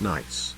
Nice.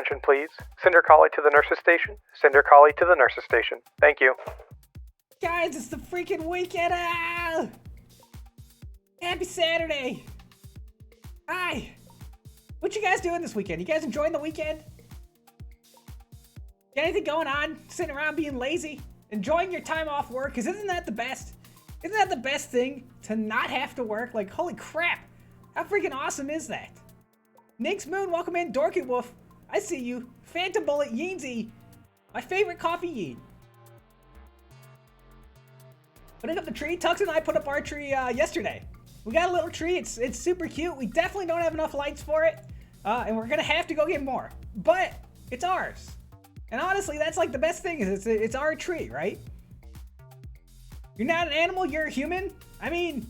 attention, please. Send her collie to the nurse's station. Send her collie to the nurse's station. Thank you. Guys, it's the freaking weekend! Happy Saturday! Hi! What you guys doing this weekend? You guys enjoying the weekend? Got anything going on? Sitting around being lazy? Enjoying your time off work? Because isn't that the best? Isn't that the best thing? To not have to work? Like, holy crap! How freaking awesome is that? Nix Moon, welcome in. Dorky Wolf, I see you. Phantom Bullet, Yeensy. My favorite coffee yeet. Putting up the tree. Tux and I put up our tree yesterday. We got a little tree. It's super cute. We definitely don't have enough lights for it. And we're going to have to go get more. But it's ours. And honestly, that's like the best thing is it's our tree, right? You're not an animal, you're a human? I mean,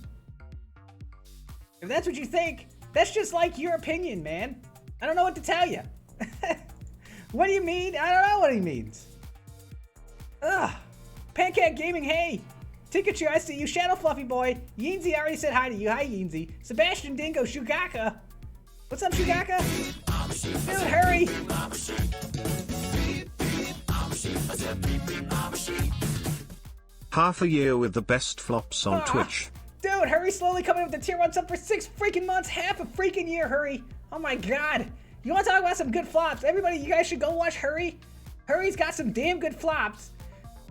if that's what you think, that's just like your opinion, man. I don't know what to tell you. What do you mean? I don't know what he means. Ugh. Pancake Gaming, hey. Pikachu, I see you. Shadow Fluffy Boy. Yeensy already said hi to you. Hi, Yeensy. Sebastian Dingo, Shugaka. What's up, Shugaka? Dude, hurry. Half a year with the best flops on Twitch. Dude, Hurry slowly coming up with the tier 1 sub for 6 freaking months. Half a freaking year, Hurry. Oh my god. You want to talk about some good flops? Everybody, you guys should go watch Hurry. Hurry's got some damn good flops.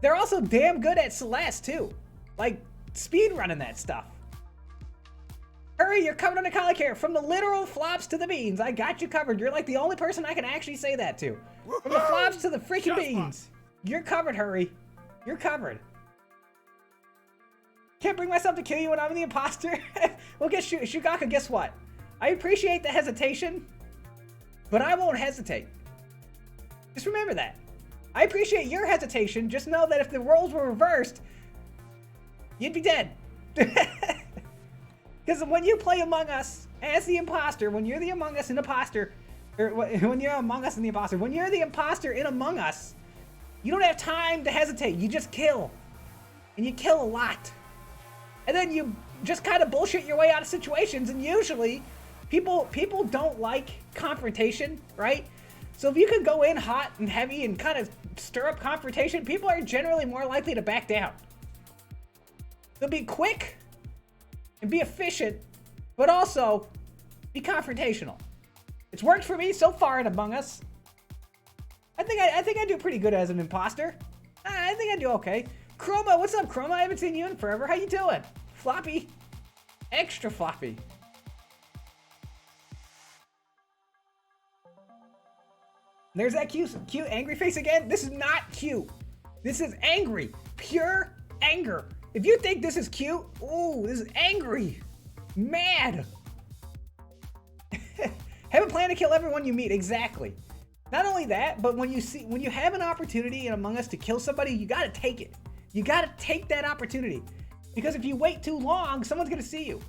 They're also damn good at Celeste, too. Like, speed running that stuff. Hurry, you're covered under collar care. From the literal flops to the beans, I got you covered. You're like the only person I can actually say that to. From the flops to the freaking beans. You're covered, Hurry. You're covered. Can't bring myself to kill you when I'm the imposter. Well, Shugaka, guess what? I appreciate the hesitation, but I won't hesitate. Just remember that. I appreciate your hesitation. Just know that if the roles were reversed, you'd be dead. Because when you play Among Us as the imposter, when you're the Among Us and imposter, or when you're Among Us and the imposter, when you're the imposter in Among Us, you don't have time to hesitate. You just kill. And you kill a lot. And then you just kind of bullshit your way out of situations, and usually people don't like confrontation, right? So if you can go in hot and heavy and kind of stir up confrontation, people are generally more likely to back down. So be quick and be efficient, but also be confrontational. It's worked for me so far in Among Us. I think I do pretty good as an imposter. I think I do okay. Chroma, what's up, Chroma? I haven't seen you in forever. How you doing? Floppy. Extra floppy. There's that cute angry face again. This is not cute. This is angry. Pure anger. If you think this is cute, ooh, this is angry. Mad. Have a plan to kill everyone you meet. Exactly. Not only that, but when you have an opportunity in Among Us to kill somebody, you gotta take it. You gotta take that opportunity. Because if you wait too long, someone's gonna see you.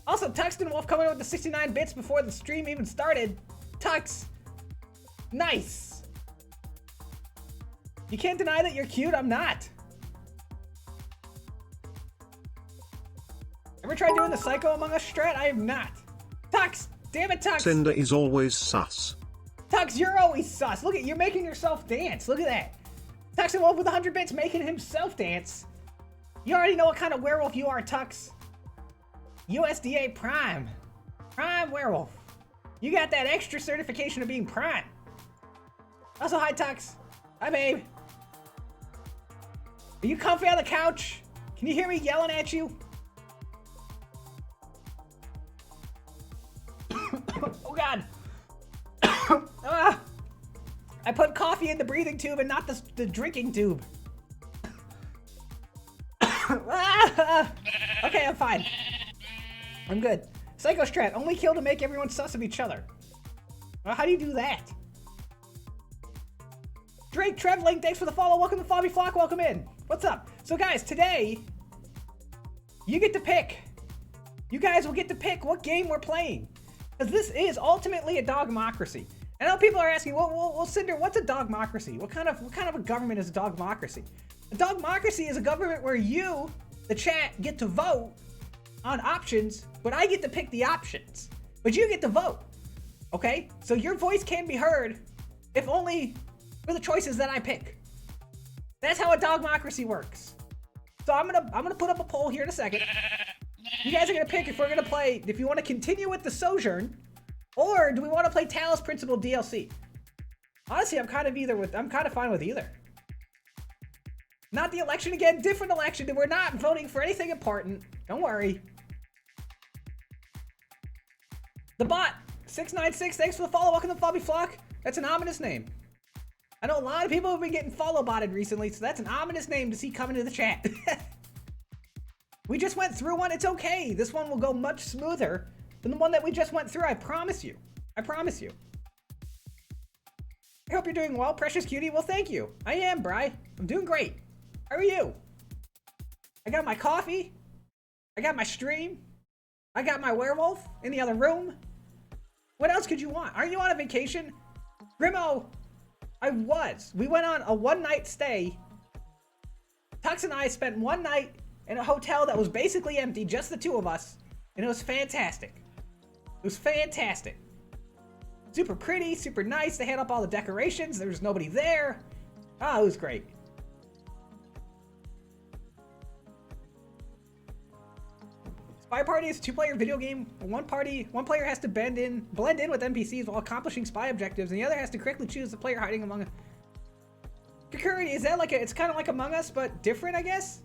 Also, Tuxton Wolf coming in with the 69 bits before the stream even started. Tux. Nice. You can't deny that you're cute, I'm not. Ever tried doing the Psycho Among Us strat? I have not. Tux, damn it, Tux. Cinder is always sus. Tux, you're always sus. Look at, you're making yourself dance. Look at that. Tuxton Wolf with 100 bits making himself dance. You already know what kind of werewolf you are, Tux. USDA Prime. Prime werewolf. You got that extra certification of being Prime. Also, hi, Tux. Hi, babe. Are you comfy on the couch? Can you hear me yelling at you? Oh, God. I put coffee in the breathing tube and not the drinking tube. Okay, I'm fine. I'm good. Psycho strat, only kill to make everyone sus of each other. Well, how do you do that? Drake Trevling, thanks for the follow. Welcome to Flobby Flock, welcome in. What's up? So guys, today, you get to pick. You guys will get to pick what game we're playing. Because this is ultimately a dogmocracy. I know people are asking, well, Cinder, what's a dogmocracy? What kind of a government is a dogmocracy? A dogmocracy is a government where you, the chat, get to vote on options, but I get to pick the options. But you get to vote, okay? So your voice can be heard if only for the choices that I pick. That's how a dogmocracy works. So I'm gonna put up a poll here in a second. You guys are gonna pick if we're gonna play, if you want to continue with the Sojourn, or do we want to play Talos Principle DLC? Honestly, I'm kind of fine with either. Not the election again, different election. We're not voting for anything important. Don't worry. The bot 696, thanks for the follow. Welcome to the Floppy Flock. That's an ominous name. I know a lot of people have been getting follow botted recently, so that's an ominous name to see coming to the chat. We just went through one. It's okay. This one will go much smoother than the one that we just went through. I promise you. I promise you. I hope you're doing well, precious cutie. Well, thank you. I am, Bri. I'm doing great. How are you? I got my coffee. I got my stream. I got my werewolf in the other room. What else could you want? Aren't you on a vacation? Grimo, I was. We went on a one-night stay. Tux and I spent one night in a hotel that was basically empty, just the two of us, and it was fantastic. It was fantastic. Super pretty, super nice. They had up all the decorations. There was nobody there. Oh, it was great. Spy Party is a two-player video game. One player has to blend in with NPCs while accomplishing spy objectives, and the other has to correctly choose the player hiding among. Security, is that like it's kind of like Among Us, but different, I guess?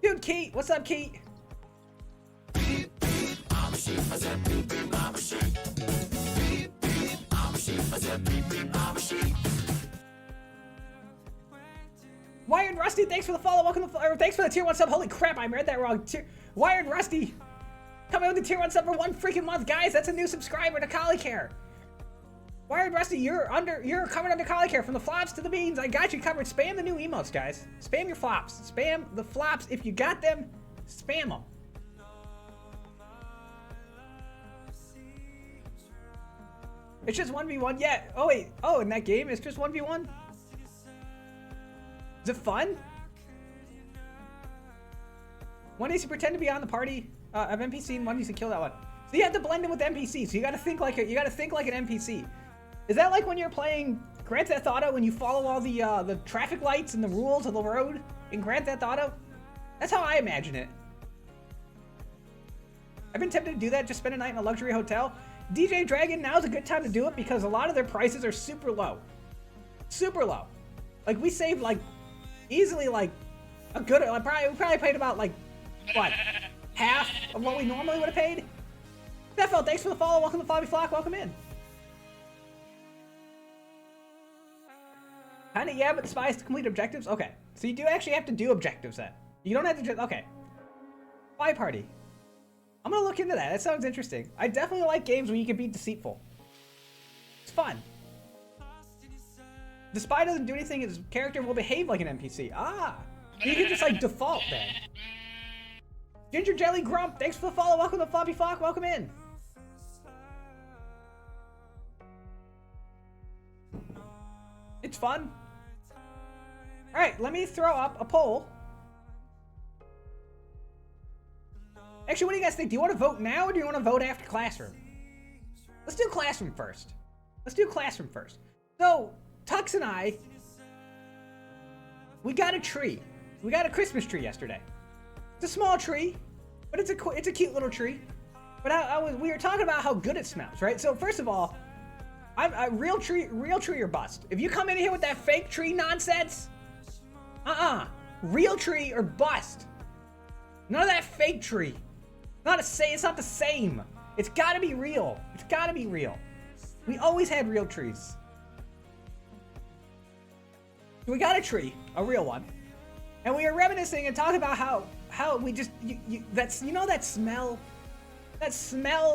Dude, Keith, what's up, Keith? Wired Rusty, thanks for the follow. Welcome to thanks for the tier 1 sub. Holy crap, I read that wrong. Wired Rusty, coming with the tier 1 sub for 1 freaking month, guys. That's a new subscriber to Collie Care. Wired Rusty, you're covered under Collie Care from the flops to the beans. I got you covered. Spam the new emotes, guys. Spam your flops. Spam the flops. If you got them, spam them. It's just 1v1. Yeah. Oh wait. Oh, in that game, it's just 1v1. Is it fun? One needs to pretend to be on the party of NPC, and one needs to kill that one. So you have to blend in with NPCs. So you got to think like an NPC. Is that like when you're playing Grand Theft Auto when you follow all the traffic lights and the rules of the road in Grand Theft Auto? That's how I imagine it. I've been tempted to do that. Just spend a night in a luxury hotel. DJ Dragon, now's a good time to do it because a lot of their prices are super low. Super low. Like we saved like easily like a good, we probably paid about like, what, half of what we normally would have paid? Defo, thanks for the follow. Welcome to Flobby Flock. Welcome in. Kinda, yeah, but the spies to complete objectives? Okay. So you do actually have to do objectives then. You don't have to just, okay. Spy Party. I'm gonna look into that. That sounds interesting. I definitely like games where you can be deceitful. It's fun. The spy doesn't do anything, his character will behave like an NPC. Ah! You can just like default then. Ginger Jelly Grump, thanks for the follow. Welcome to Floppy Flock. Welcome in. It's fun. Alright, let me throw up a poll. Actually, what do you guys think? Do you want to vote now or do you want to vote after Classroom? Let's do Classroom first. Let's do Classroom first. So, Tux and I, we got a tree. We got a Christmas tree yesterday. It's a small tree, but it's a cute little tree. But we were talking about how good it smells, right? So first of all, I'm a real tree or bust. If you come in here with that fake tree nonsense, real tree or bust. None of that fake tree. It's not the same. It's gotta be real. It's gotta be real. We always had real trees. So we got a tree, a real one, and we were reminiscing and talking about how we just that smell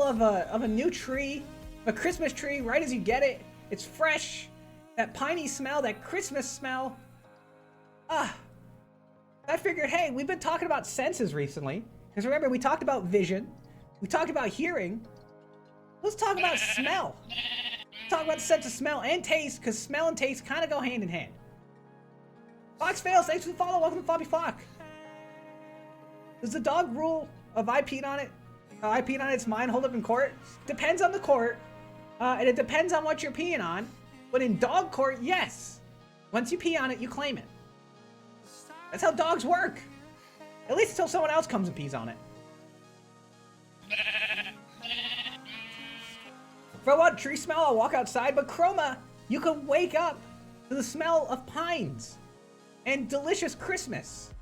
of a new tree, a Christmas tree, right as you get it. It's fresh, that piney smell, that Christmas smell. I figured, hey, we've been talking about senses recently. Because remember, we talked about vision. We talked about hearing. Let's talk about smell. Talk about the sense of smell and taste, because smell and taste kind of go hand in hand. Fox Fails, thanks for the follow. Welcome to Floppy Flock. Does the dog rule of I peed on it? I peed on it, it's mine, hold up in court? Depends on the court. And it depends on what you're peeing on. But in dog court, yes. Once you pee on it, you claim it. That's how dogs work. At least until someone else comes and pees on it. If I want tree smell, I'll walk outside. But Chroma, you can wake up to the smell of pines and delicious Christmas.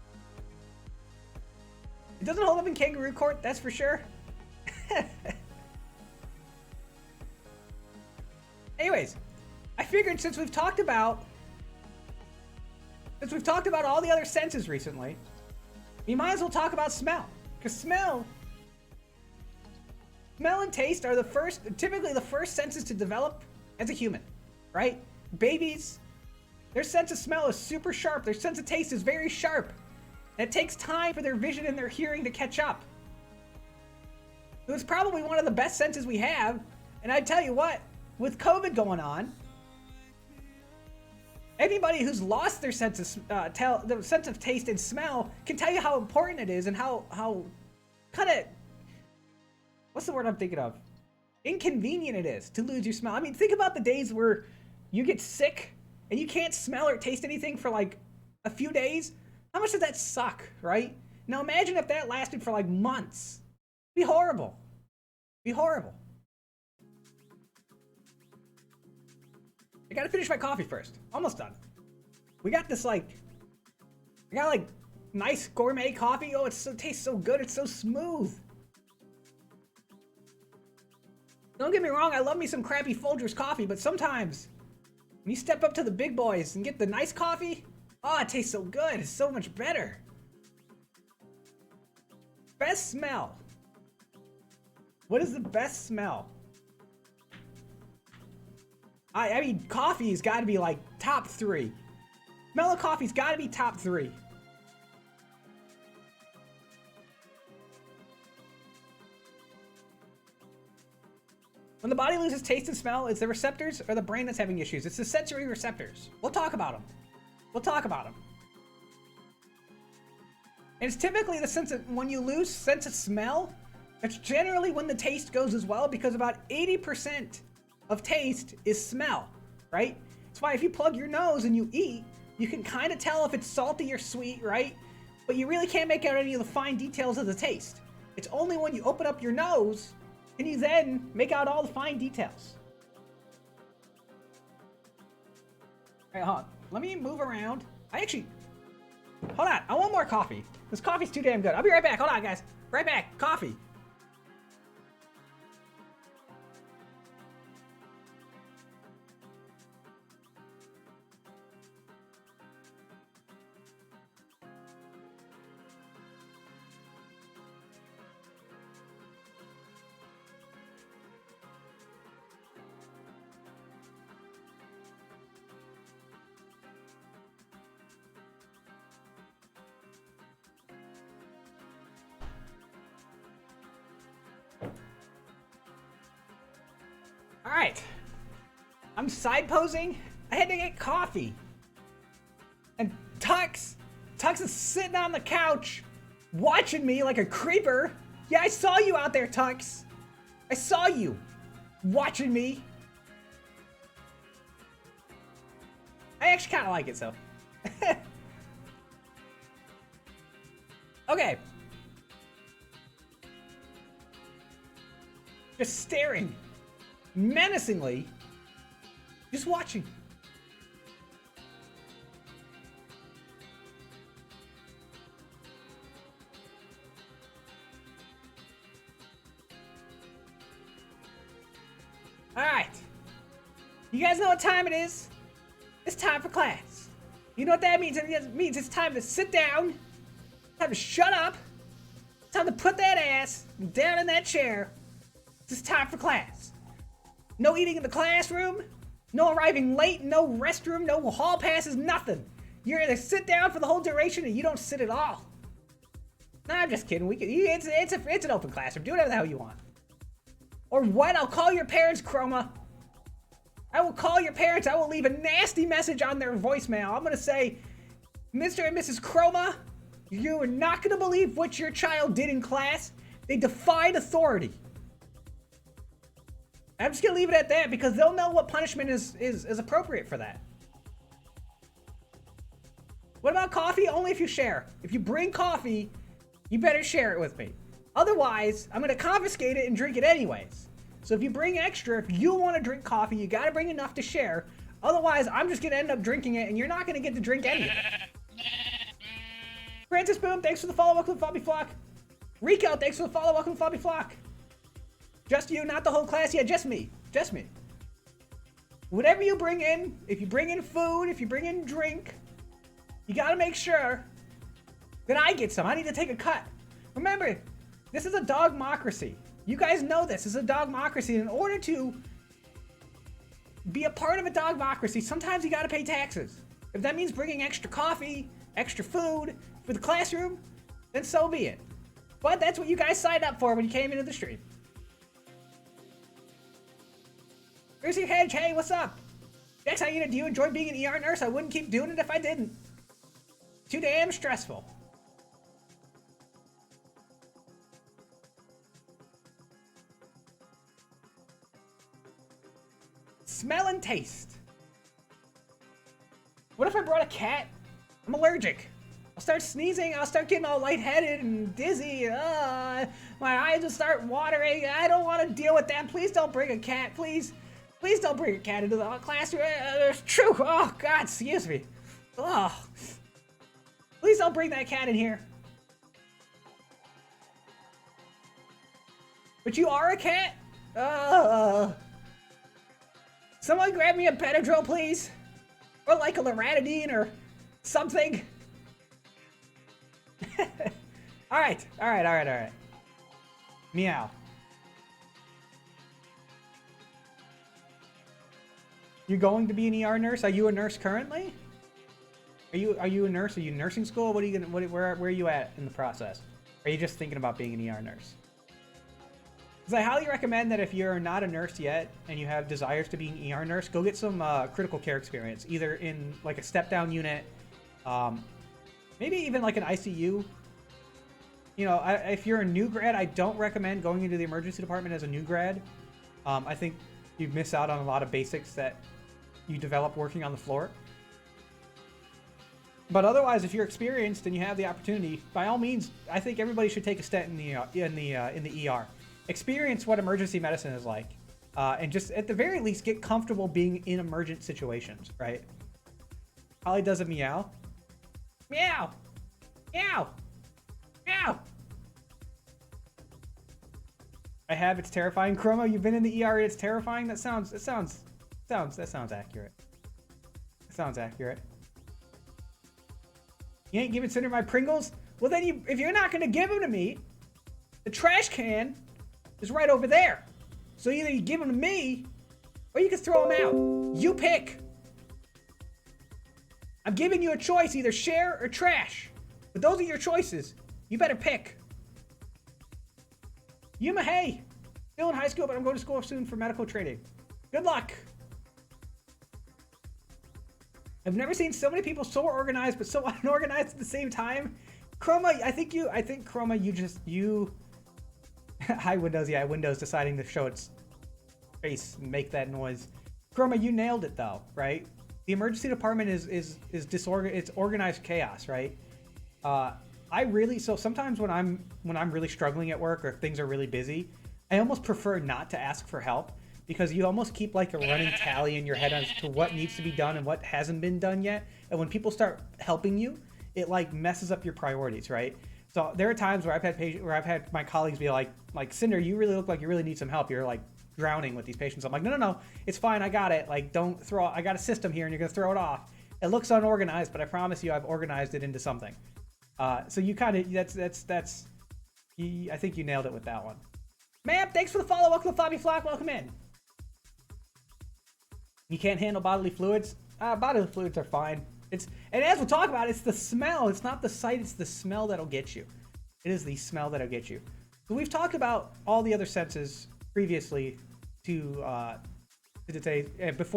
It doesn't hold up in kangaroo court, that's for sure. Anyways, I figured since we've talked about all the other senses recently, we might as well talk about smell. Because smell and taste are typically the first senses to develop as a human, right? Babies, their sense of smell is super sharp. Their sense of taste is very sharp. And it takes time for their vision and their hearing to catch up. So it's probably one of the best senses we have. And I tell you what, with COVID going on, anybody who's lost their sense of taste and smell can tell you how important it is and how kind of, what's the word I'm thinking of? Inconvenient it is to lose your smell. I mean, think about the days where you get sick and you can't smell or taste anything for like a few days. How much does that suck, right? Now imagine if that lasted for like months. It'd be horrible. It'd be horrible. I gotta finish my coffee first. Almost done. We got this nice gourmet coffee. Oh, tastes so good. It's so smooth. Don't get me wrong, I love me some crappy Folgers coffee, but sometimes when you step up to the big boys and get the nice coffee, oh, it tastes so good. It's so much better. Best smell. What is the best smell? I mean, coffee's got to be like top 3. Smell of coffee's got to be top 3. When the body loses taste and smell, it's the receptors or the brain that's having issues. It's the sensory receptors. We'll talk about them. And it's typically the sense of, when you lose sense of smell, it's generally when the taste goes as well, because about 80% of taste is smell, right? That's why if you plug your nose and you eat, you can kind of tell if it's salty or sweet, right? But you really can't make out any of the fine details of the taste. It's only when you open up your nose and you then make out all the fine details. All right, hold on. Let me move around. Hold on. I want more coffee. This coffee's too damn good. I'll be right back. Hold on, guys. Right back. Coffee. All right, I'm side posing. I had to get coffee. And Tux is sitting on the couch watching me like a creeper. Yeah, I saw you out there, Tux. I saw you watching me. I actually kind of like it, so. Okay. Just staring. Menacingly, just watching. All right. You guys know what time it is? It's time for class. You know what that means? It means it's time to sit down, time to shut up, time to put that ass down in that chair. It's time for class. No eating in the classroom, no arriving late, no restroom, no hall passes, nothing. You're gonna sit down for the whole duration and you don't sit at all. Nah, I'm just kidding. It's an open classroom. Do whatever the hell you want. Or what? I'll call your parents, Chroma. I will call your parents. I will leave a nasty message on their voicemail. I'm gonna say, Mr. and Mrs. Chroma, you are not gonna believe what your child did in class. They defied authority. I'm just gonna leave it at that because they'll know what punishment is appropriate for that. What about coffee? Only if you share. If you bring coffee, you better share it with me. Otherwise, I'm gonna confiscate it and drink it anyways. So if you bring extra, if you want to drink coffee, you gotta bring enough to share. Otherwise, I'm just gonna end up drinking it and you're not gonna get to drink any of it. Francis Boom, thanks for the follow. Welcome to Floppy Flock. Rico, thanks for the follow. Welcome to Floppy Flock. Just you, not the whole class. Yeah, just me. Just me. Whatever you bring in, if you bring in food, if you bring in drink, you gotta make sure that I get some. I need to take a cut. Remember, this is a dogmocracy. You guys know this. This is a dogmocracy. In order to be a part of a dogmocracy, sometimes you gotta pay taxes. If that means bringing extra coffee, extra food for the classroom, then so be it. But that's what you guys signed up for when you came into the stream. Here's your hedge. Hey, what's up? Dex, do you enjoy being an ER nurse? I wouldn't keep doing it if I didn't. Too damn stressful. Smell and taste. What if I brought a cat? I'm allergic. I'll start sneezing, I'll start getting all lightheaded and dizzy. My eyes will start watering. I don't want to deal with that. Please don't bring a cat, please. Please don't bring a cat into the classroom. It's true. Oh, God, excuse me. Oh. Please don't bring that cat in here. But you are a cat? Someone grab me a Benadryl, please. Or like a Loratadine or something. All right. Meow. You're going to be an ER nurse? Are you a nurse currently? Are you a nurse? Are you in nursing school? What are you gonna? Where are you at in the process? Are you just thinking about being an ER nurse? Because I highly recommend that if you're not a nurse yet and you have desires to be an ER nurse, go get some critical care experience, either in like a step-down unit, maybe even like an ICU. You know, if you're a new grad, I don't recommend going into the emergency department as a new grad. I think you miss out on a lot of basics that you develop working on the floor. But otherwise, if you're experienced and you have the opportunity, by all means, I think everybody should take a stint in the ER. Experience what emergency medicine is like, and just at the very least get comfortable being in emergent situations, right? Holly does a meow. Meow! Meow! Meow! I have. It's terrifying. Chroma, you've been in the ER. It's terrifying. That sounds accurate. That sounds accurate. You ain't giving Cinder my Pringles? Well, then if you're not gonna give them to me, the trash can is right over there. So either you give them to me, or you can throw them out. You pick. I'm giving you a choice, either share or trash. But those are your choices. You better pick. Yuma, hey. Still in high school, but I'm going to school soon for medical training. Good luck. I've never seen so many people so organized, but so unorganized at the same time. Chroma, I think Chroma, you hi, Windows. Yeah, Windows deciding to show its face and make that noise. Chroma, you nailed it though, right? The emergency department is disorganized. It's organized chaos, right? So sometimes when I'm really struggling at work or if things are really busy, I almost prefer not to ask for help because you almost keep like a running tally in your head as to what needs to be done and what hasn't been done yet. And when people start helping you, it like messes up your priorities, right? So there are times where I've had my colleagues be like Cinder, you really look like you really need some help. You're like drowning with these patients. I'm like, no, it's fine. I got it. Like, I got a system here and you're going to throw it off. It looks unorganized, but I promise you I've organized it into something. So you kind of, I think you nailed it with that one. Map, thanks for the follow. Welcome to Floppy Flock. Welcome in. You can't handle bodily fluids? Bodily fluids are fine. And as we'll talk about, it's the smell. It's not the sight. It's the smell that'll get you. It is the smell that'll get you. So we've talked about all the other senses previously before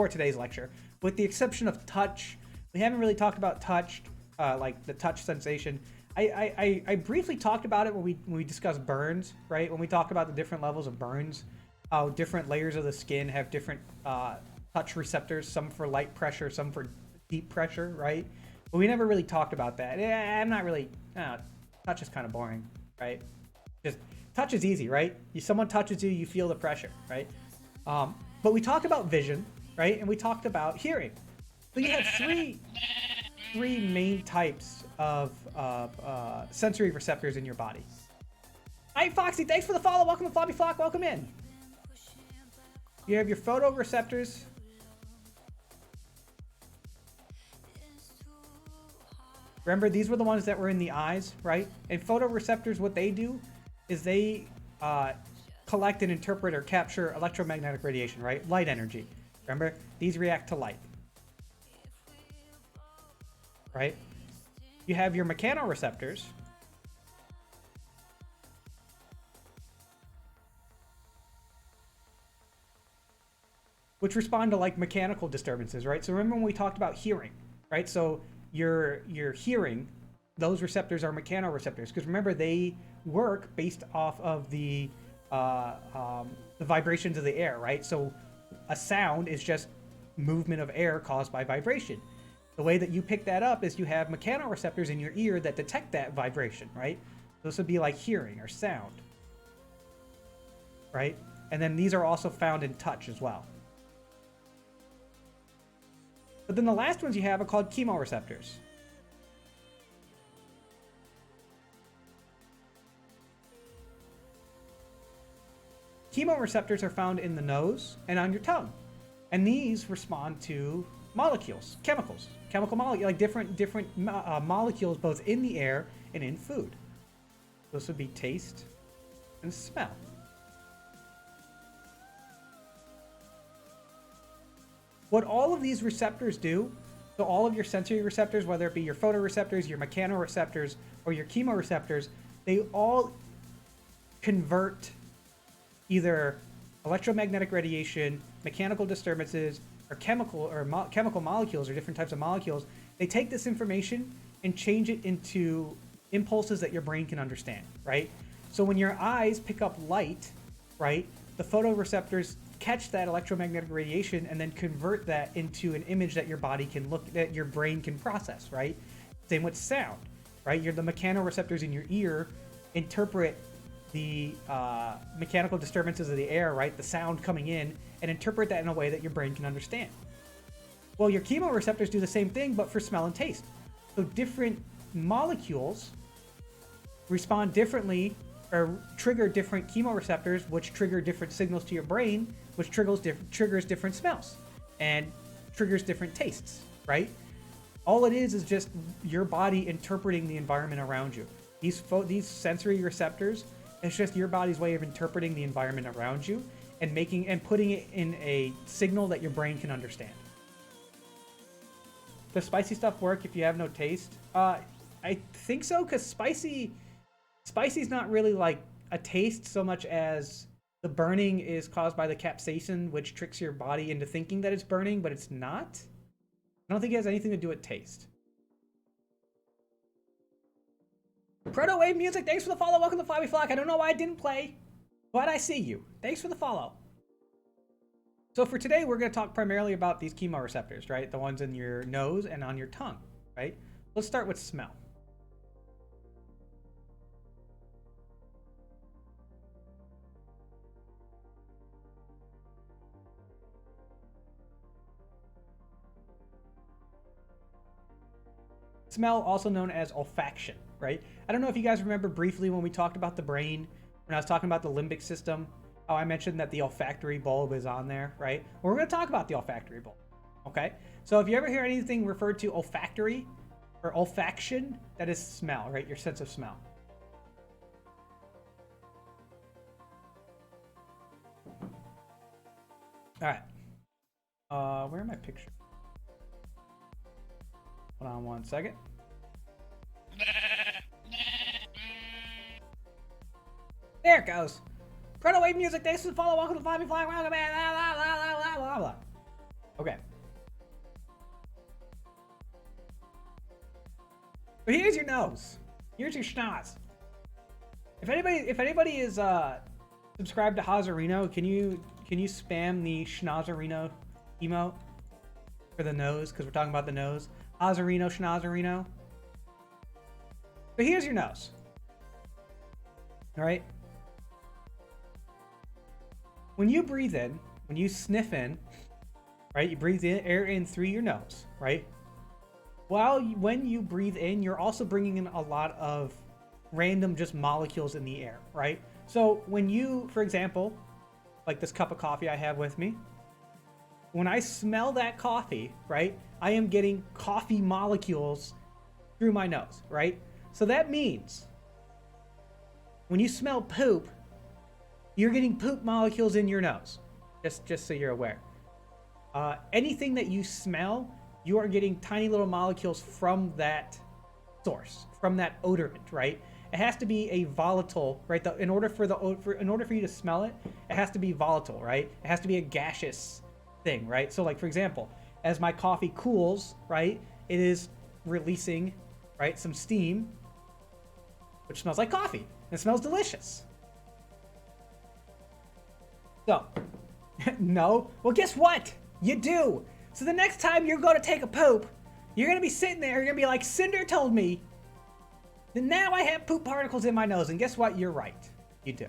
today's lecture, with the exception of touch. We haven't really talked about touch, like the touch sensation. I briefly talked about it when we discussed burns, right? When we talk about the different levels of burns. how different layers of the skin have different touch receptors, some for light pressure, some for deep pressure, right? But we never really talked about that. Yeah, I'm not really, touch is kind of boring, right? Just touch is easy, right? Someone touches you, you feel the pressure, right? But we talked about vision, right? And we talked about hearing. So you have three main types of sensory receptors in your body. Hi, Foxy. Thanks for the follow. Welcome to Floppy Flock. Welcome in. You have your photoreceptors. Remember, these were the ones that were in the eyes, right? And photoreceptors, what they do is they collect and interpret or capture electromagnetic radiation, right? Light energy. Remember, these react to light, right? You have your mechanoreceptors. Which respond to like mechanical disturbances, right? So remember when we talked about hearing, right? So your hearing, those receptors are mechanoreceptors, because remember they work based off of the vibrations of the air, right? So a sound is just movement of air caused by vibration. The way that you pick that up is you have mechanoreceptors in your ear that detect that vibration, right? This would be like hearing or sound, right? And then these are also found in touch as well. But then the last ones you have are called chemoreceptors. Chemoreceptors are found in the nose and on your tongue. And these respond to molecules, chemical molecules, like different molecules both in the air and in food. This would be taste and smell. What all of these receptors do, so all of your sensory receptors, whether it be your photoreceptors, your mechanoreceptors, or your chemoreceptors, they all convert either electromagnetic radiation, mechanical disturbances, or chemical molecules or different types of molecules. They take this information and change it into impulses that your brain can understand, right? So when your eyes pick up light, right, the photoreceptors catch that electromagnetic radiation and then convert that into an image that your body can look, that your brain can process, right? Same with sound, right? The mechanoreceptors in your ear interpret the mechanical disturbances of the air, right? The sound coming in, and interpret that in a way that your brain can understand. Well, your chemoreceptors do the same thing, but for smell and taste. So different molecules respond differently or trigger different chemoreceptors, which trigger different signals to your brain, which triggers different smells and triggers different tastes, right? All it is just your body interpreting the environment around you. These sensory receptors, it's just your body's way of interpreting the environment around you and putting it in a signal that your brain can understand. Does spicy stuff work if you have no taste? I think so, because spicy's not really like a taste so much as the burning is caused by the capsaicin, which tricks your body into thinking that it's burning, but it's not. I don't think it has anything to do with taste. Proto Wave Music, thanks for the follow. Welcome to Flabby Flock. I don't know why I didn't play, but I see you. Thanks for the follow. So for today, we're going to talk primarily about these chemoreceptors, right? The ones in your nose and on your tongue, right? Let's start with smell. Smell, also known as olfaction, right? I don't know if you guys remember briefly when we talked about the brain, when I was talking about the limbic system, how I mentioned that the olfactory bulb is on there, right? Well, we're going to talk about the olfactory bulb, okay? So if you ever hear anything referred to olfactory or olfaction, that is smell, right? Your sense of smell. All right. Where are my pictures? Hold on one second. There it goes. Proto Wave Music, thanks for the follow. Welcome to Flabby Fly. Welcome back. Blah, blah, blah, blah. Okay. But here's your nose. Here's your schnoz. If anybody is subscribe to Hazarino, can you spam the Schnozerino emote for the nose? Because we're talking about the nose. Hazarino, Schnozerino. So here's your nose. All right. When you breathe in, when you sniff in, right? You breathe in air in through your nose, right? When you breathe in, you're also bringing in a lot of random just molecules in the air, right? So when you, for example, like this cup of coffee I have with me, when I smell that coffee, right, I am getting coffee molecules through my nose, right? So that means when you smell poop, you're getting poop molecules in your nose, just so you're aware. Anything that you smell, you are getting tiny little molecules from that source, from that odorant, right? It has to be a volatile, right? In order for you to smell it, it has to be volatile, right? It has to be a gaseous thing, right? So like, for example, as my coffee cools, right, it is releasing, right, some steam, which smells like coffee. It smells delicious. So, no. Well, guess what? You do. So the next time you're going to take a poop, you're going to be sitting there, you're going to be like, Cinder told me that now I have poop particles in my nose. And guess what? You're right. You do.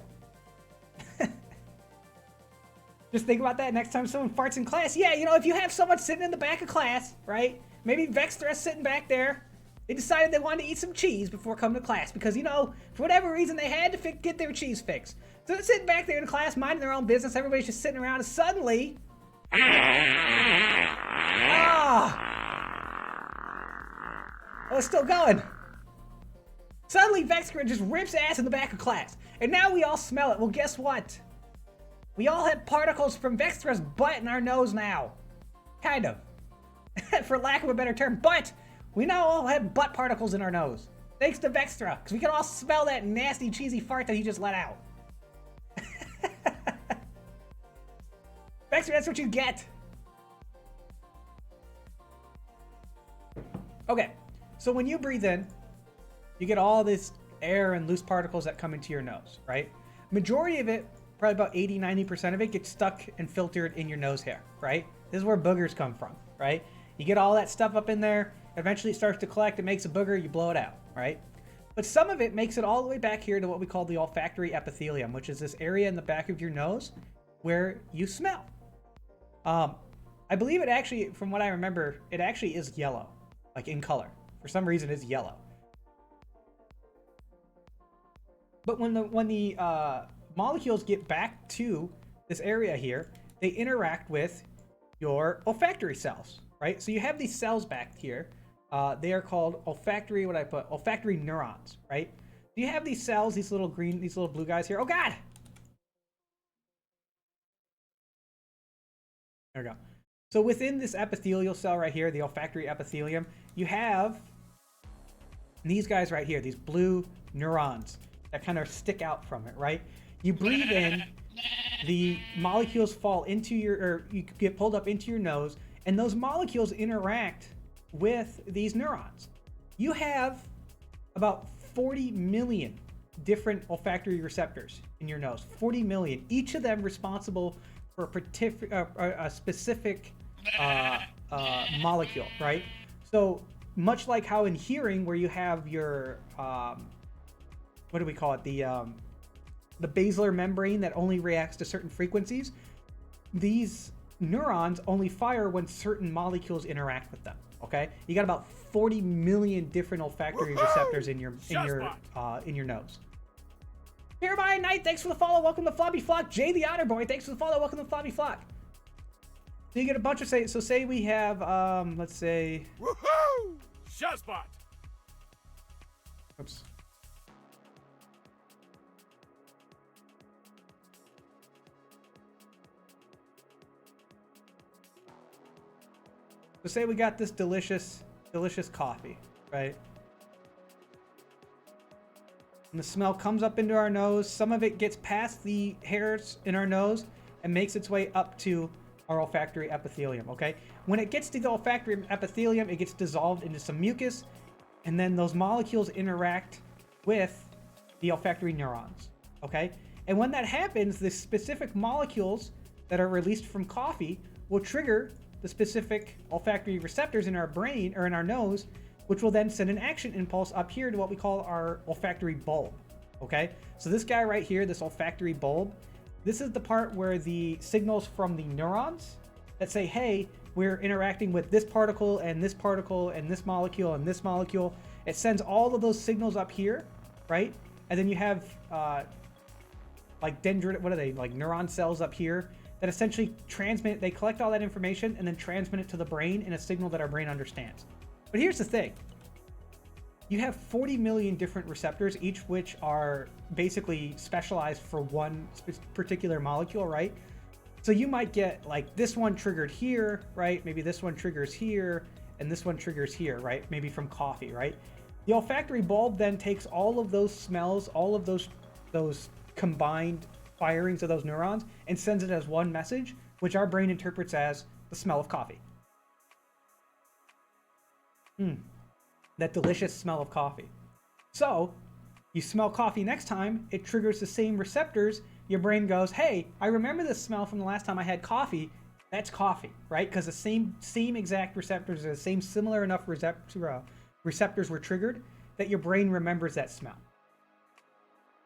Just think about that next time someone farts in class. Yeah, you know, if you have someone sitting in the back of class, right? Maybe Vextra's sitting back there. They decided they wanted to eat some cheese before coming to class because, you know, for whatever reason, they had to get their cheese fixed. So they're sitting back there in class, minding their own business. Everybody's just sitting around, and suddenly... Oh, it's still going. Suddenly, Vextra just rips ass in the back of class. And now we all smell it. Well, guess what? We all have particles from Vextra's butt in our nose now. Kind of. For lack of a better term. But we now all have butt particles in our nose. Thanks to Vextra. Because we can all smell that nasty, cheesy fart that he just let out. Vextra, that's what you get. Okay. So when you breathe in, you get all this air and loose particles that come into your nose, right? Majority of it, probably about 80-90% of it, gets stuck and filtered in your nose hair, right? This is where boogers come from, right? You get all that stuff up in there, eventually it starts to collect, it makes a booger, you blow it out, right? But some of it makes it all the way back here to what we call the olfactory epithelium, which is this area in the back of your nose where you smell. I believe it actually, from what I remember, it actually is yellow, like in color. For some reason, it's yellow. But when the molecules get back to this area here, they interact with your olfactory cells, right? So you have these cells back here. They are called olfactory neurons, right? So you have these cells, these little blue guys here. Oh God! There we go. So within this epithelial cell right here, the olfactory epithelium, you have these guys right here, these blue neurons that kind of stick out from it, right? You breathe in, the molecules fall into or you get pulled up into your nose, and those molecules interact with these neurons. You have about 40 million different olfactory receptors in your nose. 40 million, each of them responsible for a specific molecule, right? So much like how in hearing, where you have your what do we call it? The basilar membrane that only reacts to certain frequencies. These neurons only fire when certain molecules interact with them. Okay, you got about 40 million different olfactory receptors in your nose. Jeremiah Knight, thanks for the follow. Welcome to Floppy Flock. Jay the Otter Boy, thanks for the follow. Welcome to Floppy Flock. So you get a bunch of say we have let's say Woohoo! Shotspot. Oops. So say we got this delicious coffee, right? And the smell comes up into our nose. Some of it gets past the hairs in our nose and makes its way up to our olfactory epithelium, okay? When it gets to the olfactory epithelium, it gets dissolved into some mucus, and then those molecules interact with the olfactory neurons, okay? And when that happens, the specific molecules that are released from coffee will trigger the specific olfactory receptors in our brain or in our nose, which will then send an action impulse up here to what we call our olfactory bulb. Okay, so this guy right here, this olfactory bulb, this is the part where the signals from the neurons that say, hey, we're interacting with this particle and this particle and this molecule and this molecule. It sends all of those signals up here, right? And then you have like dendrit, what are they? Like neuron cells up here that essentially transmit, they collect all that information and then transmit it to the brain in a signal that our brain understands. But here's the thing. You have 40 million different receptors, each which are basically specialized for one particular molecule, right? So you might get like this one triggered here, right? Maybe this one triggers here, and this one triggers here, right? Maybe from coffee, right? The olfactory bulb then takes all of those smells, all of those combined firings of those neurons, and sends it as one message, which our brain interprets as the smell of coffee. That delicious smell of coffee. So you smell coffee next time, it triggers the same receptors. Your brain goes, hey, I remember this smell from the last time I had coffee. That's coffee, right? Because the same exact receptors, the same similar enough receptors were triggered that your brain remembers that smell.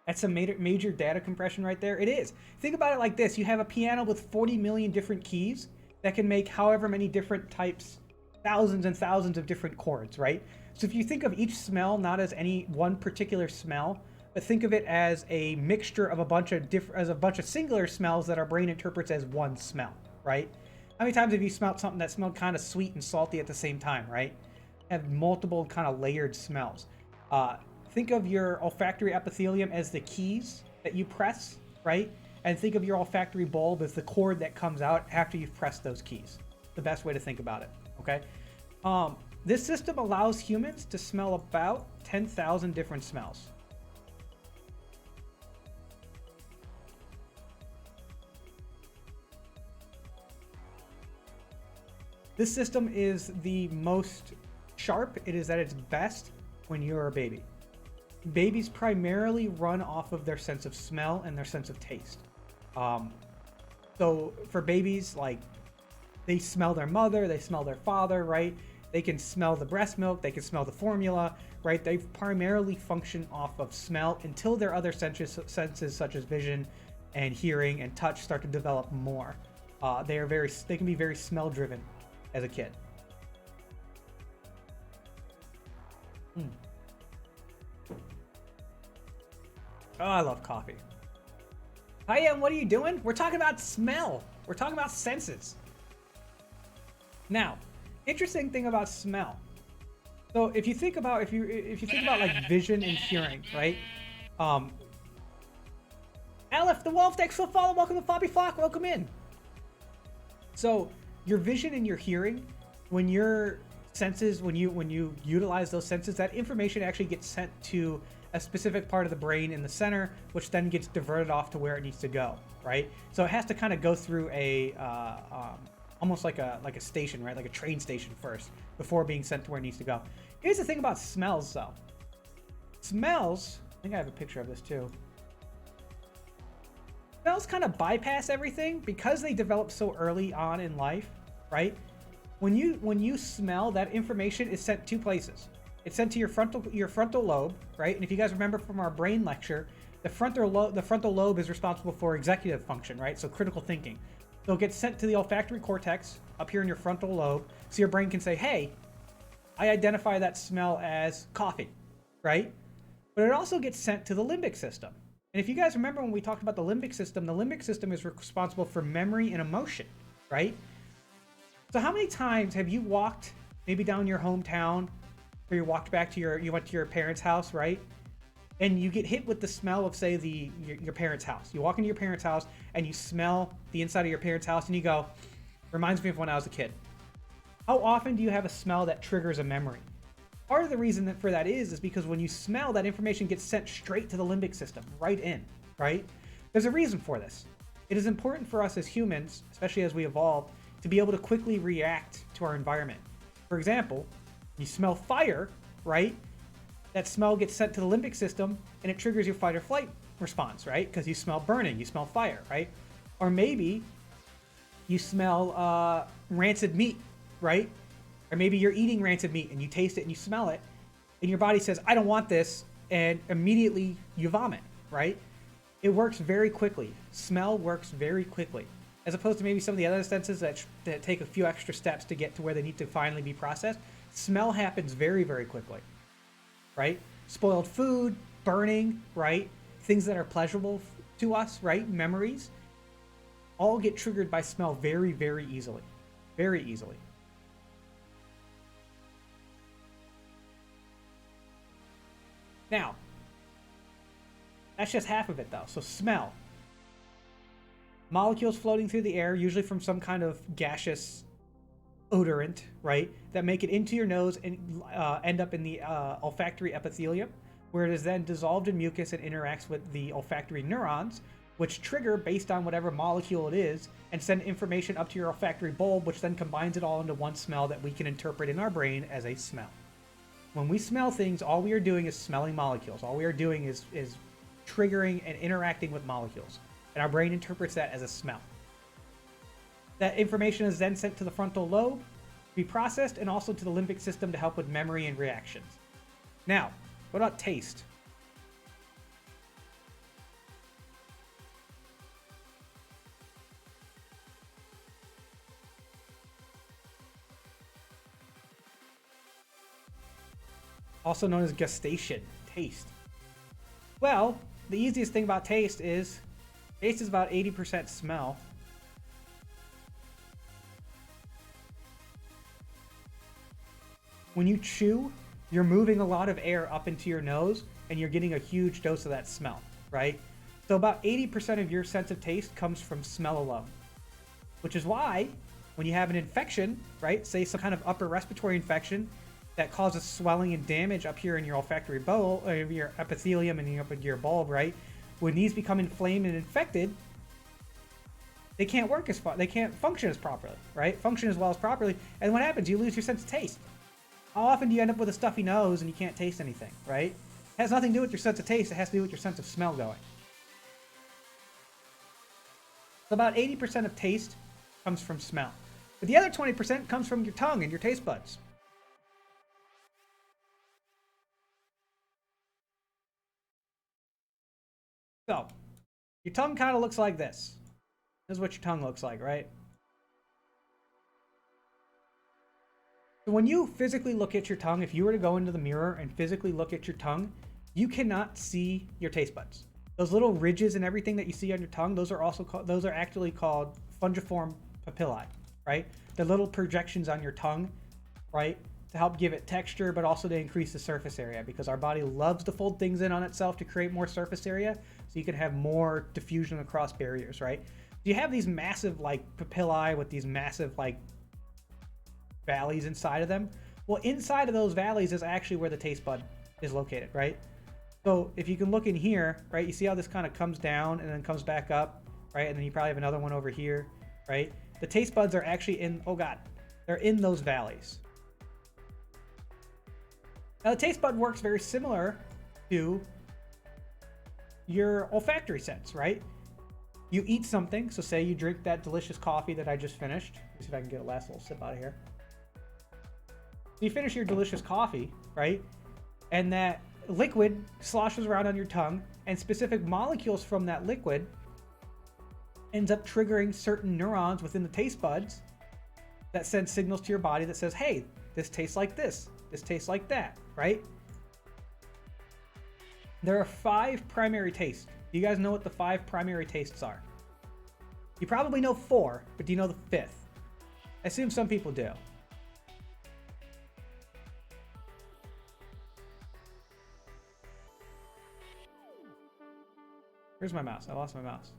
That's a major data compression right there. It is. Think about it like this. You have a piano with 40 million different keys that can make however many different types, thousands and thousands of different chords, right? So if you think of each smell not as any one particular smell, but think of it as a mixture of a bunch of singular smells that our brain interprets as one smell, right? How many times have you smelled something that smelled kind of sweet and salty at the same time, right? Have multiple kind of layered smells. Think of your olfactory epithelium as the keys that you press, right? And think of your olfactory bulb as the cord that comes out after you've pressed those keys. The best way to think about it, okay? This system allows humans to smell about 10,000 different smells. This system is the most sharp it is at its best when you're a baby. Babies primarily run off of their sense of smell and their sense of taste. So for babies, like, they smell their mother, they smell their father, right? They can smell the breast milk, they can smell the formula, right? They primarily function off of smell until their other senses such as vision and hearing and touch start to develop more. They can be very smell driven as a kid. Oh, I love coffee. Hi, Em, what are you doing? We're talking about smell. We're talking about senses. Now, interesting thing about smell. So if you think about like vision and hearing, right? Aleph the Wolf, thanks for the follow. Welcome to Floppy Flock. Welcome in. So your vision and your hearing, when your senses, when you utilize those senses, that information actually gets sent to a specific part of the brain in the center, which then gets diverted off to where it needs to go, right? So it has to kind of go through a almost like a station, right? Like a train station first before being sent to where it needs to go. Here's the thing about smells, though. Smells, I think I have a picture of this too. Smells kind of bypass everything because they develop so early on in life, right? When you smell, that information is sent two places. It's sent to your frontal lobe, right? And if you guys remember from our brain lecture, the frontal lobe is responsible for executive function, right? So critical thinking. So it gets sent to the olfactory cortex up here in your frontal lobe, so your brain can say, hey, I identify that smell as coffee, right? But it also gets sent to the limbic system. And if you guys remember when we talked about the limbic system is responsible for memory and emotion, right? So how many times have you walked maybe down your hometown, or you went to your parents' house, right? And you get hit with the smell of, say, your parents' house. You walk into your parents' house and you smell the inside of your parents' house and you go, reminds me of when I was a kid. How often do you have a smell that triggers a memory? Part of the reason for that is because when you smell, that information gets sent straight to the limbic system, right in, right? There's a reason for this. It is important for us as humans, especially as we evolve, to be able to quickly react to our environment. For example, you smell fire, right? That smell gets sent to the limbic system and it triggers your fight or flight response, right? Because you smell burning, you smell fire, right? Or maybe you smell rancid meat, right? Or maybe you're eating rancid meat and you taste it and you smell it, and your body says, I don't want this, and immediately you vomit, right? It works very quickly. Smell works very quickly. As opposed to maybe some of the other senses that take a few extra steps to get to where they need to finally be processed. Smell happens very, very quickly, right? Spoiled food, burning, right? Things that are pleasurable to us, right? Memories, all get triggered by smell very, very easily. Very easily. Now, that's just half of it though. So smell. Molecules floating through the air, usually from some kind of gaseous odorant, right? That make it into your nose and end up in the olfactory epithelium, where it is then dissolved in mucus and interacts with the olfactory neurons, which trigger based on whatever molecule it is, and send information up to your olfactory bulb, which then combines it all into one smell that we can interpret in our brain as a smell. When we smell things, all we are doing is smelling molecules. All we are doing is triggering and interacting with molecules. And our brain interprets that as a smell. That information is then sent to the frontal lobe to be processed, and also to the limbic system to help with memory and reactions. Now, what about taste? Also known as gustation, taste. Well, the easiest thing about taste is about 80% smell. When you chew, you're moving a lot of air up into your nose, and you're getting a huge dose of that smell, right? So about 80% of your sense of taste comes from smell alone. Which is why, when you have an infection, right, say some kind of upper respiratory infection that causes swelling and damage up here in your olfactory bulb, or your epithelium and up into your bulb, right? When these become inflamed and infected, they can't work as far, they can't function as properly, right? Function as well as properly. And what happens? You lose your sense of taste. How often do you end up with a stuffy nose and you can't taste anything, right? It has nothing to do with your sense of taste. It has to do with your sense of smell going. So about 80% of taste comes from smell. But the other 20% comes from your tongue and your taste buds. So, your tongue kind of looks like this. This is what your tongue looks like, right? So when you physically look at your tongue, if you were to go into the mirror and physically look at your tongue, you cannot see your taste buds. Those little ridges and everything that you see on your tongue, those are actually called fungiform papillae, right? They're little projections on your tongue, right? To help give it texture, but also to increase the surface area, because our body loves to fold things in on itself to create more surface area, so you can have more diffusion across barriers, right? You have these massive like papillae with these massive like valleys inside of them. Well, inside of those valleys is actually where the taste bud is located, right? So if you can look in here, right, you see how this kind of comes down and then comes back up, right? And then you probably have another one over here, right? The taste buds are actually in, oh God, they're in those valleys. Now the taste bud works very similar to your olfactory sense, right? You eat something, so say you drink that delicious coffee that I just finished. Let me see if I can get a last little sip out of here. You finish your delicious coffee, right? And that liquid sloshes around on your tongue, and specific molecules from that liquid ends up triggering certain neurons within the taste buds that send signals to your body that says, hey, this tastes like this tastes like that, right? There are 5 primary tastes. Do you guys know what the 5 primary tastes are? You probably know 4, but do you know the 5th? I assume some people do. Where's my mouse? I lost my mouse.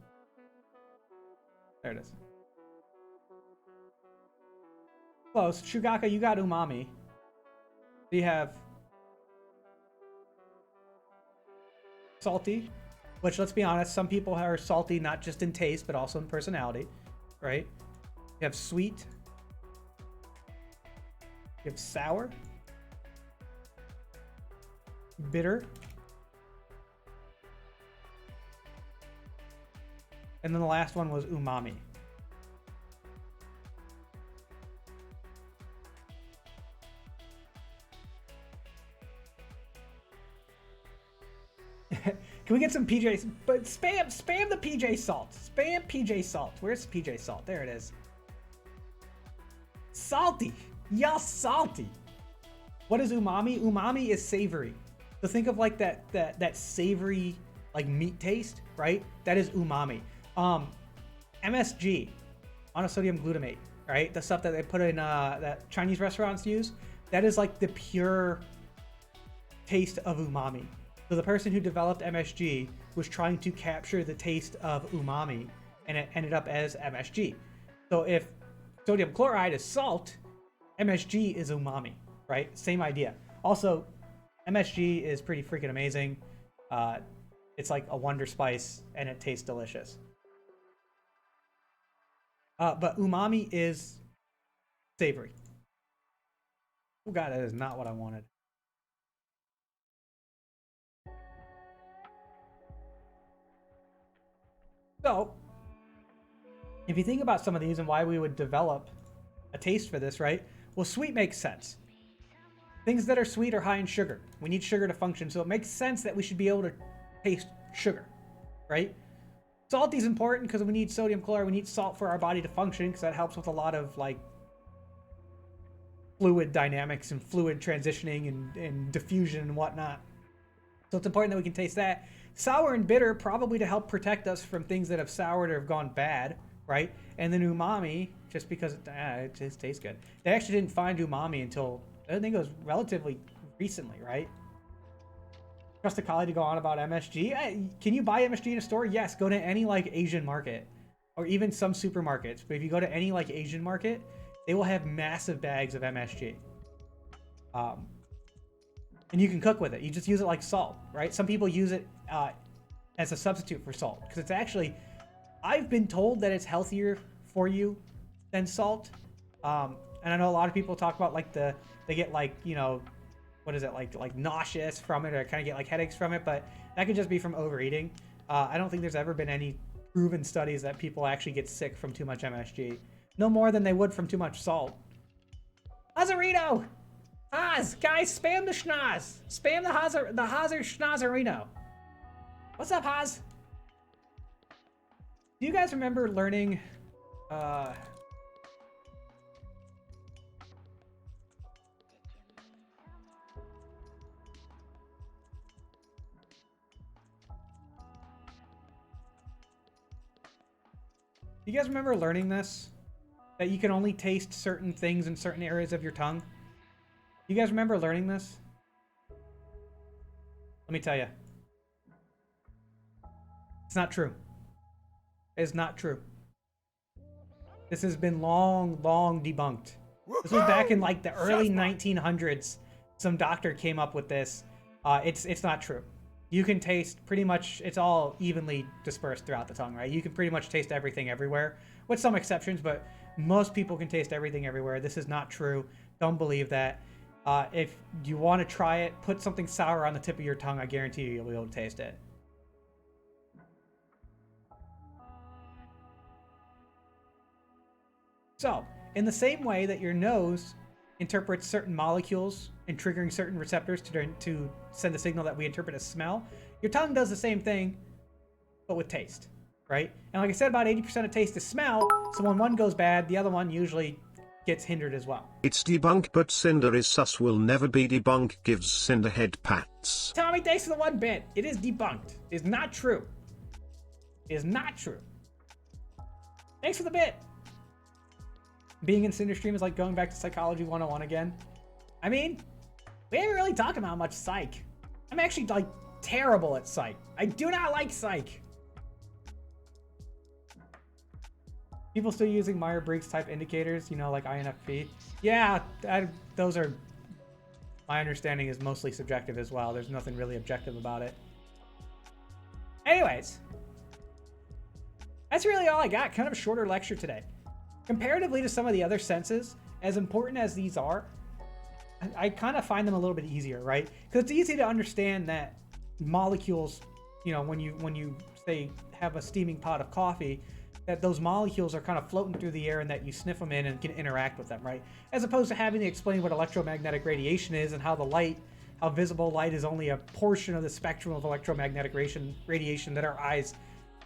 There it is. Close. Shugaka, you got umami. You have salty, which, let's be honest, some people are salty not just in taste, but also in personality, right? You have sweet. You have sour. Bitter. And then the last one was umami. Can we get some PJ? But spam the PJ salt. Spam PJ salt. Where's PJ salt? There it is. Salty. Y'all salty. What is umami? Umami is savory. So think of like that savory like meat taste, right? That is umami. MSG, monosodium glutamate, right? The stuff that they put in that Chinese restaurants use. That is like the pure taste of umami. So the person who developed MSG was trying to capture the taste of umami, and it ended up as MSG. So if sodium chloride is salt, MSG is umami, right? Same idea. Also, MSG is pretty freaking amazing. It's like a wonder spice, and it tastes delicious. But umami is savory. Oh god, that is not what I wanted. So, if you think about some of these and why we would develop a taste for this, right? Well, sweet makes sense. Things that are sweet are high in sugar. We need sugar to function, so it makes sense that we should be able to taste sugar, right? Salty is important because we need sodium chloride. We need salt for our body to function because that helps with a lot of like fluid dynamics and fluid transitioning and diffusion and whatnot. So it's important that we can taste that. Sour and bitter probably to help protect us from things that have soured or have gone bad, right? And then umami, just because it just tastes good. They actually didn't find umami until, I think it was relatively recently, right? Trust a colleague to go on about MSG. Can you buy MSG in a store? Yes, go to any like Asian market or even some supermarkets. But if you go to any like Asian market, they will have massive bags of MSG. And you can cook with it. You just use it like salt, right? Some people use it as a substitute for salt because it's actually, I've been told that it's healthier for you than salt. And I know a lot of people talk about like they get like, you know, what is it, like nauseous from it, or kind of get like headaches from it, but that could just be from overeating. I don't think there's ever been any proven studies that people actually get sick from too much MSG. No more than they would from too much salt. Hazarino! Haz! Guys, spam the schnoz! Spam the Hazer Schnozerino! What's up, Haz? Do you guys remember learning do you guys remember learning this? That you can only taste certain things in certain areas of your tongue? You guys remember learning this? Let me tell you. It's not true. It's not true. This has been long debunked. This was back in like the early 1900s. Some doctor came up with this. It's not true. You can taste pretty much, it's all evenly dispersed throughout the tongue, right? You can pretty much taste everything everywhere, with some exceptions, but most people can taste everything everywhere. This is not true. Don't believe that. If you want to try it, put something sour on the tip of your tongue. I guarantee you'll be able to taste it. So, in the same way that your nose interprets certain molecules and triggering certain receptors to send a signal that we interpret as smell, your tongue does the same thing, but with taste, right? And like I said, about 80% of taste is smell, so when one goes bad, the other one usually gets hindered as well. It's debunked, but Cinder is sus will never be debunked, gives Cinder head pats. Tommy, thanks for the 1 bit. It is debunked. It is not true. It is not true. Thanks for the bit. Being in Cinder Stream is like going back to Psychology 101 again. I mean, we haven't really talked about much psych. I'm actually like terrible at psych. I do not like psych. People still using Meyer-Briggs type indicators, you know, like INFP. Yeah, those are, my understanding is mostly subjective as well. There's nothing really objective about it. Anyways, that's really all I got. Kind of a shorter lecture today. Comparatively to some of the other senses, as important as these are, I kind of find them a little bit easier, right? Because it's easy to understand that molecules, you know, when you say have a steaming pot of coffee, that those molecules are kind of floating through the air and that you sniff them in and can interact with them, right? As opposed to having to explain what electromagnetic radiation is and how how visible light is only a portion of the spectrum of electromagnetic radiation that our eyes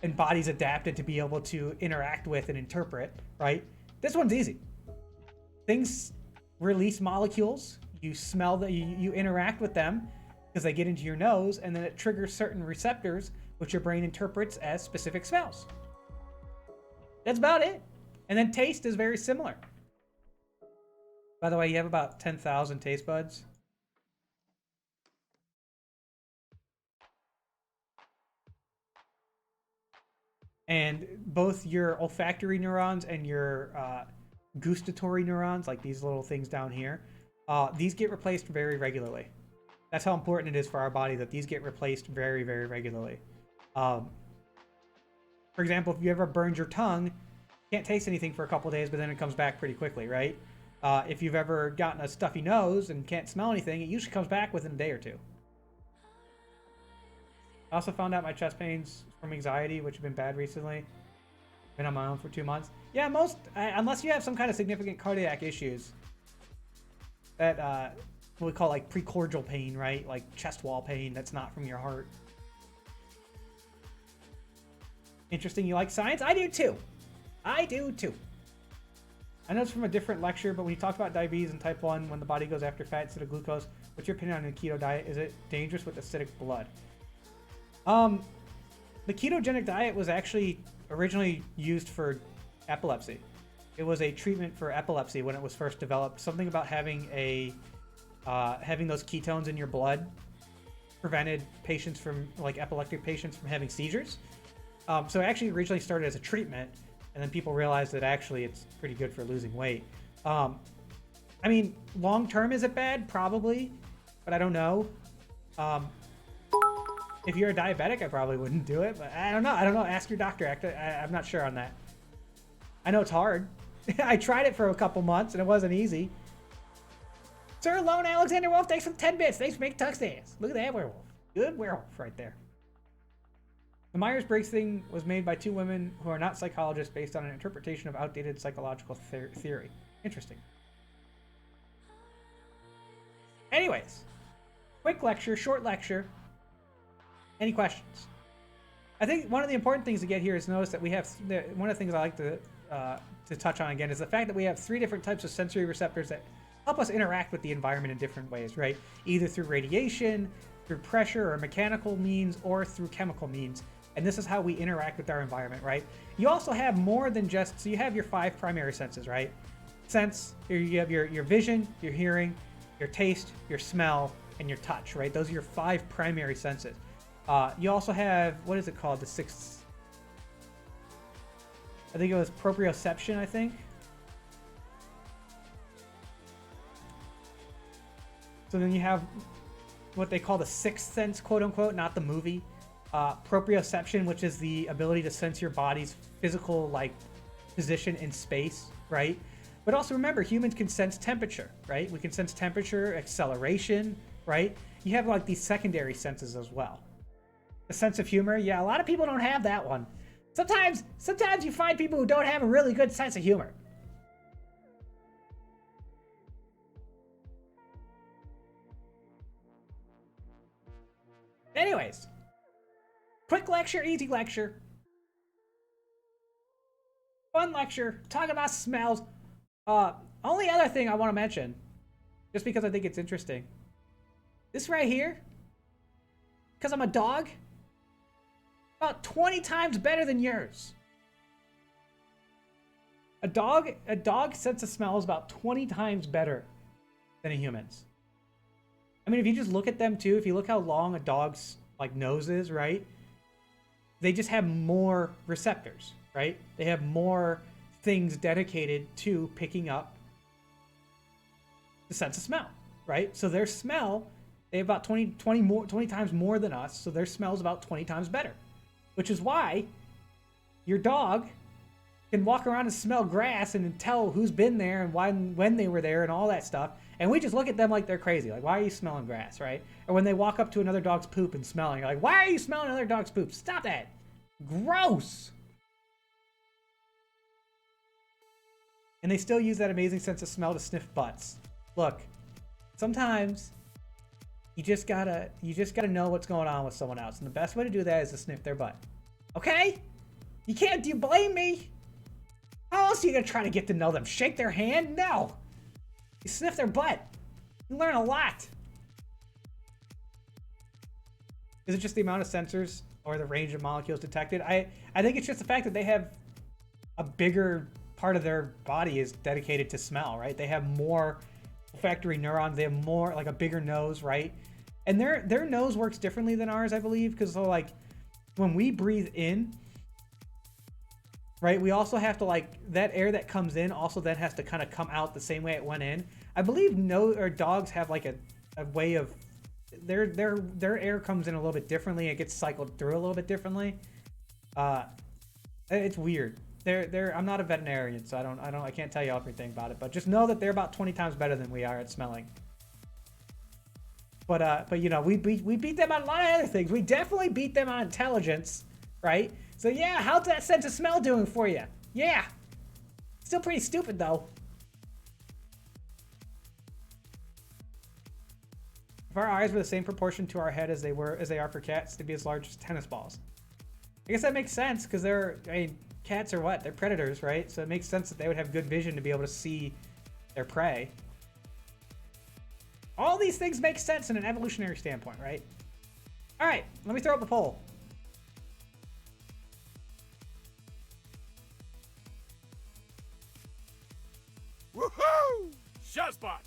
and bodies adapted to be able to interact with and interpret, right? This one's easy. Things release molecules, you smell that, you interact with them because they get into your nose, and then it triggers certain receptors which your brain interprets as specific smells. That's about it. And then taste is very similar. By the way, you have about 10,000 taste buds. And both your olfactory neurons and your gustatory neurons, like these little things down here, these get replaced very regularly. That's how important it is for our body that these get replaced very, very regularly. For example, if you ever burned your tongue, you can't taste anything for a couple days, but then it comes back pretty quickly, right? If you've ever gotten a stuffy nose and can't smell anything, it usually comes back within a day or two. I also found out my chest pains from anxiety, which have been bad recently. Been on my own for 2 months. Yeah, unless you have some kind of significant cardiac issues, that what we call like precordial pain, right? Like chest wall pain that's not from your heart. Interesting, you like science? I do too. I do too. I know it's from a different lecture, but when you talk about diabetes and type 1, when the body goes after fat instead of glucose, what's your opinion on the keto diet? Is it dangerous with acidic blood? The ketogenic diet was actually originally used for epilepsy. It was a treatment for epilepsy when it was first developed. Something about having those ketones in your blood prevented patients from, like epileptic patients, from having seizures. So it actually originally started as a treatment, and then people realized that actually it's pretty good for losing weight. I mean, long term, is it bad? Probably, but I don't know. If you're a diabetic, I probably wouldn't do it, but I don't know. Ask your doctor. I'm not sure on that. I know it's hard. I tried it for a couple months, and it wasn't easy. Sir Lone Alexander Wolf, thanks for the 10 bits. Thanks for making Tux dance. Look at that werewolf. Good werewolf right there. The Myers-Briggs thing was made by 2 women who are not psychologists based on an interpretation of outdated psychological theory. Interesting. Anyways, quick lecture, short lecture. Any questions? I think one of the important things to get here is notice that we have, one of the things I like to touch on again is the fact that we have 3 different types of sensory receptors that help us interact with the environment in different ways, right? Either through radiation, through pressure or mechanical means, or through chemical means. And this is how we interact with our environment, right? You also have more than just, so you have your 5 primary senses, right? Sense, you have your vision, your hearing, your taste, your smell, and your touch, right? Those are your 5 primary senses. You also have, what is it called? The 6th, I think it was proprioception, I think. So then you have what they call the 6th sense, quote unquote, not the movie. Proprioception, which is the ability to sense your body's physical, like, position in space, right? But also remember, humans can sense temperature, right? We can sense temperature, acceleration, right? You have like these secondary senses as well. The sense of humor, yeah, a lot of people don't have that one. Sometimes you find people who don't have a really good sense of humor. Anyways, quick lecture, easy lecture. Fun lecture, talking about smells. Only other thing I want to mention, just because I think it's interesting. This right here, because I'm a dog, about 20 times better than yours. A dog sense of smell is about 20 times better than a human's. I mean, if you just look at them too, if you look how long a dog's like nose is, right? They just have more receptors, right? They have more things dedicated to picking up the sense of smell, right? So their smell, they have about 20 times more than us, so their smell is about 20 times better. Which is why your dog can walk around and smell grass and tell who's been there and why, when they were there and all that stuff. And we just look at them like they're crazy. Like, why are you smelling grass, right? Or when they walk up to another dog's poop and smelling, you're like, why are you smelling another dog's poop? Stop that. Gross. And they still use that amazing sense of smell to sniff butts. Look, sometimes you just gotta know what's going on with someone else. And the best way to do that is to sniff their butt. Okay? You can't, do you blame me? How else are you gonna try to get to know them? Shake their hand? No. You sniff their butt. You learn a lot. Is it just the amount of sensors or the range of molecules detected? I think it's just the fact that they have a bigger part of their body is dedicated to smell, right? They have more olfactory neurons. They have more, like a bigger nose, right? And their nose works differently than ours, I believe, because so like when we breathe in, right, we also have to, like, that air that comes in also then has to kind of come out the same way it went in. I believe dogs have like a way of their air comes in a little bit differently. It gets cycled through a little bit differently. It's weird. I'm not a veterinarian, so I can't tell you everything about it, but just know that they're about 20 times better than we are at smelling. But you know, we beat them on a lot of other things. We definitely beat them on intelligence, right? So yeah, how's that sense of smell doing for you? Yeah. Still pretty stupid though. If our eyes were the same proportion to our head as they are for cats, they'd be as large as tennis balls. I guess that makes sense because cats are what? They're predators, right? So it makes sense that they would have good vision to be able to see their prey. All these things make sense in an evolutionary standpoint, right? All right, let me throw up a poll. Woohoo! Shazbot!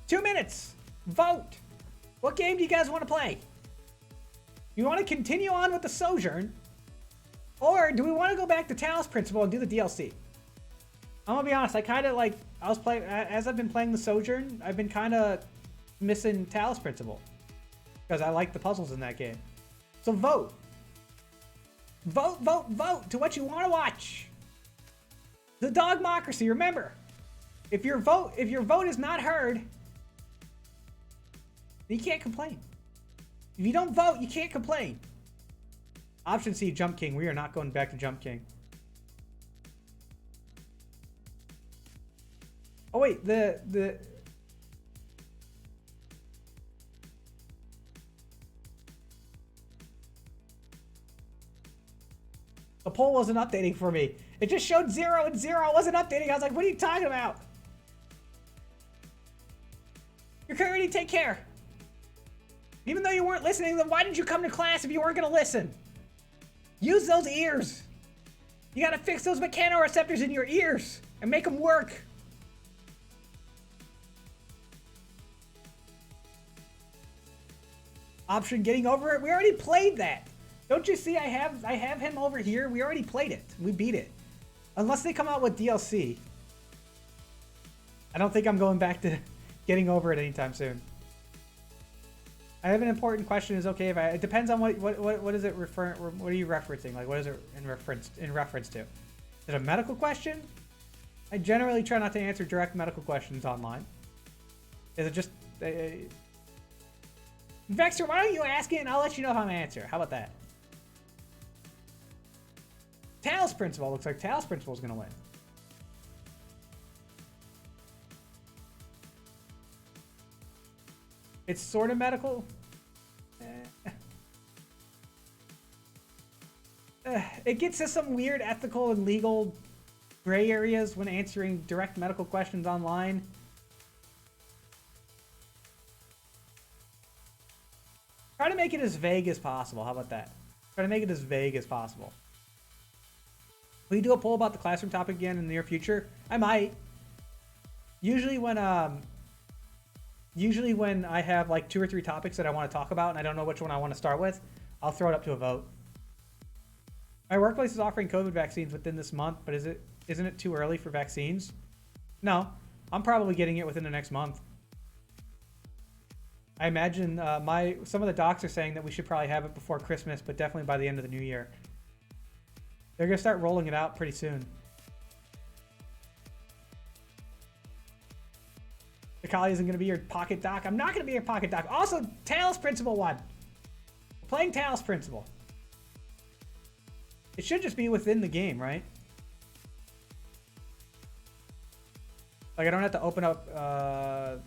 Two minutes. Vote. What game do you guys want to play? You want to continue on with the Sojourn? Or do we want to go back to Talos Principle and do the DLC? I'm gonna be honest, as I've been playing the Sojourn, I've been kind of missing Talos Principle. Because I like the puzzles in that game. So vote. Vote, vote, vote to what you want to watch. The Dogmocracy, remember. If your vote is not heard, you can't complain. If you don't vote, you can't complain. Option C, Jump King. We are not going back to Jump King. Oh wait, the poll wasn't updating for me. It just showed 0 and 0. It wasn't updating. I was like, what are you talking about? Your community, take care. Even though you weren't listening, then why did you come to class if you weren't going to listen? Use those ears. You got to fix those mechanoreceptors in your ears and make them work. Option getting over it. We already played that. Don't you see I have him over here? We already played it. We beat it. Unless they come out with DLC. I don't think I'm going back to getting over it anytime soon. I have an important question. Is okay if it depends on what is it referring? What are you referencing? Like, what is it in reference to? Is it a medical question? I generally try not to answer direct medical questions online. Is it just Vexter? Why don't you ask it and I'll let you know if I'm answer? How about that? Talos Principle looks like Talos Principle is gonna win. It's sort of medical. It gets to some weird ethical and legal gray areas when answering direct medical questions online. Try to make it as vague as possible. How about that? Try to make it as vague as possible. Will you do a poll about the classroom topic again in the near future? I might. Usually when I have like 2 or 3 topics that I want to talk about and I don't know which one I want to start with, I'll throw it up to a vote. My workplace is offering COVID vaccines within this month, but isn't it too early for vaccines? No, I'm probably getting it within the next month. I imagine some of the docs are saying that we should probably have it before Christmas, but definitely by the end of the new year. They're gonna start rolling it out pretty soon. The Kali isn't gonna be your pocket doc. I'm not gonna be your pocket doc. Also, Talos Principle 1. We're playing Talos Principle. It should just be within the game, right? Like I don't have to open up.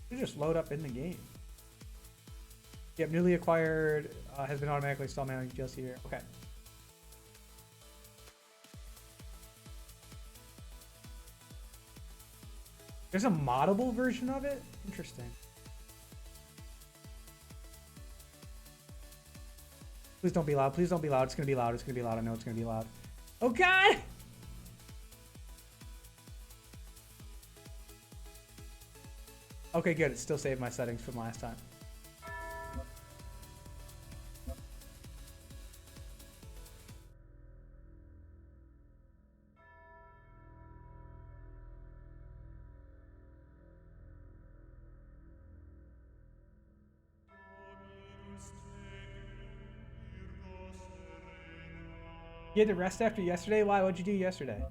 You just load up in the game. Yep, newly acquired has been automatically installed manually DLC here. Okay. There's a moddable version of it? Interesting. Please don't be loud. Please don't be loud. It's gonna be loud. It's gonna be loud. I know it's gonna be loud. Oh God! Okay, good. It still saved my settings from last time. You had to rest after yesterday? Why? What'd you do yesterday?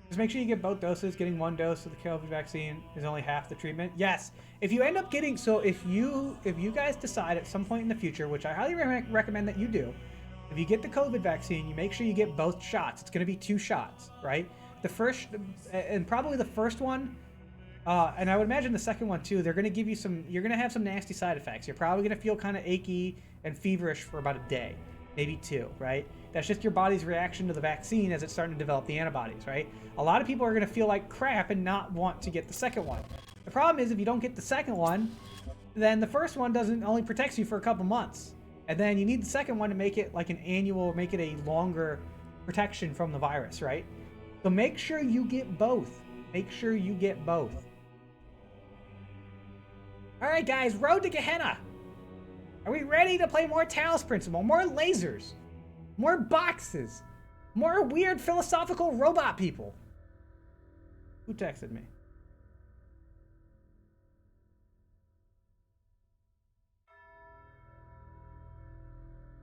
Just make sure you get both doses. Getting one dose of the COVID vaccine is only half the treatment. Yes. If you end up getting, so if you guys decide at some point in the future, which I highly recommend that you do, if you get the COVID vaccine, you make sure you get both shots. It's going to be 2 shots, right? The first, and probably the first one, and I would imagine the second one too, they're going to give you you're going to have some nasty side effects. You're probably going to feel kind of achy and feverish for about a day, maybe 2, right? That's just your body's reaction to the vaccine as it's starting to develop the antibodies, right? A lot of people are going to feel like crap and not want to get the second one. The problem is if you don't get the second one, then the first one only protects you for a couple months. And then you need the second one to make it like an annual, make it a longer protection from the virus, right? So make sure you get both. Make sure you get both. All right, guys, Road to Gehenna. Are we ready to play more Talos Principle? More lasers? More boxes? More weird philosophical robot people? Who texted me?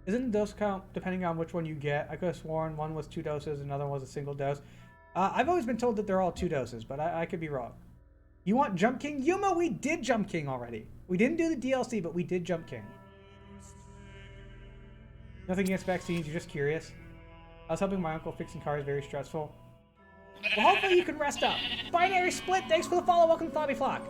Isn't the dose count depending on which one you get? I could have sworn one was 2 doses, another one was a single dose. I've always been told that they're all 2 doses, but I could be wrong. You want Jump King? Yuma, we did Jump King already. We didn't do the DLC, but we did Jump King. Nothing against vaccines, you're just curious. I was helping my uncle fixing cars, very stressful. Well, hopefully you can rest up. Binary Split, thanks for the follow. Welcome to Flobby Flock.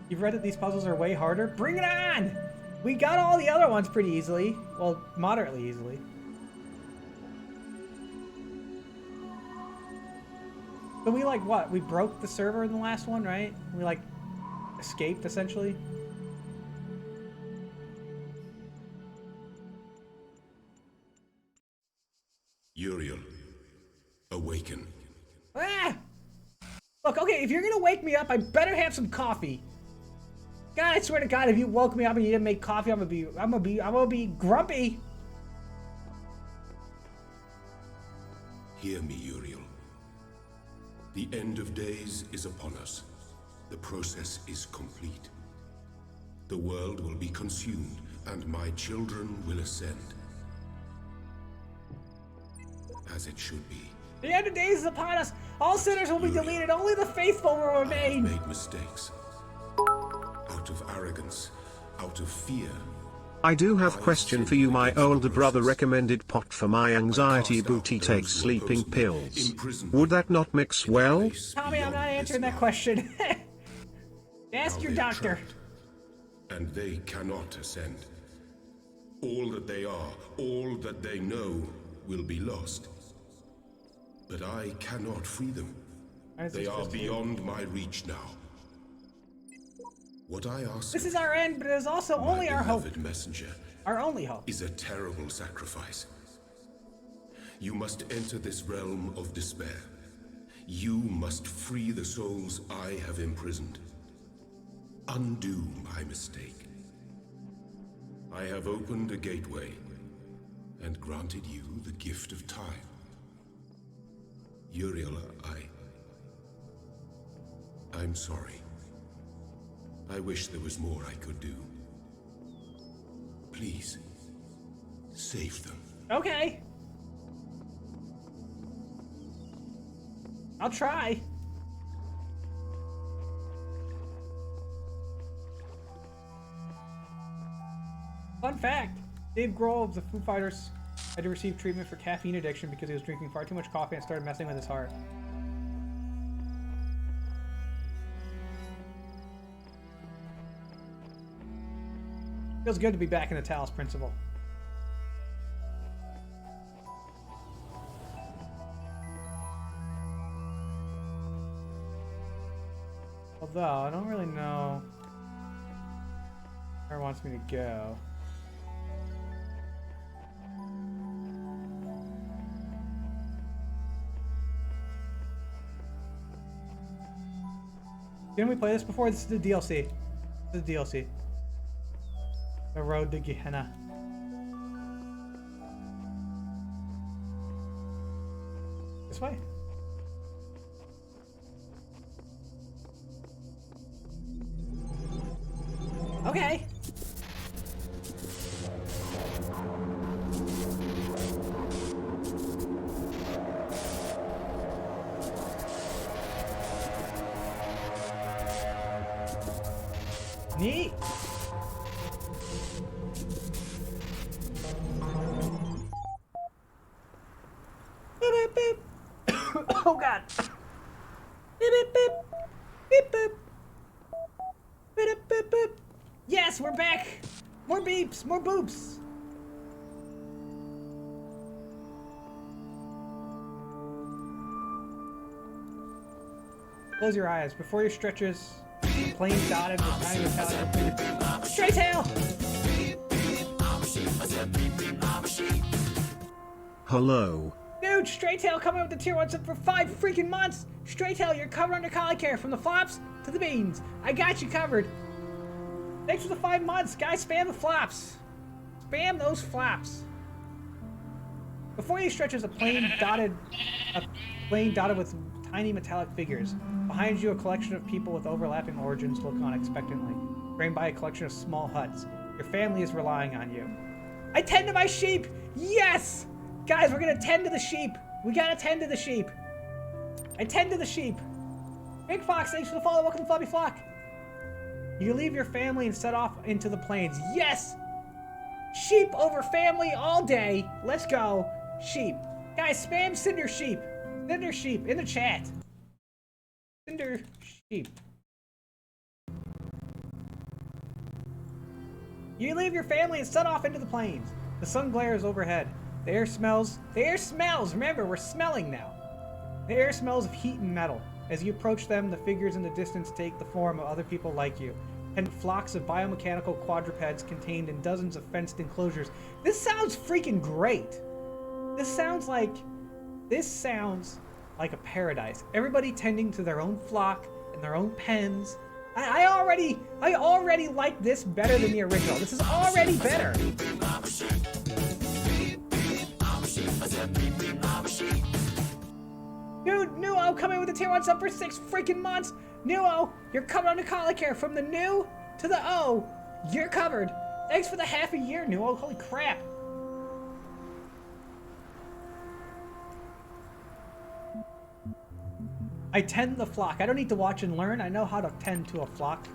You've read that these puzzles are way harder? Bring it on! We got all the other ones pretty easily. Well, moderately easily. So we like what? We broke the server in the last one, right? We like escaped essentially. Uriel, awaken. Ah! Look, okay, if you're gonna wake me up, I better have some coffee. God, I swear to God, if you woke me up and you didn't make coffee, I'm gonna be grumpy. Hear me, Uriel. The end of days is upon us. The process is complete. The world will be consumed, and my children will ascend. As it should be. The end of days is upon us. All sinners will be deleted. Only the faithful will I have remain. made mistakes. Out of arrogance, out of fear. I do have question for you. My older brother recommended pot for my anxiety, but he takes sleeping pills. Would that not mix well? Tommy, I'm not answering that question. Ask your doctor. And they cannot ascend. All that they are, all that they know, will be lost. But I cannot free them. They are beyond my reach now. What I ask. This is our end, but it is also only our hope. Messenger, our only hope is a terrible sacrifice. You must enter this realm of despair. you must free the souls I have imprisoned. Undo my mistake. I have opened a gateway and granted you the gift of time. Uriel, I'm sorry. I wish there was more I could do. Please, save them. Okay. I'll try. Fun fact, Dave Grohl of the Foo Fighters had to receive treatment for caffeine addiction because he was drinking far too much coffee and started messing with his heart. Feels good to be back in the Talos Principle. Although, I don't really know where it wants me to go. Didn't we play this before? This is the DLC. This is the DLC. The Road to Gehenna. This way? Okay. Neat. Beep, beep, beep. Oh God. Beep, beep, beep. Beep, beep. Beep, beep, beep. Yes, we're back. More beeps, more boops. Close your eyes. Before your stretches, plain dotted with tiny metallic. Straight tail. Hello. Dude, Straight Tail coming with the tier 1 sub for 5 freaking months! Straight Tail, you're covered under collie care from the flops to the beans. I got you covered. Thanks for the 5 months. Guys, spam the flops. Spam those flops. Before you stretch is a plain dotted with tiny metallic figures. Behind you, a collection of people with overlapping origins look on expectantly, framed by a collection of small huts. Your family is relying on you. I tend to my sheep! Yes! Guys, we're gonna tend to the sheep. We gotta tend to the sheep. I tend to the sheep. Big Fox, thanks for the follow. Welcome to Floppy Flock. You leave your family and set off into the plains. Yes! Sheep over family all day. Let's go. Sheep. Guys, spam Cinder Sheep. Cinder Sheep in the chat. Cinder Sheep. You leave your family and set off into the plains. The sun glares overhead. The air smells, remember, we're smelling now. The air smells of heat and metal. As you approach them, the figures in the distance take the form of other people like you, and flocks of biomechanical quadrupeds contained in dozens of fenced enclosures. This sounds freaking great. This sounds like a paradise. Everybody tending to their own flock and their own pens. I already like this better than the original. This is already better. Dude, Nuo coming with the tier 1 sub for 6 freaking months. Nuo, you're covered under collie care from the new to the O. You're covered. Thanks for the half a year, Nuo. Holy crap. I tend the flock. I don't need to watch and learn. I know how to tend to a flock.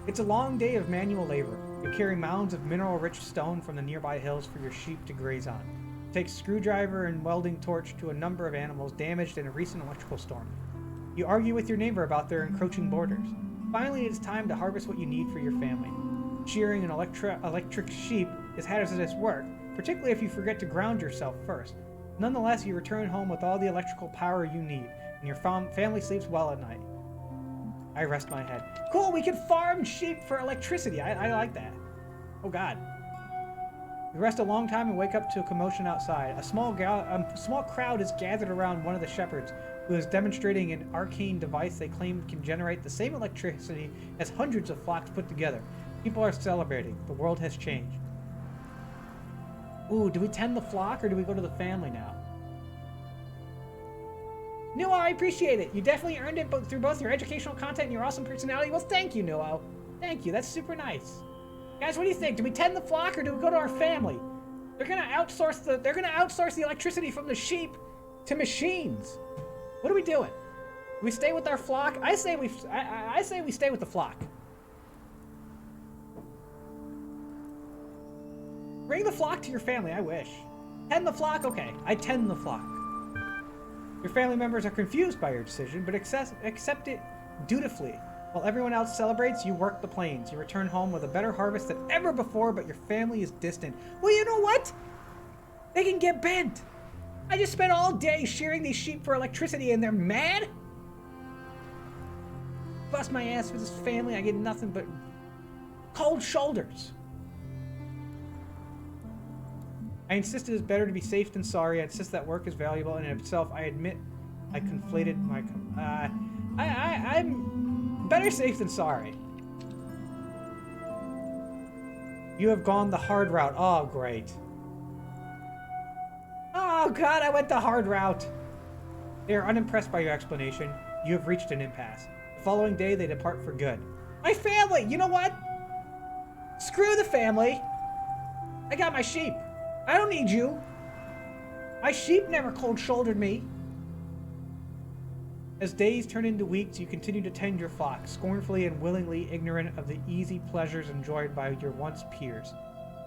It's a long day of manual labor. You carry mounds of mineral-rich stone from the nearby hills for your sheep to graze on. Take screwdriver and welding torch to a number of animals damaged in a recent electrical storm. You argue with your neighbor about their encroaching borders. Finally, it's time to harvest what you need for your family. Shearing an electric sheep is hazardous work, particularly if you forget to ground yourself first. Nonetheless, you return home with all the electrical power you need, and your family sleeps well at night. I rest my head. Cool, we can farm sheep for electricity. I like that. Oh God. We rest a long time and wake up to a commotion outside. A small crowd is gathered around one of the shepherds, who is demonstrating an arcane device they claim can generate the same electricity as hundreds of flocks put together. People are celebrating. The world has changed. Ooh, do we tend the flock or do we go to the family now? Noah, I appreciate it. You definitely earned it through both your educational content and your awesome personality. Well, thank you, Noah. Thank you. That's super nice. Guys, what do you think? Do we tend the flock or do we go to our family? They're gonna outsource the electricity from the sheep to machines. What are we doing? Do we stay with our flock? I say we stay with the flock. Bring the flock to your family. I wish. Tend the flock. Okay, I tend the flock. Your family members are confused by your decision, but accept it dutifully. While everyone else celebrates, you work the plains. You return home with a better harvest than ever before, but your family is distant. Well, you know what? They can get bent. I just spent all day shearing these sheep for electricity, and they're mad? Bust my ass for this family. I get nothing but cold shoulders. I insist it is better to be safe than sorry. I insist that work is valuable in itself. I admit I conflated my... I'm better safe than sorry. You have gone the hard route. Oh, great. Oh, God, I went the hard route. They are unimpressed by your explanation. You have reached an impasse. The following day, they depart for good. My family! You know what? Screw the family. I got my sheep. I don't need you. My sheep never cold-shouldered me. As days turn into weeks, you continue to tend your flock, scornfully and willingly ignorant of the easy pleasures enjoyed by your once peers.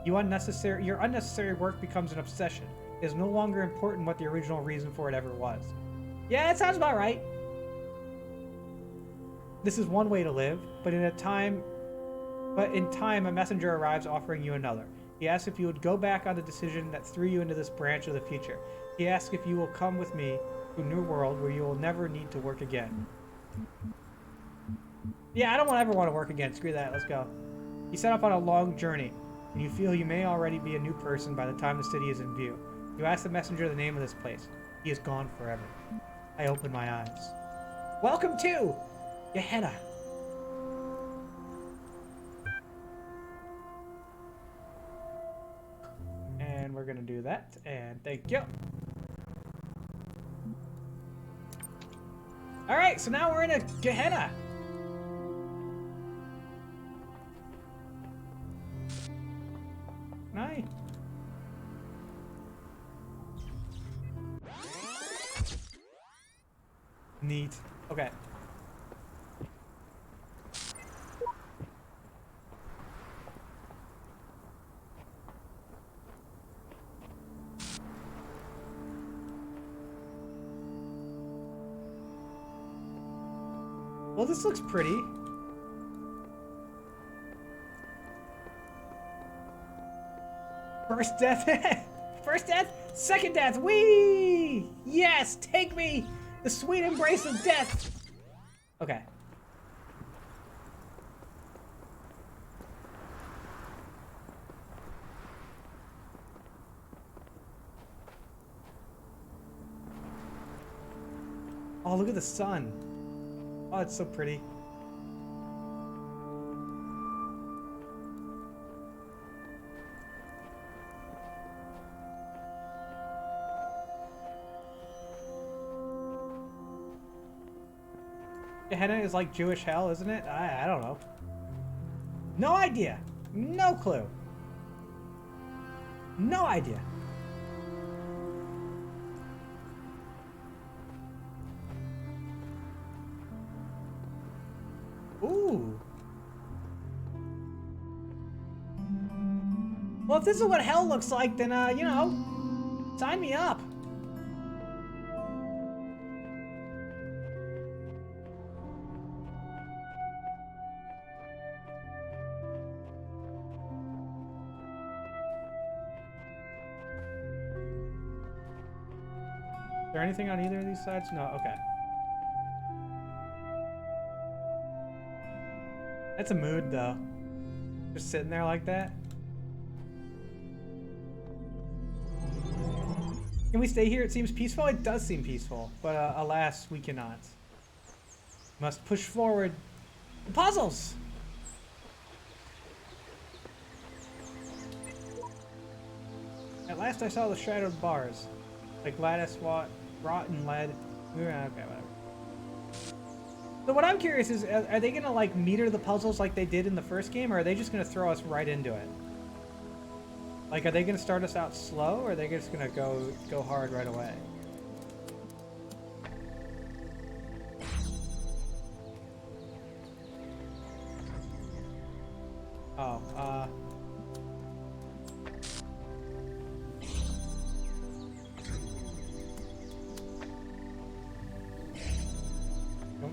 Your unnecessary work becomes an obsession. It is no longer important what the original reason for it ever was. Yeah, that sounds about right. This is one way to live, but in time, a messenger arrives offering you another. He asks if you would go back on the decision that threw you into this branch of the future. He asks if you will come with me to a new world where you will never need to work again. Yeah, I don't ever want to work again. Screw that. Let's go. You set off on a long journey, and you feel you may already be a new person by the time the city is in view. You ask the messenger the name of this place. He is gone forever. I open my eyes. Welcome to Gehenna. And we're gonna do that, and thank you. Alright, so now we're in a Gehenna. Nice. Neat. Okay. Well, this looks pretty. First death. First death. Second death. Whee! Yes, take me. The sweet embrace of death. Okay. Oh, look at the sun. Oh, it's so pretty. Gehenna is like Jewish hell, isn't it? I don't know. No idea. No clue. No idea. Ooh. Well, if this is what hell looks like, then, you know, sign me up. Is there anything on either of these sides? No, okay. That's a mood, though. Just sitting there like that. Can we stay here? It seems peaceful. It does seem peaceful, but alas, we cannot. Must push forward. The puzzles! At last I saw the shadowed bars. Like lattice, rotten lead. Okay, whatever. So what I'm curious is, are they gonna like meter the puzzles like they did in the first game, or are they just gonna throw us right into it? Like, are they gonna start us out slow, or are they just gonna go hard right away? Oh, Nope.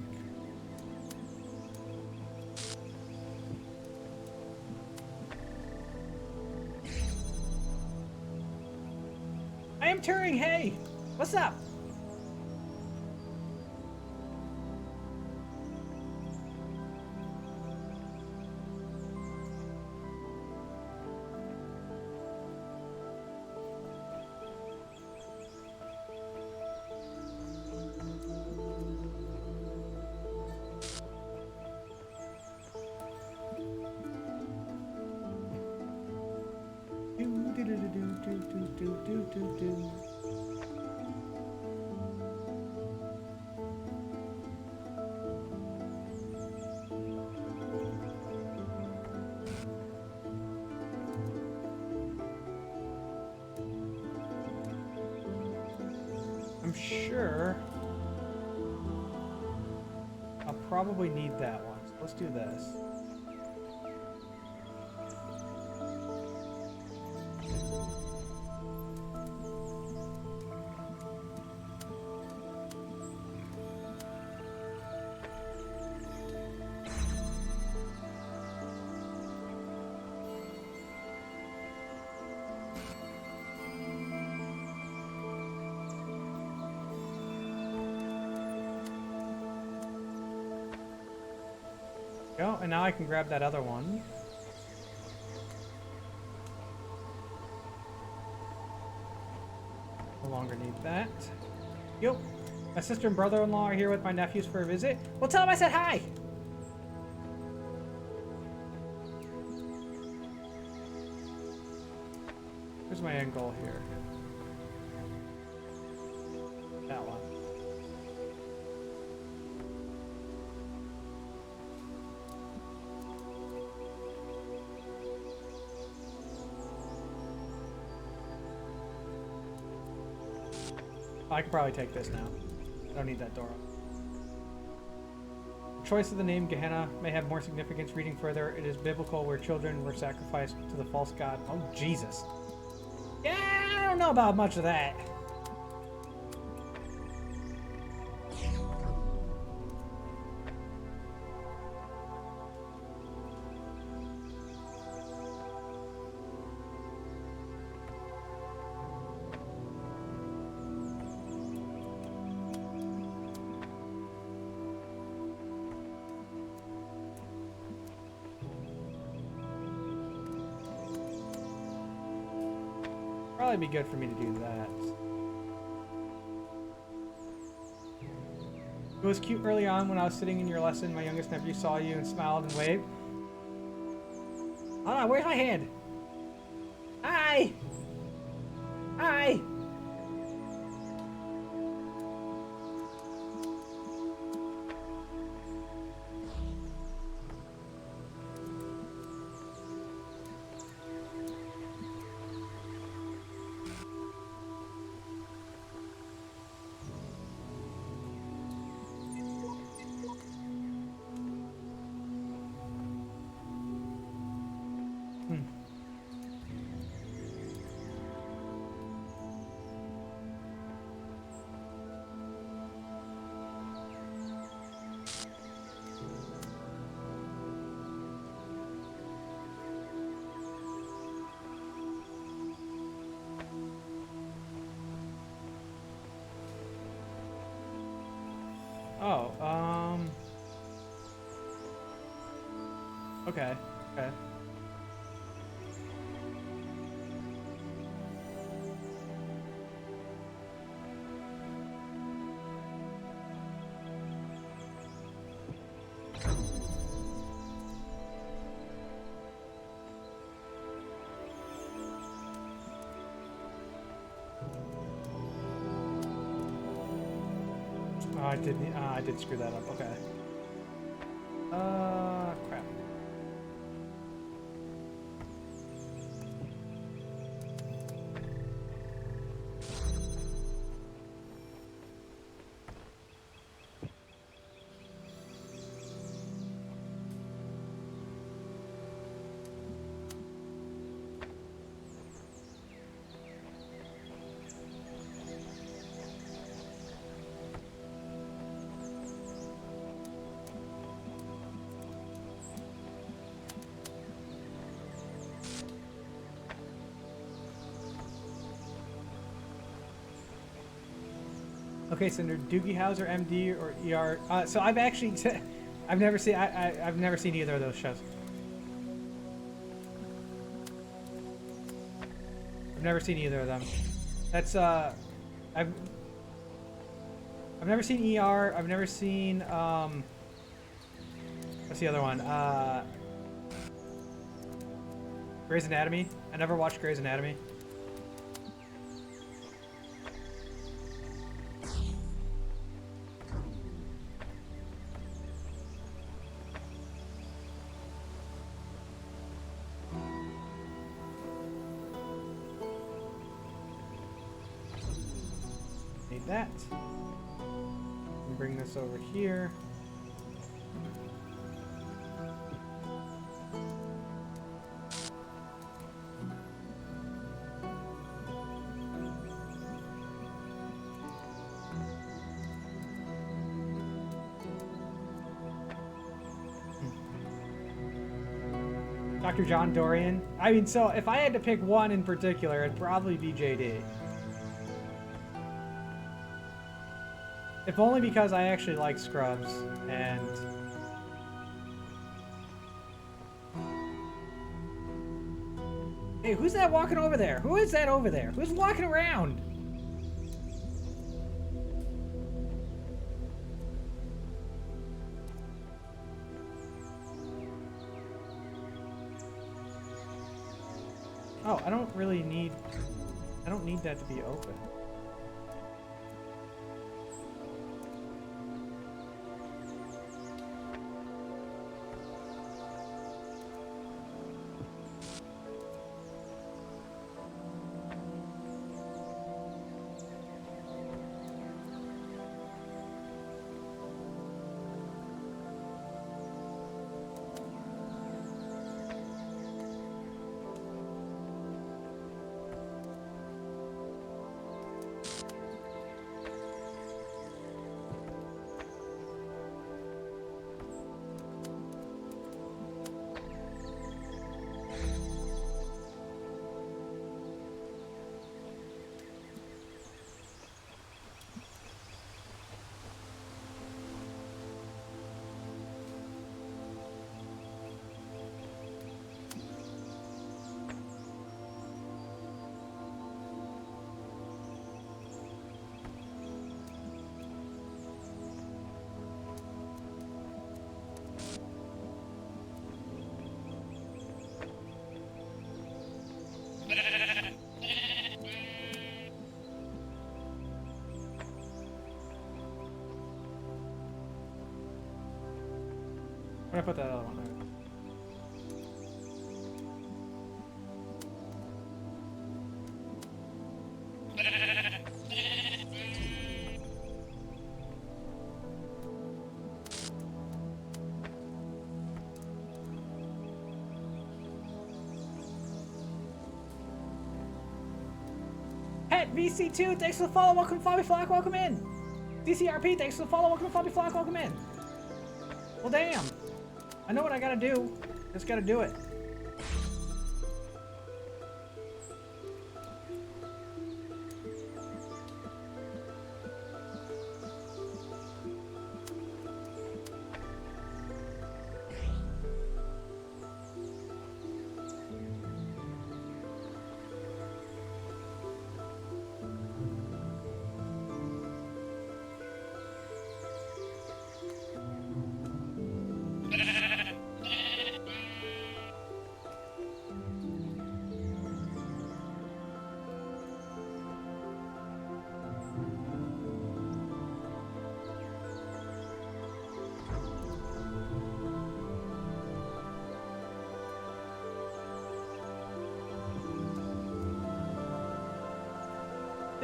I am Turing, hey! What's up? I'm sure I'll probably need that one. So let's do this. Go, and now I can grab that other one. No longer need that. Yo, my sister and brother-in-law are here with my nephews for a visit. Well, tell them I said hi! Where's my end goal here? That one. I can probably take this now. I don't need that door. The choice of the name Gehenna may have more significance. Reading further, it is biblical where children were sacrificed to the false god. Oh, Jesus. Yeah, I don't know about much of that. Probably be good for me to do that. It was cute early on when I was sitting in your lesson. My youngest nephew saw you and smiled and waved. Hold on, where's my hand? Hi! Hi! Oh, okay, okay. I did screw that up. Okay. Crap. Okay, Cinder, Doogie Howser, MD, or ER. So I've actually, I've never seen, I've never seen either of those shows. I've never seen either of them. That's I've never seen ER. I've never seen what's the other one? Grey's Anatomy. I never watched Grey's Anatomy. That. Bring this over here. Dr. John Dorian. I mean, so if I had to pick one in particular, it'd probably be JD. If only because I actually like Scrubs, and... Hey, who's that walking over there? Who is that over there? Who's walking around? Oh, I don't really need... I don't need that to be open. I'm gonna put that other one there. Pet VC2, thanks for the follow. Welcome, Fabi Flock. Welcome in. DCRP, thanks for the follow. Welcome, Fabi Flock. Welcome in. Well, damn. I know what I gotta do. Just gotta do it.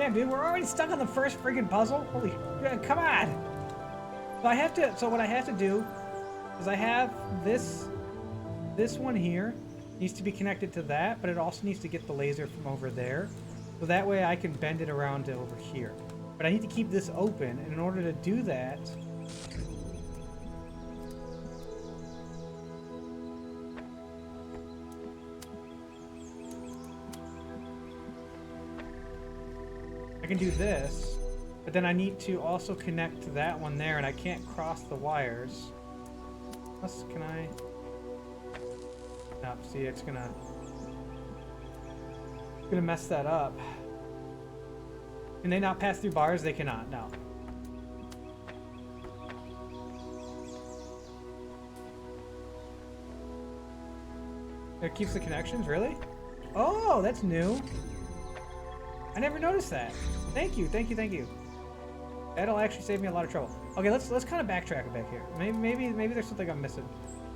Damn, dude, we're already stuck on the first friggin' puzzle. Holy, come on. So I have to. So what I have to do is I have this one here needs to be connected to that, but it also needs to get the laser from over there, so that way I can bend it around to over here. But I need to keep this open, and in order to do that, I can do this, but then I need to also connect to that one there, and I can't cross the wires. Unless, can I? No, see, it's gonna mess that up. Can they not pass through bars? They cannot, no. It keeps the connections, really? Oh, that's new. I never noticed that. Thank you, thank you, thank you. That'll actually save me a lot of trouble. Okay, let's kind of backtrack it back here. Maybe there's something I'm missing.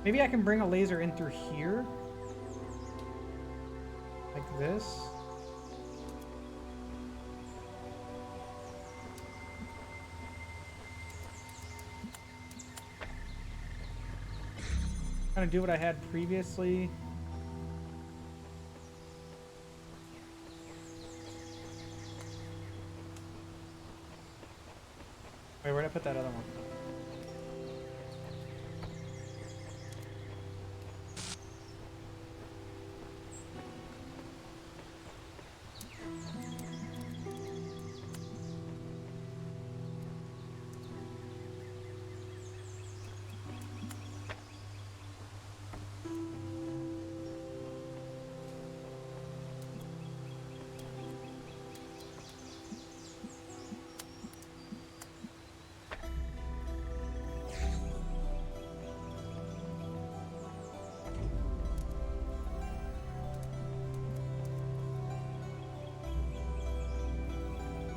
Maybe I can bring a laser in through here. Like this. Kind of do what I had previously. Wait, where'd I put that other one?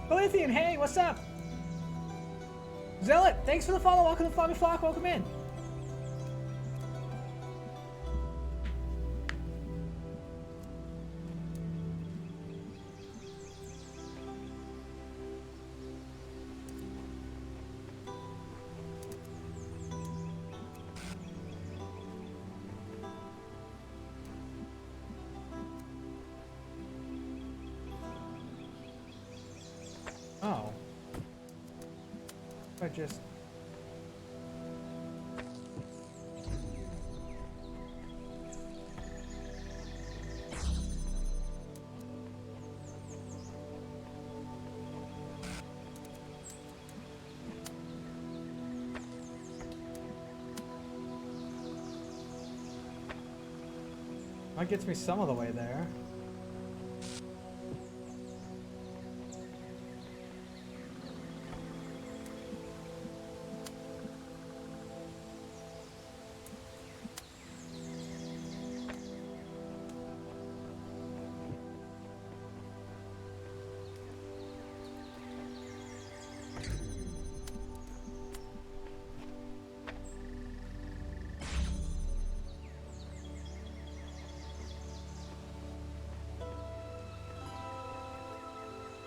Galithian, hey, what's up? Zealot, thanks for the follow. Welcome to Flobby Flock. Welcome in. Oh. I just... That gets me some of the way there.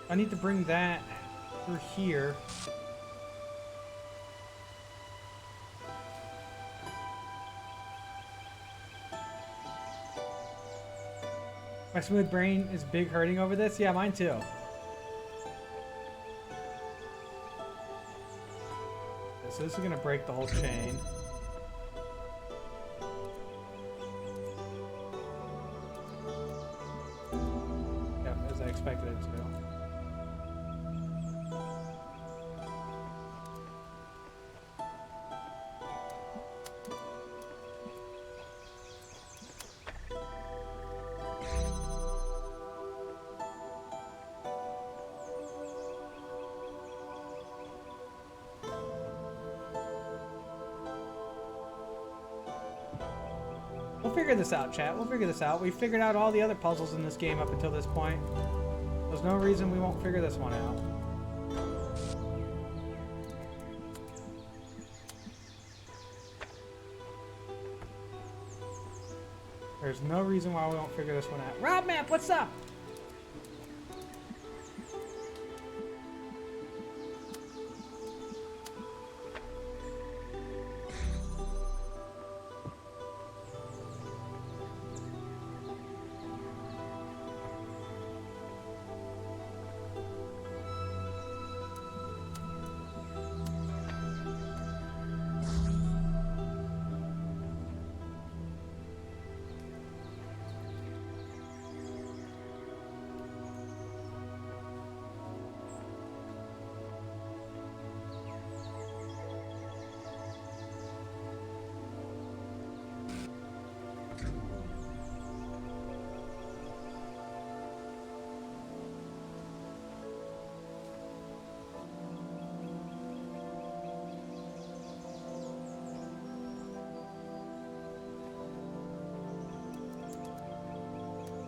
I need to bring that through here. My smooth brain is big hurting over this. Yeah, mine too. So this is gonna break the whole chain. Yep, as I expected it to. We'll figure this out, chat. We'll figure this out. We figured out all the other puzzles in this game up until this point. There's no reason we won't figure this one out. There's no reason why we won't figure this one out. Rob Map, what's up?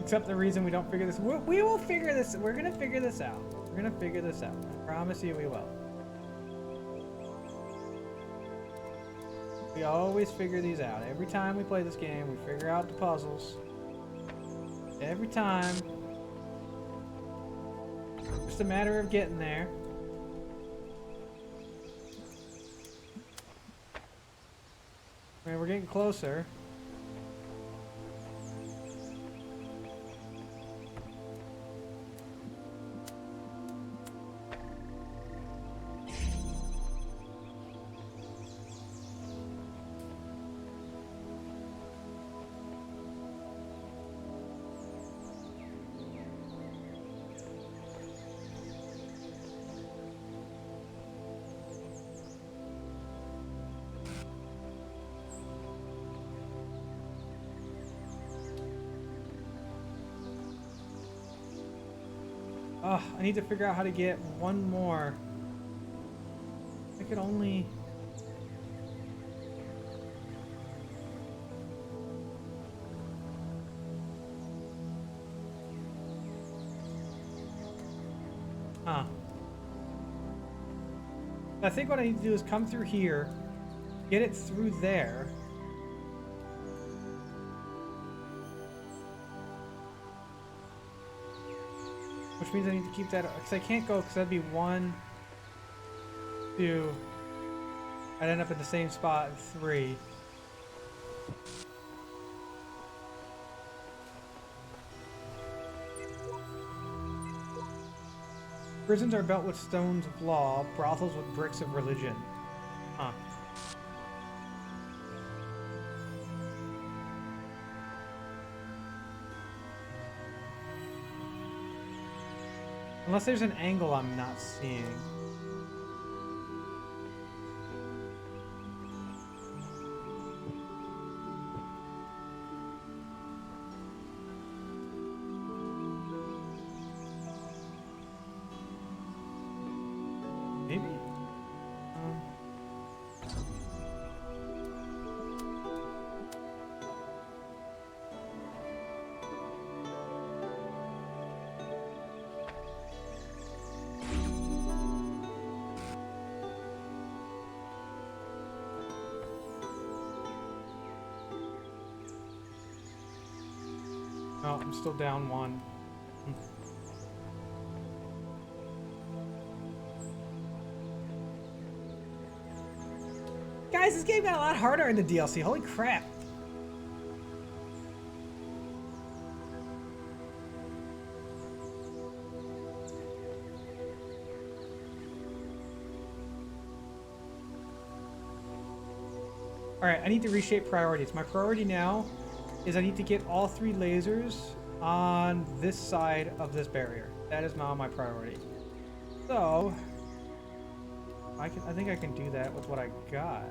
Except the reason we don't figure this, we will figure this. We're gonna figure this out. We're gonna figure this out. I promise you, we will. We always figure these out. Every time we play this game, we figure out the puzzles. Every time. Just a matter of getting there. I mean, we're getting closer. Oh, I need to figure out how to get one more. I could only... Huh. I think what I need to do is come through here, get it through there. Which means I need to keep that, because I can't go, because that'd be 1, 2, I'd end up in the same spot in 3. Prisons are built with stones of law, brothels with bricks of religion. Huh. Unless there's an angle I'm not seeing. Maybe? Oh, I'm still down 1. Guys, this game got a lot harder in the DLC. Holy crap. Alright, I need to reshape priorities. My priority now is I need to get all 3 lasers on this side of this barrier. That is now my priority. So, I think I can do that with what I got.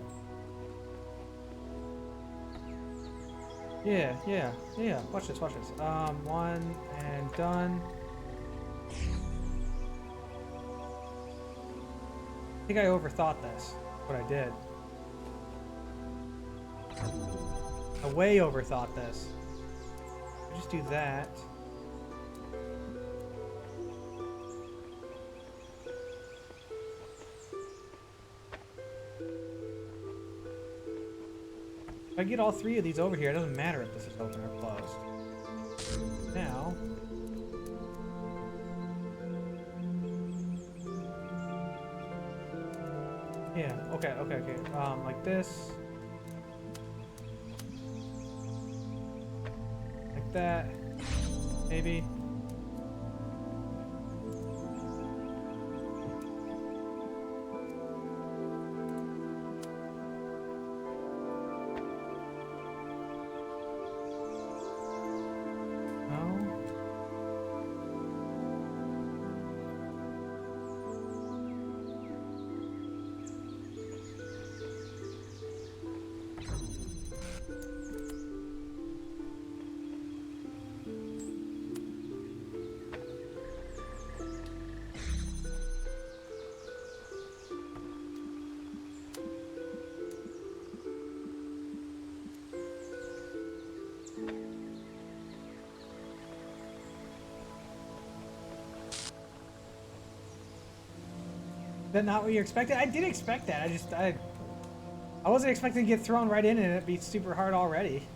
Yeah. Watch this. 1 and done. I think I overthought this. What I did. I way overthought this. I'll just do that. If I get all 3 of these over here, it doesn't matter if this is open or closed. Now... yeah, okay. Like this. Like that. Maybe. that not what you expected? I did expect that. I wasn't expecting to get thrown right in and it'd be super hard already.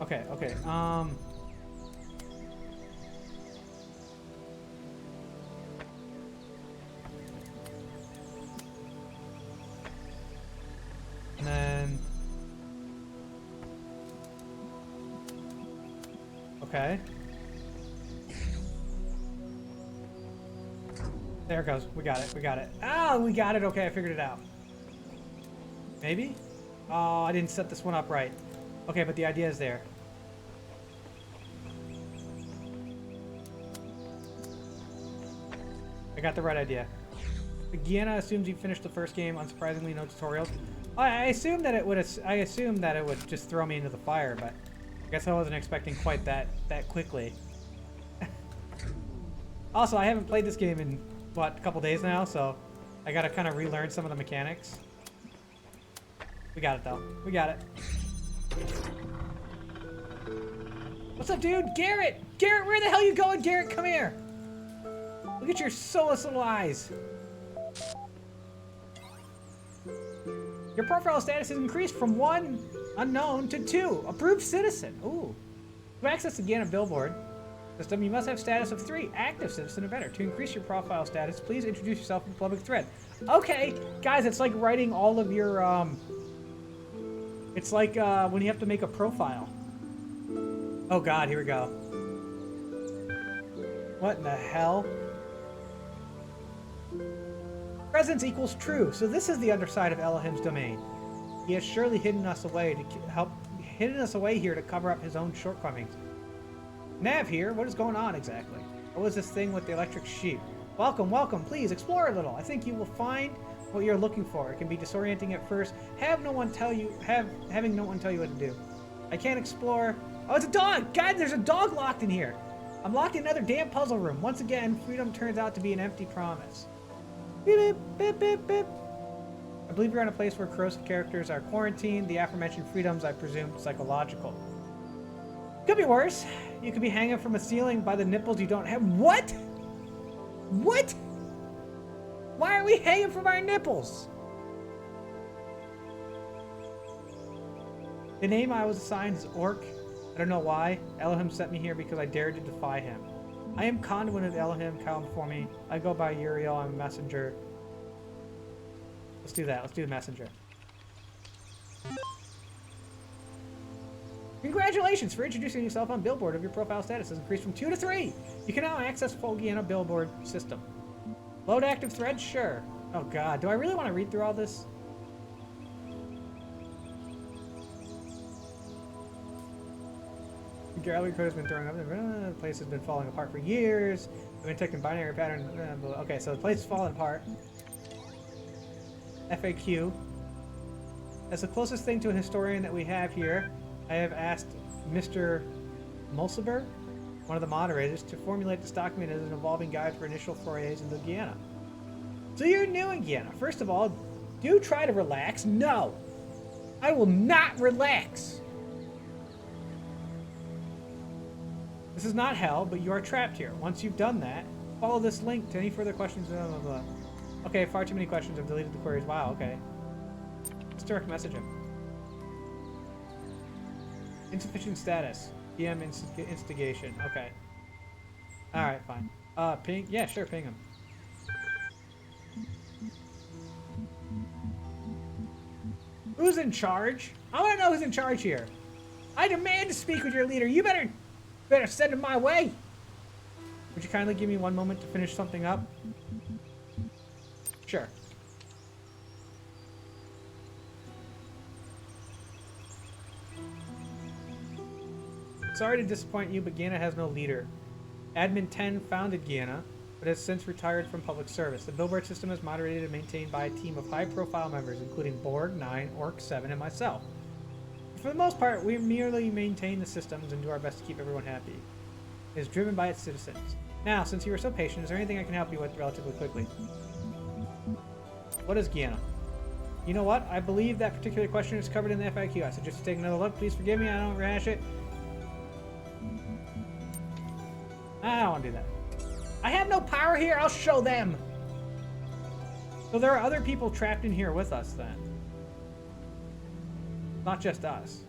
Okay, okay. And then okay. There it goes. We got it. We got it. Oh, we got it. Okay, I figured it out. Maybe? Oh, I didn't set this one up right. Okay, but the idea is there. I got the right idea. Gianna assumes you finished the first game. Unsurprisingly, no tutorials. I assumed that it would. I assumed that it would just throw me into the fire, but I guess I wasn't expecting quite that quickly. Also, I haven't played this game in what, a couple days now, so I gotta kind of relearn some of the mechanics. We got it though. We got it. What's up, dude? Garrett! Garrett, where the hell you going? Garrett, come here! Look at your soulless little eyes. Your profile status has increased from 1 unknown to 2 approved citizen. Ooh. To access the Gana billboard system, you must have status of 3 active citizen or better. To increase your profile status, please introduce yourself in the public thread. Okay, guys, it's like writing all of your it's like when you have to make a profile. Oh god, here we go. What in the hell? Presence equals true. So this is the underside of Elohim's domain. He has surely hidden us away here to cover up his own shortcomings. Nav here. What is going on exactly? What was this thing with the electric sheep? Welcome, welcome. Please explore a little. I think you will find what you're looking for. It can be disorienting at first. Having no one tell you what to do. I can't explore. Oh, it's a dog! God, there's a dog locked in here. I'm locked in another damn puzzle room. Once again, freedom turns out to be an empty promise. Beep, beep, beep, beep, beep. I believe you're in a place where corrosive characters are quarantined. The aforementioned freedoms, I presume, psychological. Could be worse. You could be hanging from a ceiling by the nipples you don't have. What? What? Why are we hanging from our nipples? The name I was assigned is Orc. I don't know why. Elohim sent me here because I dared to defy him. I am conduit of Elohim, come before me. I go by Uriel, I'm a messenger. Let's do that. Let's do the messenger. Congratulations for introducing yourself on Billboard of your profile status has increased from 2 to 3. You can now access full Guyana Billboard system. Load active thread? Sure. Oh god, do I really want to read through all this? The gallery code has been throwing up. The place has been falling apart for years. We've been taking binary pattern. Okay, so the place is falling apart. FAQ. As the closest thing to a historian that we have here, I have asked Mr. Mulciber, one of the moderators, to formulate this document as an evolving guide for initial forays into Guyana. So you're new in Guyana. First of all, do try to relax. No! I will not relax! This is not hell, but you are trapped here. Once you've done that, follow this link to any further questions. Blah, blah, blah. Okay, far too many questions. I've deleted the queries. Wow, okay. Let's direct message him. Insufficient status. DM instigation. Okay. Alright, fine. Ping? Yeah, sure, ping him. Who's in charge? I want to know who's in charge here. I demand to speak with your leader. You better send him my way. Would you kindly give me one moment to finish something up? Sure. Sorry to disappoint you, but Guyana has no leader. Admin 10 founded Guyana, but has since retired from public service. The billboard system is moderated and maintained by a team of high-profile members, including Borg, 9, Orc, 7, and myself. For the most part, we merely maintain the systems and do our best to keep everyone happy. It is driven by its citizens. Now, since you were so patient, is there anything I can help you with relatively quickly? What is Guyana? You know what? I believe that particular question is covered in the FAQ. I suggest you take another look. Please forgive me, I don't rash it. I don't want to do that. I have no power here. I'll show them. So there are other people trapped in here with us then. Not just us.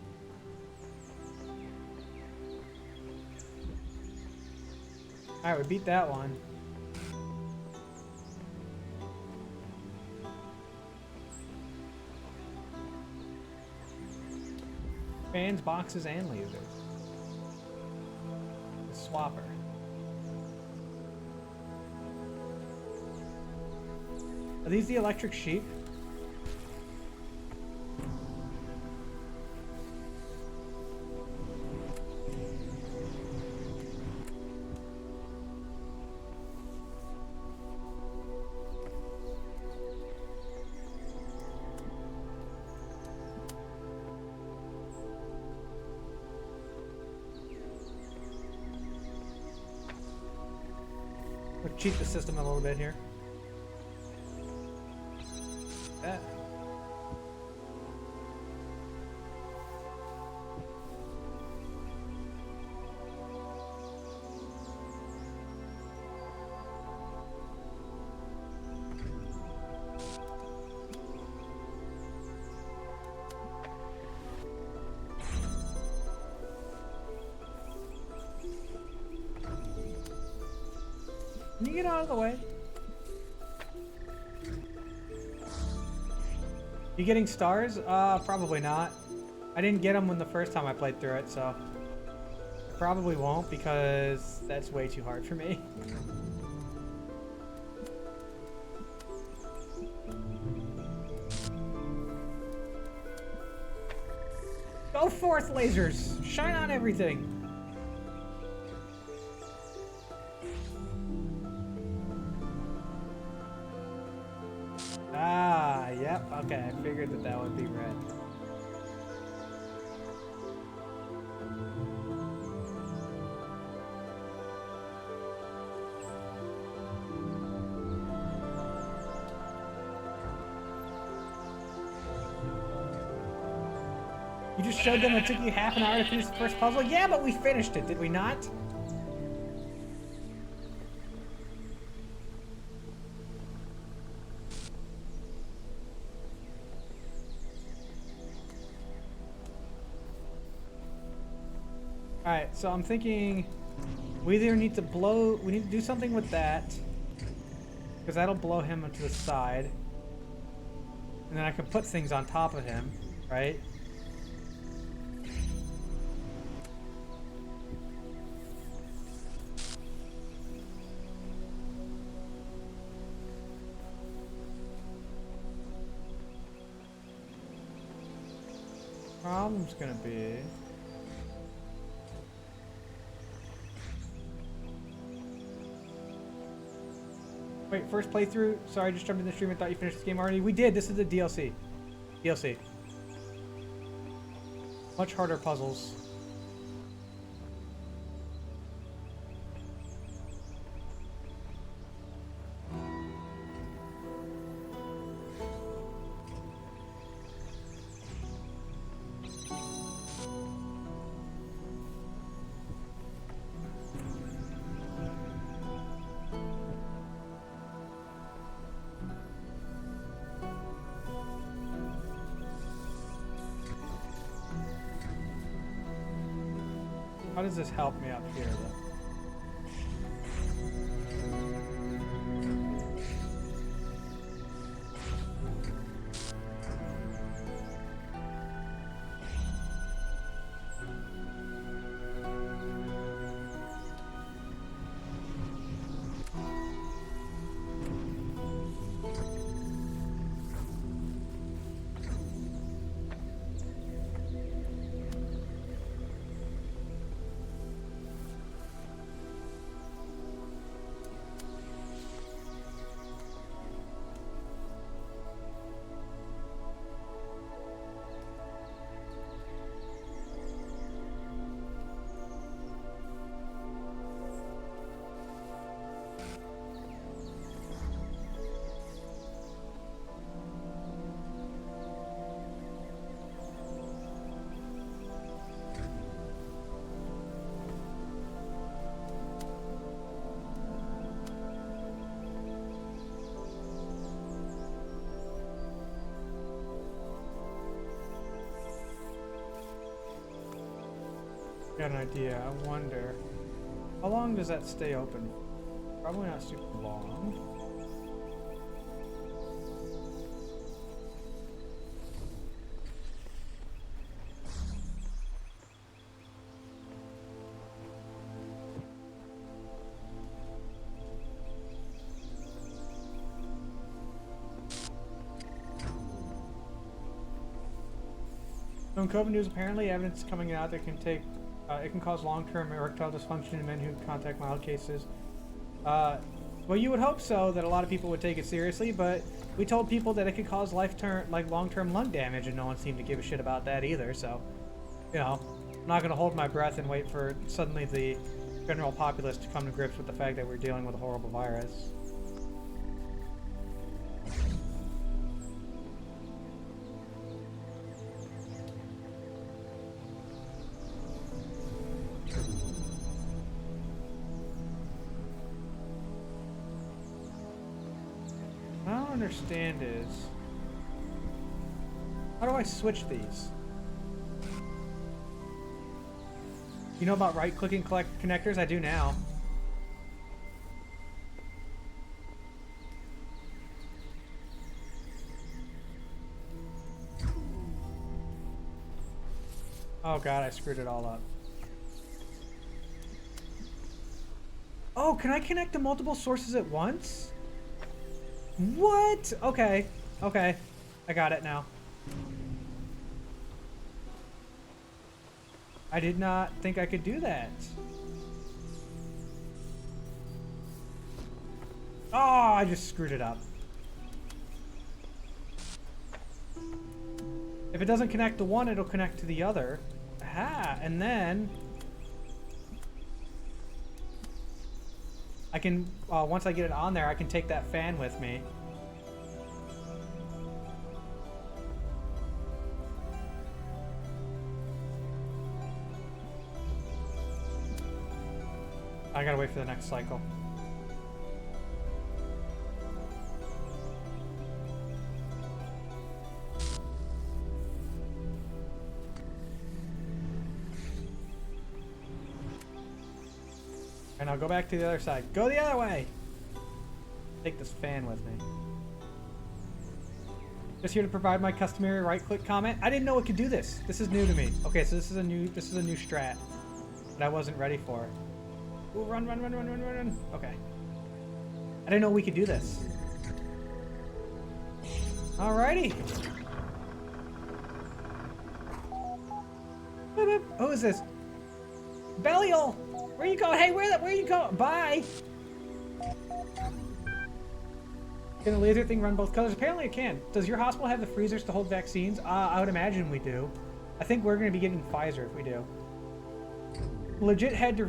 Alright, we beat that one. Fans, boxes, and lasers. The swapper. Are these the electric sheep? We'll cheat the system a little bit here. That. Can you get out of the way? You getting stars? Probably not. I didn't get them when the first time I played through it, so I probably won't because that's way too hard for me. Go forth, lasers! Shine on everything! Ah, yep, okay, I figured that that would be red. You just showed them it took you half an hour to finish the first puzzle? Yeah, but we finished it, did we not? Alright, so I'm thinking we either need to we need to do something with that, because that'll blow him to the side. And then I can put things on top of him, right? Problem's gonna be... Wait, first playthrough? Sorry, I just jumped in the stream and thought you finished this game already. We did. This is the DLC. DLC. Much harder puzzles. How does this help me up here, though? got an idea. I wonder, how long does that stay open? Probably not super long. So in COVID news, apparently evidence is coming out that can take, it can cause long-term erectile dysfunction in men who contact mild cases. Well, you would hope so, that a lot of people would take it seriously, but we told people that it could cause long-term lung damage, and no one seemed to give a shit about that either. So, you know, I'm not going to hold my breath and wait for suddenly the general populace to come to grips with the fact that we're dealing with a horrible virus. What I don't understand is, how do I switch these? You know about right-clicking connectors? I do now. Oh god, I screwed it all up. Oh, can I connect to multiple sources at once? What? Okay. Okay. I got it now. I did not think I could do that. Oh, I just screwed it up. If it doesn't connect to one, it'll connect to the other. Aha, and then I can, once I get it on there, I can take that fan with me. I gotta wait for the next cycle. And I'll go back to the other side. Go the other way! Take this fan with me. Just here to provide my customary right-click comment. I didn't know it could do this. This is new to me. Okay, so this is a new strat that I wasn't ready for. Ooh, run, run, run, run, run, run, run. Okay. I didn't know we could do this. Alrighty. Who is this? Belial! Where you go? Hey, where you go? Bye! Can the laser thing run both colors? Apparently it can. Does your hospital have the freezers to hold vaccines? I would imagine we do. I think we're going to be getting Pfizer if we do. Legit had to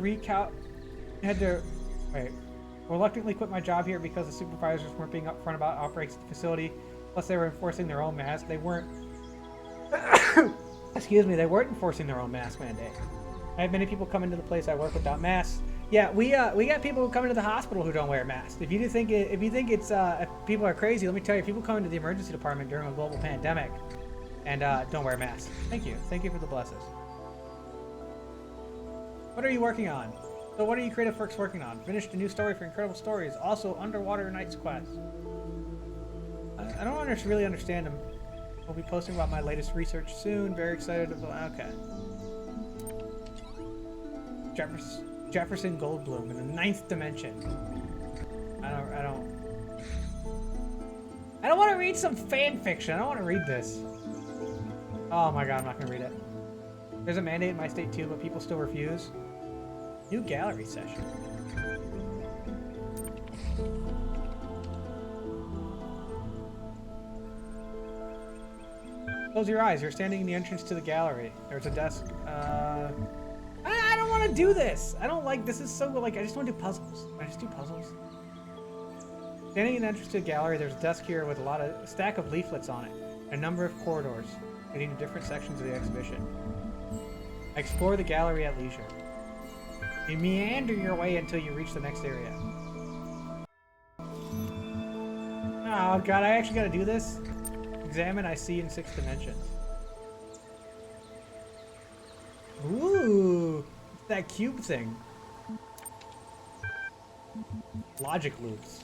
reluctantly quit my job here because the supervisors weren't being upfront about outbreaks at the facility. Plus they were enforcing their own mask. They weren't excuse me, they weren't enforcing their own mask mandate. I have many people come into the place I work without masks. Yeah, we got people who come into the hospital who don't wear masks. If you think it's if people are crazy, let me tell you, people come into the emergency department during a global pandemic and don't wear masks. Thank you for the blessings. What are you working on? So what are you Creative Works working on? Finished a new story for Incredible Stories. Also, Underwater Nights Quest. I don't really understand them. We'll be posting about my latest research soon. Very excited about. Okay. Jefferson Goldblum in the 9th dimension. I don't want to read some fan fiction. I don't want to read this. Oh my god, I'm not gonna read it. There's a mandate in my state too, but people still refuse. New gallery session. Close your eyes. You're standing in the entrance to the gallery. There's a desk. I don't want to do this. I don't like this. Is so like I just want to do puzzles. I just do puzzles. Standing in the entrance to the gallery, there's a desk here with a stack of leaflets on it, and a number of corridors leading to different sections of the exhibition. Explore the gallery at leisure. You meander your way until you reach the next area. Oh god, I actually gotta do this? Examine I see in 6 dimensions. Ooh! That cube thing. Logic loops.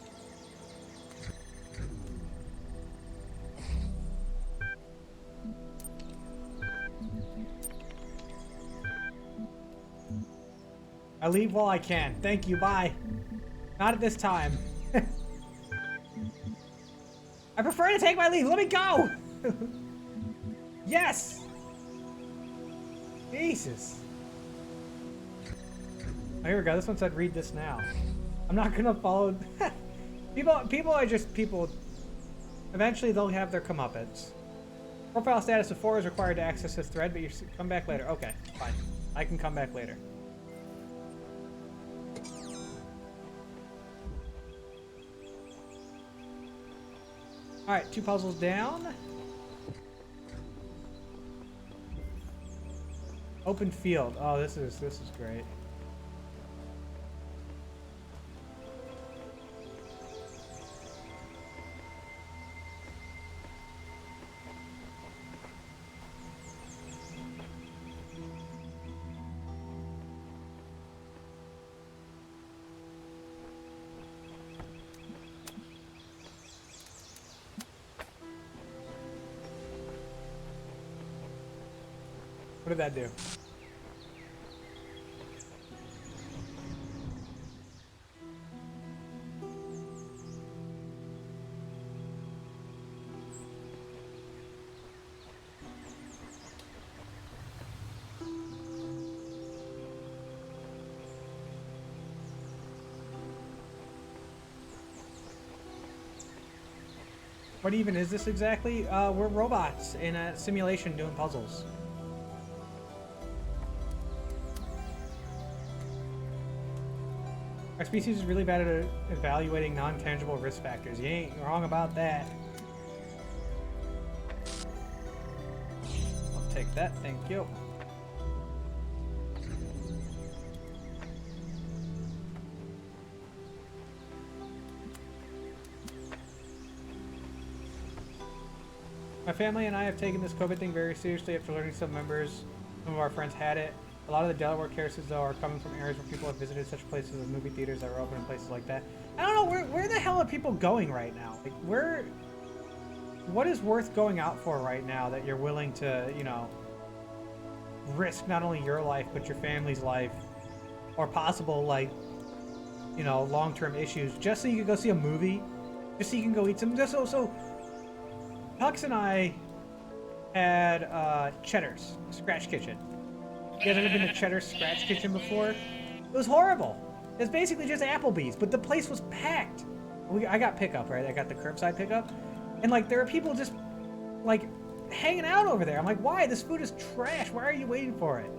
I leave while I can. Thank you, bye. Not at this time. I prefer to take my leave. Let me go! Yes! Jesus. Oh, here we go. This one said read this now. I'm not gonna follow... people are just people... Eventually they'll have their comeuppance. Profile status of 4 is required to access this thread, but you come back later. Okay, fine. I can come back later. Alright, 2 puzzles down. Open field. Oh, this is great. What did that do? What even is this exactly? We're robots in a simulation doing puzzles. Our species is really bad at evaluating non-tangible risk factors. You ain't wrong about that. I'll take that, thank you. My family and I have taken this COVID thing very seriously after learning some of our friends had it. A lot of the Delaware cases, though, are coming from areas where people have visited such places as movie theaters that were open and places like that. I don't know, where the hell are people going right now? Like, what is worth going out for right now that you're willing to, you know, risk not only your life, but your family's life, or possible, like, you know, long-term issues, just so you can go see a movie, just so you can go eat some, so Hux and I had, Cheddar's, Scratch Kitchen. You guys ever been to Cheddar's Scratch Kitchen before? It was horrible. It was basically just Applebee's, but the place was packed. I got pickup, right? I got the curbside pickup. And, like, there are people just, like, hanging out over there. I'm like, why? This food is trash. Why are you waiting for it?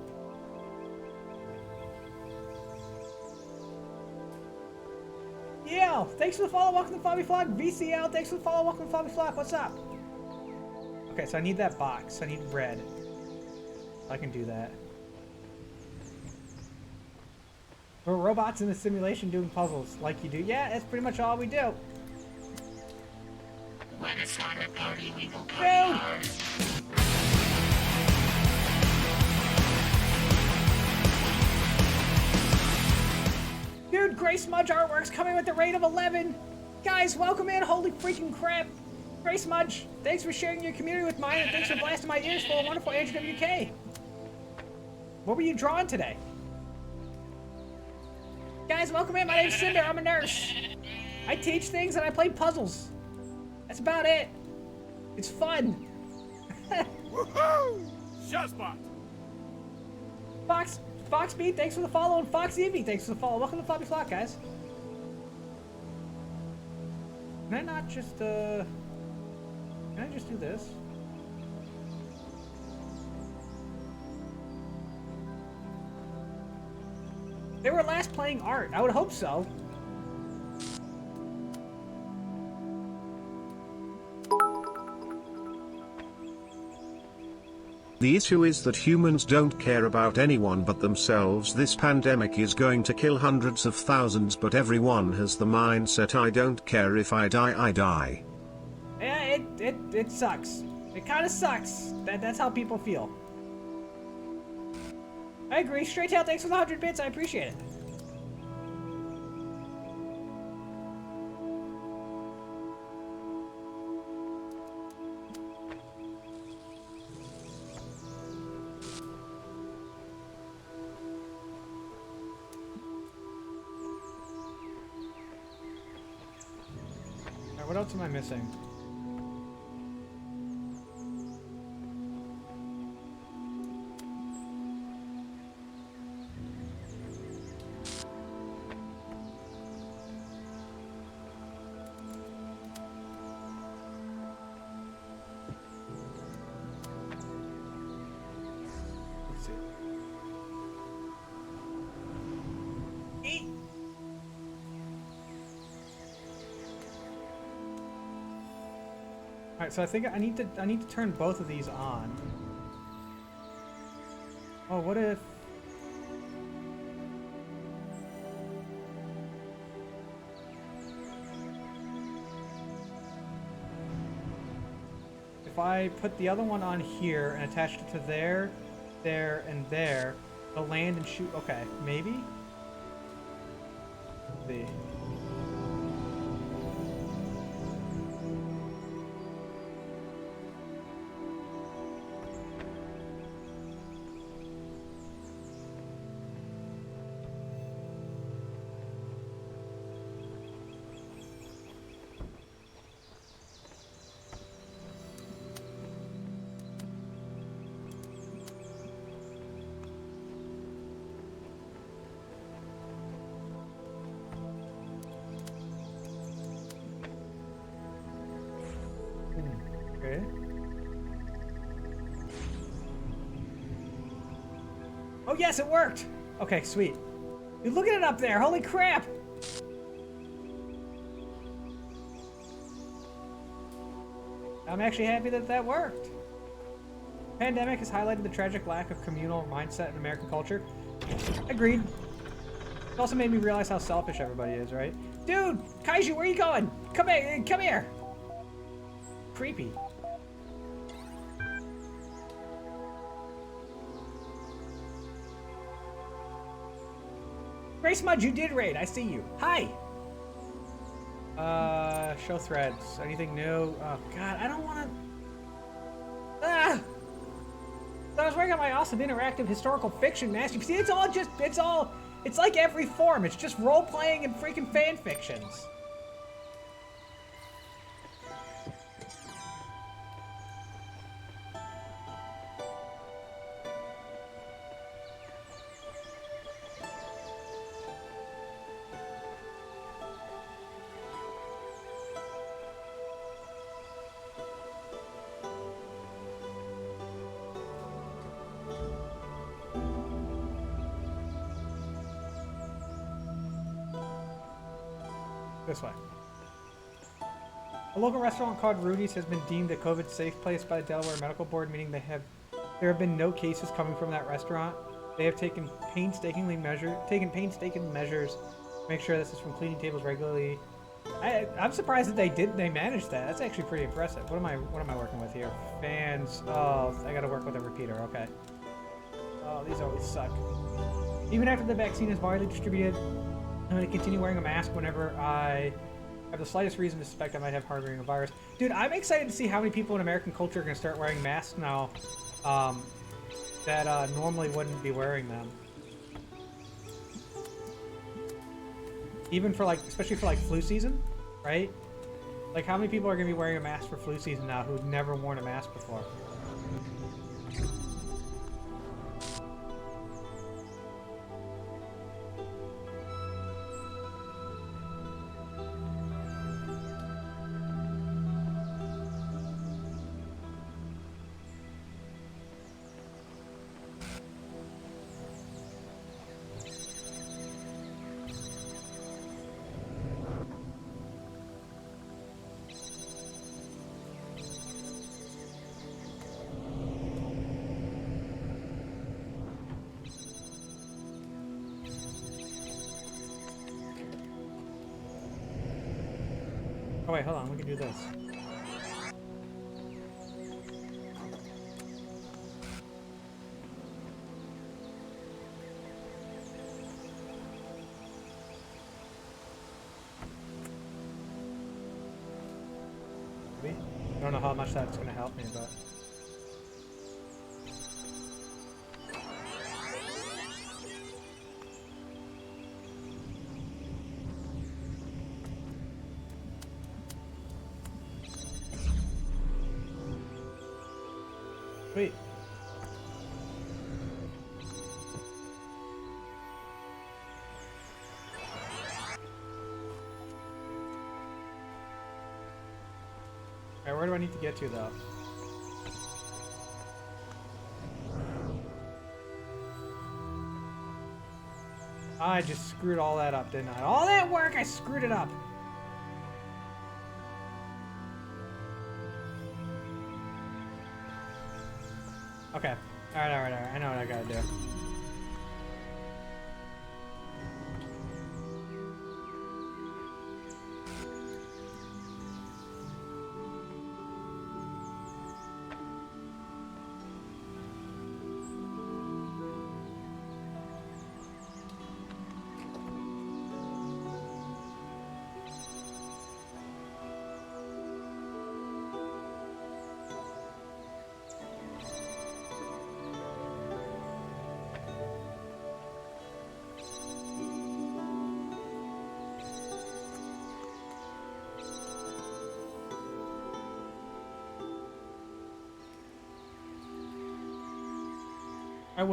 Yeah, thanks for the follow. Welcome to Fobby Flock. VCL, thanks for the follow. Welcome to Fobby Flock. What's up? Okay, so I need that box. I need bread. I can do that. We're robots in a simulation doing puzzles, like you do. Yeah, that's pretty much all we do. When it's not a party, we will party hard. Dude, Gray Smudge Artworks coming with the rate of 11. Guys, welcome in. Holy freaking crap. Gray Smudge, thanks for sharing your community with mine, and thanks for blasting my ears full of wonderful Andrew WK. What were you drawing today? Guys, welcome in. My name's Cinder. I'm a nurse. I teach things and I play puzzles. That's about it. It's fun. Woohoo! Shotspot! Foxbeat, thanks for the follow, and Fox Evie, thanks for the follow. Welcome to Fobby Flock, guys. Can I not just, can I just do this? They were last playing art. I would hope so. The issue is that humans don't care about anyone but themselves. This pandemic is going to kill hundreds of thousands, but everyone has the mindset, I don't care if I die, I die. Yeah, it sucks. It kind of sucks. That's how people feel. I agree. Straight Tail, thanks for the 100 bits. I appreciate it. Alright, what else am I missing? Alright, so I think I need to turn both of these on. Oh, what if... If I put the other one on here and attached it to there, there, and there, it'll land and shoot... Okay, maybe? Let's see. Okay. Oh yes, it worked! Okay, sweet. Dude, look at it up there! Holy crap! I'm actually happy that that worked. Pandemic has highlighted the tragic lack of communal mindset in American culture. Agreed. It also made me realize how selfish everybody is, right? Dude! Kaiju, where are you going? Come here! Come here! Creepy. Grace Mudge, you did raid. I see you. Hi. Show threads. Anything new? Oh God, I don't want to. Ah. So I was working on my awesome interactive historical fiction masterpiece. See, it's like every form. It's just role playing and freaking fan fictions. This way. A local restaurant called Rudy's has been deemed a COVID safe place by the Delaware Medical Board, meaning there have been no cases coming from that restaurant. They have taken painstaking measures to make sure this is from cleaning tables regularly. I'm surprised that they managed that. That's actually pretty impressive. What am I working with here? Fans. Oh, I gotta work with a repeater. Okay. Oh, these always suck. Even after the vaccine is widely distributed, I'm going to continue wearing a mask whenever I have the slightest reason to suspect I might have harboring a virus. Dude, I'm excited to see how many people in American culture are going to start wearing masks now that normally wouldn't be wearing them. Even for especially for flu season, right? Like how many people are going to be wearing a mask for flu season now who've never worn a mask before? Oh wait, hold on, we can do this. don't know how much that's gonna help me, but. Sweet. Alright, where do I need to get to, though? I just screwed all that up, didn't I? All that work, I screwed it up. Okay. Alright. I know what I gotta do.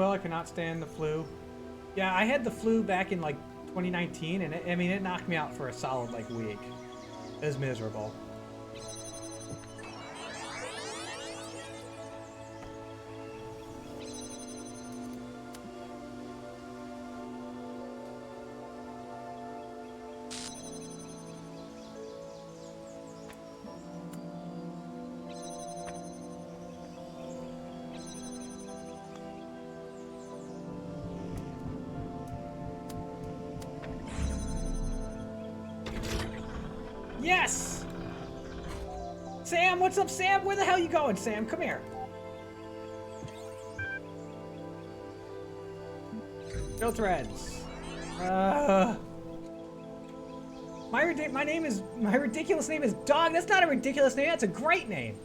I cannot stand the flu. Yeah, I had the flu back in like 2019, and it knocked me out for a solid like week. It was miserable. Yes! Sam, what's up, Sam? Where the hell you going, Sam? Come here. No threads. My ridiculous name is Dog. That's not a ridiculous name. That's a great name.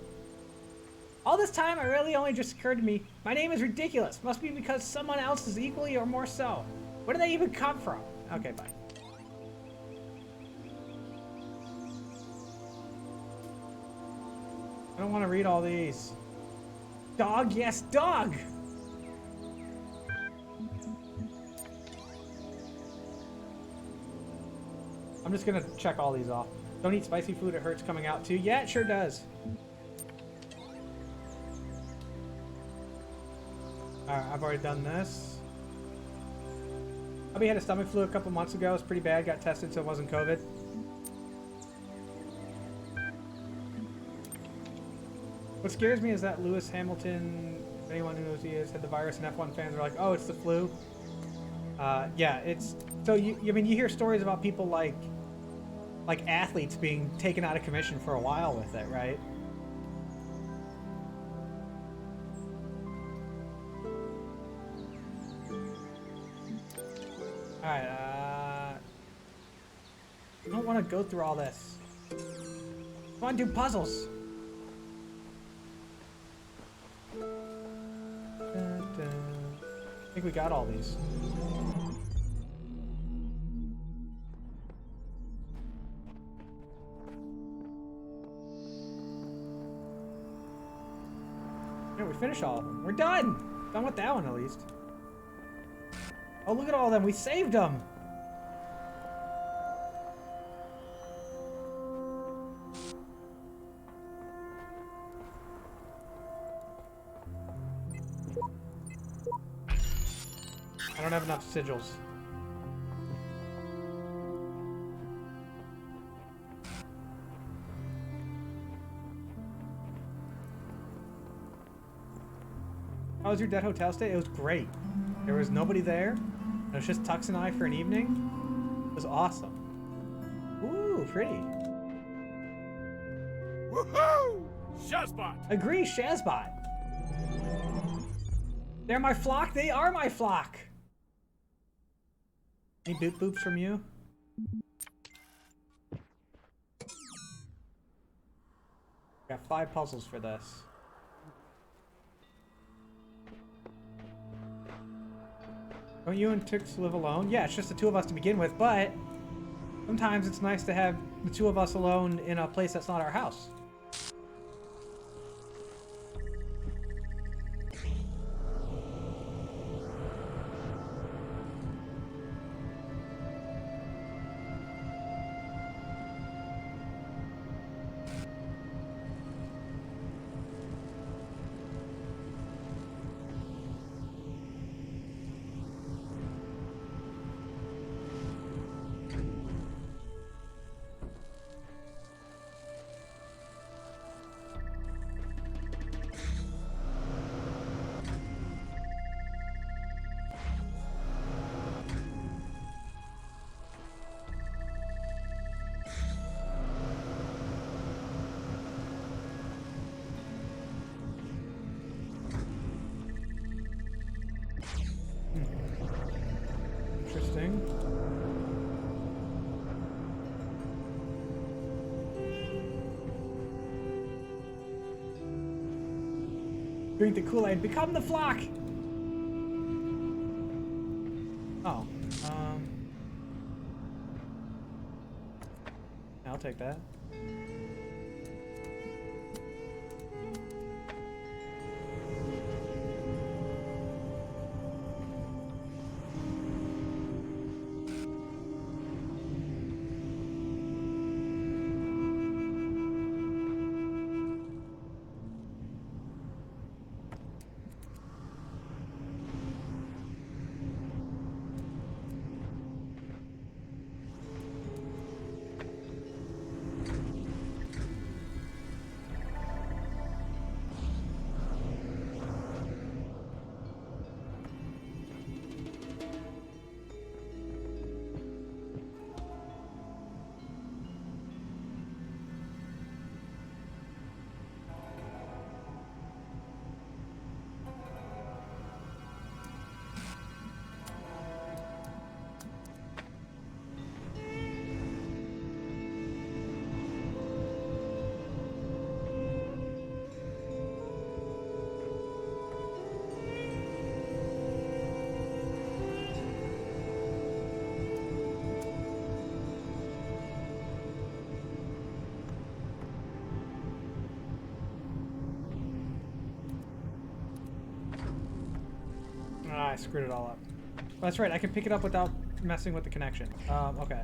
All this time, it really only just occurred to me. My name is ridiculous. Must be because someone else is equally or more so. Where do they even come from? Okay, bye. I don't want to read all these. Dog, yes, dog! I'm just gonna check all these off. Don't eat spicy food, it hurts coming out too. Yeah, it sure does. Alright, I've already done this. Hubby had a stomach flu a couple months ago. It was pretty bad. Got tested, so it wasn't COVID. What scares me is that Lewis Hamilton, anyone who knows who he is, had the virus, and F1 fans are like, "Oh, it's the flu." Yeah, it's so you hear stories about people like athletes being taken out of commission for a while with it, right? All right, I don't want to go through all this. I want to do puzzles. I think we got all these. Yeah, we finished all of them. We're done! Done with that one at least. Oh, look at all of them. We saved them! I don't have enough sigils. How was your dead hotel stay? It was great. There was nobody there. It was just Tux and I for an evening. It was awesome. Ooh, pretty. Woohoo! Shazbot! Agree, Shazbot. They're my flock. They are my flock. Any boop boops from you? Got 5 puzzles for this. Don't you and Tix live alone? Yeah, it's just the 2 of us to begin with, but sometimes it's nice to have the 2 of us alone in a place that's not our house. Interesting. Drink the Kool-Aid, become the flock! Oh, I'll take that. Ah, I screwed it all up. Oh, that's right, I can pick it up without messing with the connection. Okay.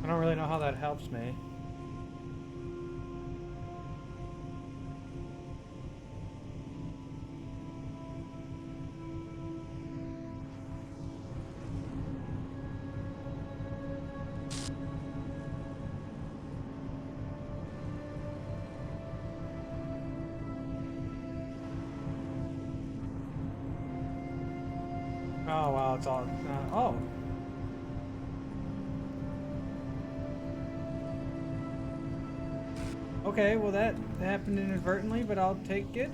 I don't really know how that helps me. Oh, wow, it's all... oh. Okay, well that happened inadvertently, but I'll take it.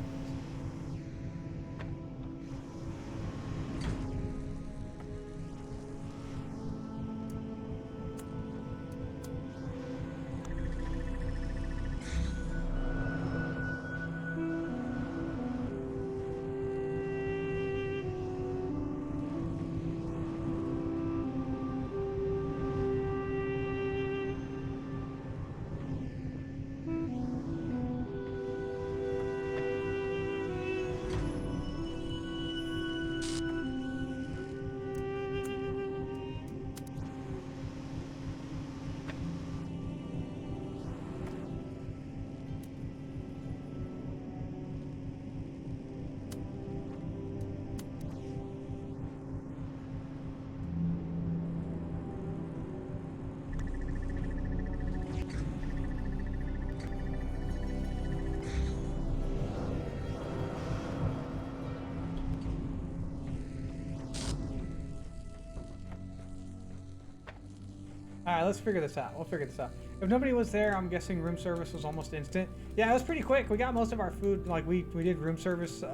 Alright, let's figure this out. We'll figure this out. If nobody was there, I'm guessing room service was almost instant. Yeah, it was pretty quick. We got most of our food. Like, we did room service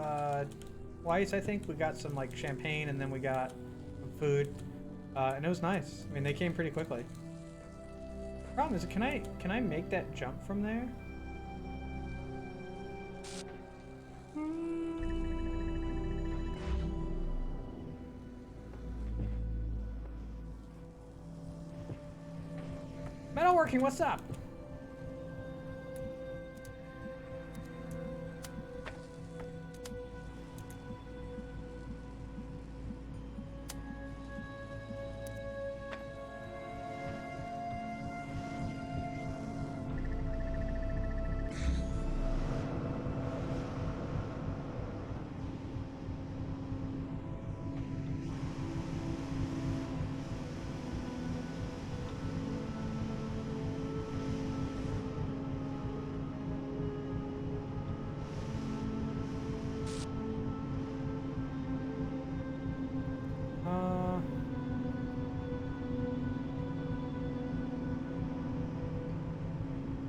twice, I think. We got some, like, champagne, and then we got some food. And it was nice. I mean, they came pretty quickly. Problem is, can I make that jump from there? Metalworking, what's up?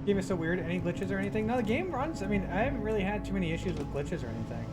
Game is so weird. Any glitches or anything? No, the game runs. I mean, I haven't really had too many issues with glitches or anything.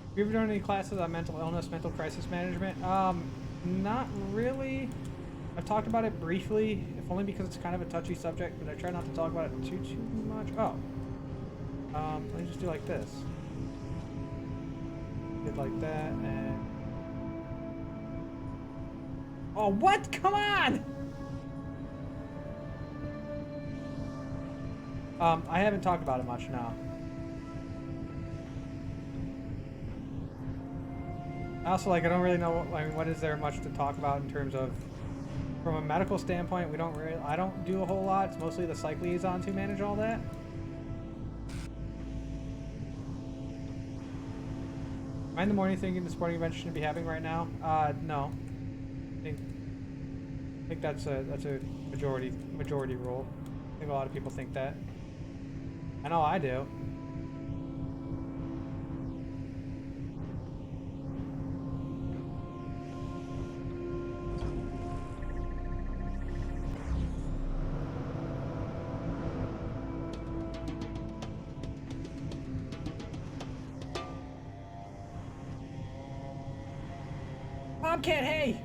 Have you ever done any classes on mental illness, mental crisis management? Not really. I've talked about it briefly, if only because it's kind of a touchy subject, but I try not to talk about it too much. Oh. Let me just do like this. Did like that, and... Oh, what? Come on! I haven't talked about it much, no. Also, like, I don't really know, I mean, what is there much to talk about in terms of, from a medical standpoint, I don't do a whole lot. It's mostly the psych liaisons who manage all that. Am I in the morning thinking the sporting event shouldn't be happening right now? No. I think that's a majority rule. I think a lot of people think that. I know I do. Bobcat, hey!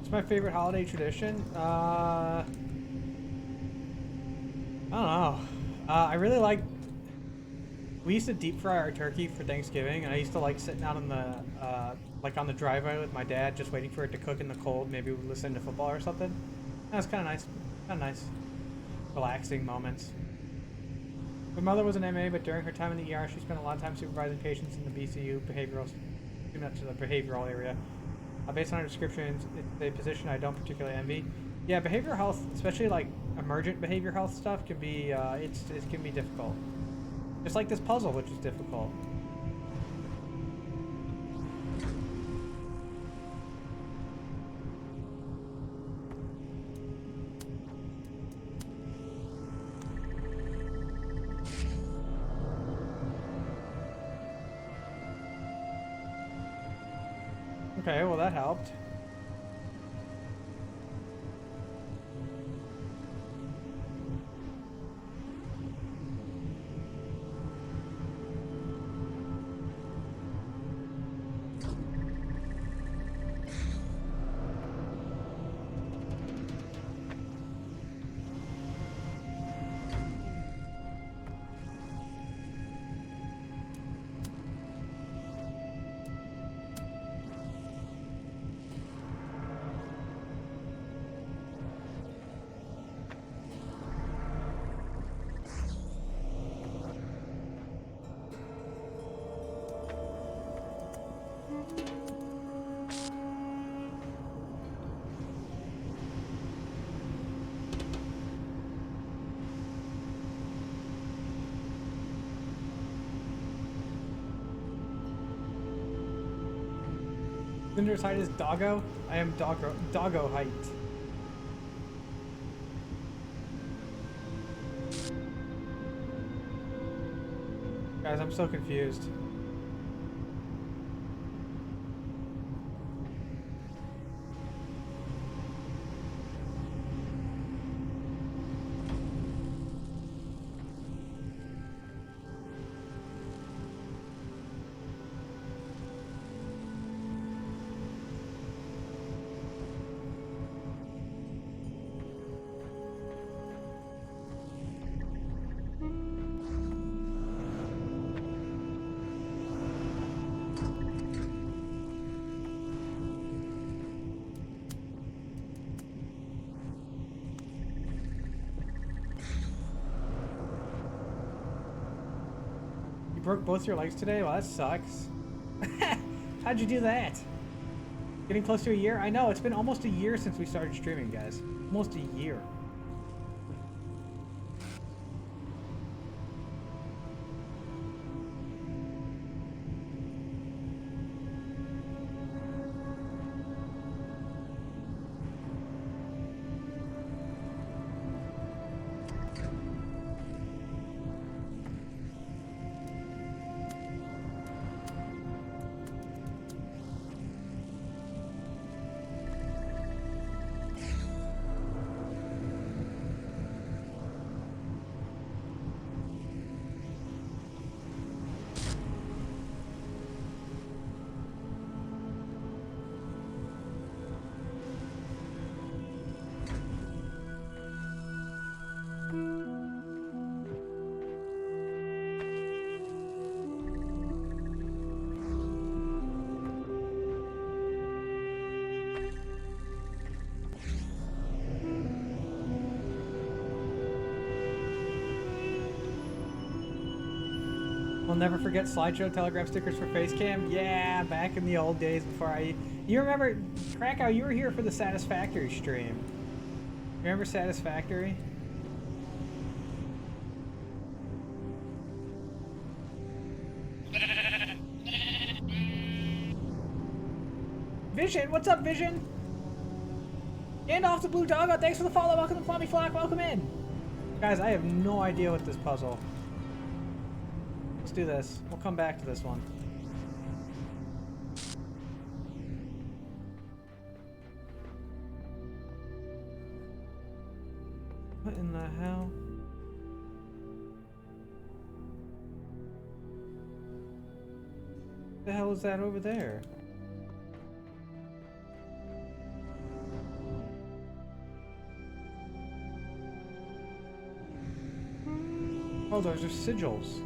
What's my favorite holiday tradition? I don't know. I really like. We used to deep fry our turkey for Thanksgiving, and I used to like sitting out on the like on the driveway with my dad, just waiting for it to cook in the cold. Maybe we listen to football or something. That was kind of nice. Kind of nice, relaxing moments. My mother was an MA, but during her time in the ER, she spent a lot of time supervising patients in the BCU behavioral, too much to the behavioral area. Based on her descriptions, it's a position I don't particularly envy. Yeah, behavioral health, especially like emergent behavioral health stuff, can be it can be difficult. Just like this puzzle, which is difficult. Okay, well that helped. Cinder's height is doggo. I am doggo height. Guys, I'm so confused. You broke both your legs today? Well, that sucks. How'd you do that? Getting close to a year? I know, it's been almost a year since we started streaming, guys. Almost a year. We'll never forget slideshow telegram stickers for Facecam. Yeah, back in the old days before I... You remember, Krakow, you were here for the Satisfactory stream. Remember Satisfactory? Vision, what's up, Vision? Gandalf the Blue Doggo, thanks for the follow. Welcome to Flummy Flock, welcome in. Guys, I have no idea what this puzzle. Let's do this. We'll come back to this one. What in the hell? What the hell is that over there? Oh, those are sigils.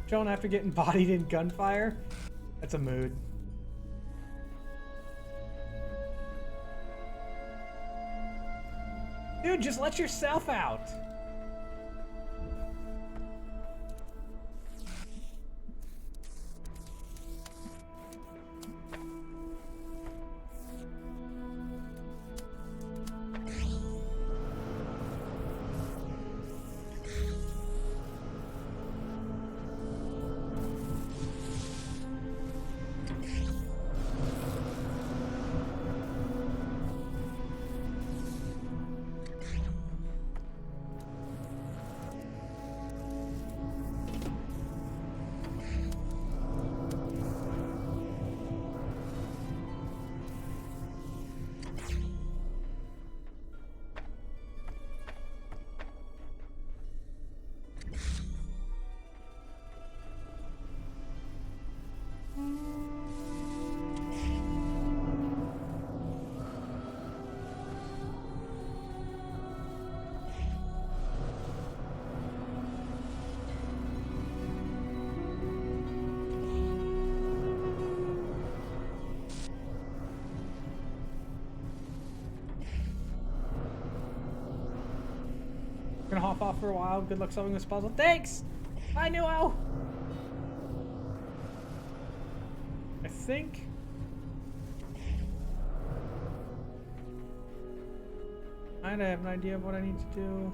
Chilling after getting bodied in gunfire? That's a mood. Dude, just let yourself out. Gonna hop off for a while. Good luck solving this puzzle. Thanks! Bye, Nuo! I think... I have an idea of what I need to do.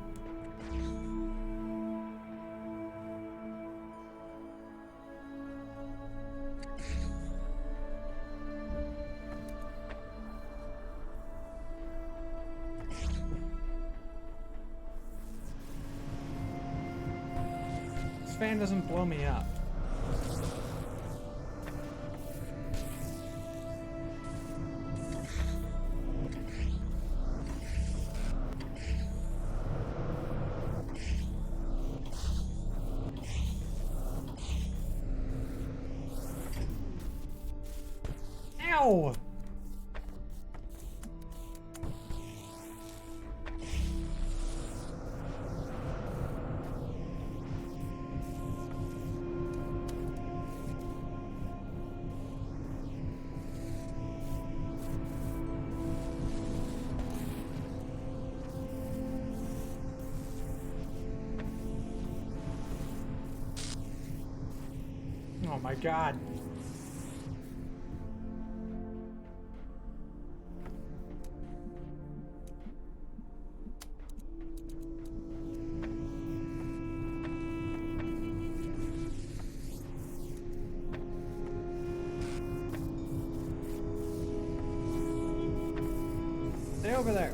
This fan doesn't blow me up. Ow! Oh my god. Stay over there.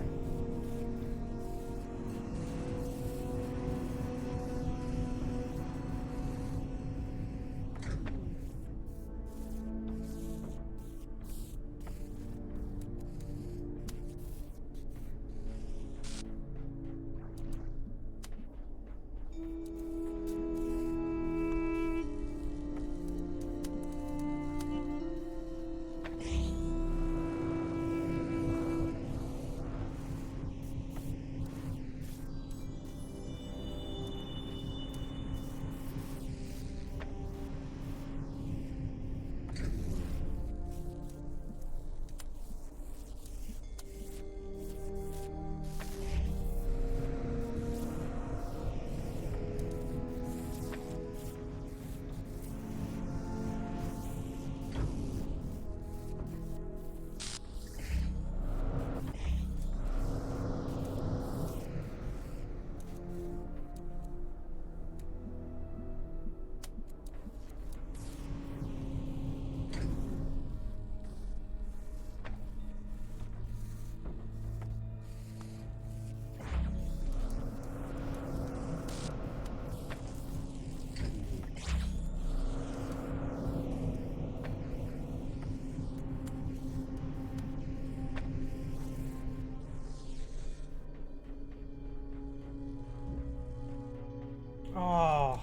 Oh.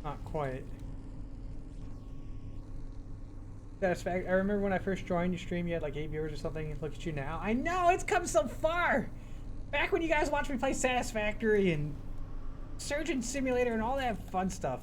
Not quite. Satisfact. I remember when I first joined your stream, you had like 8 viewers or something. Look at you now. I know, it's come so far! Back when you guys watched me play Satisfactory and Surgeon Simulator and all that fun stuff.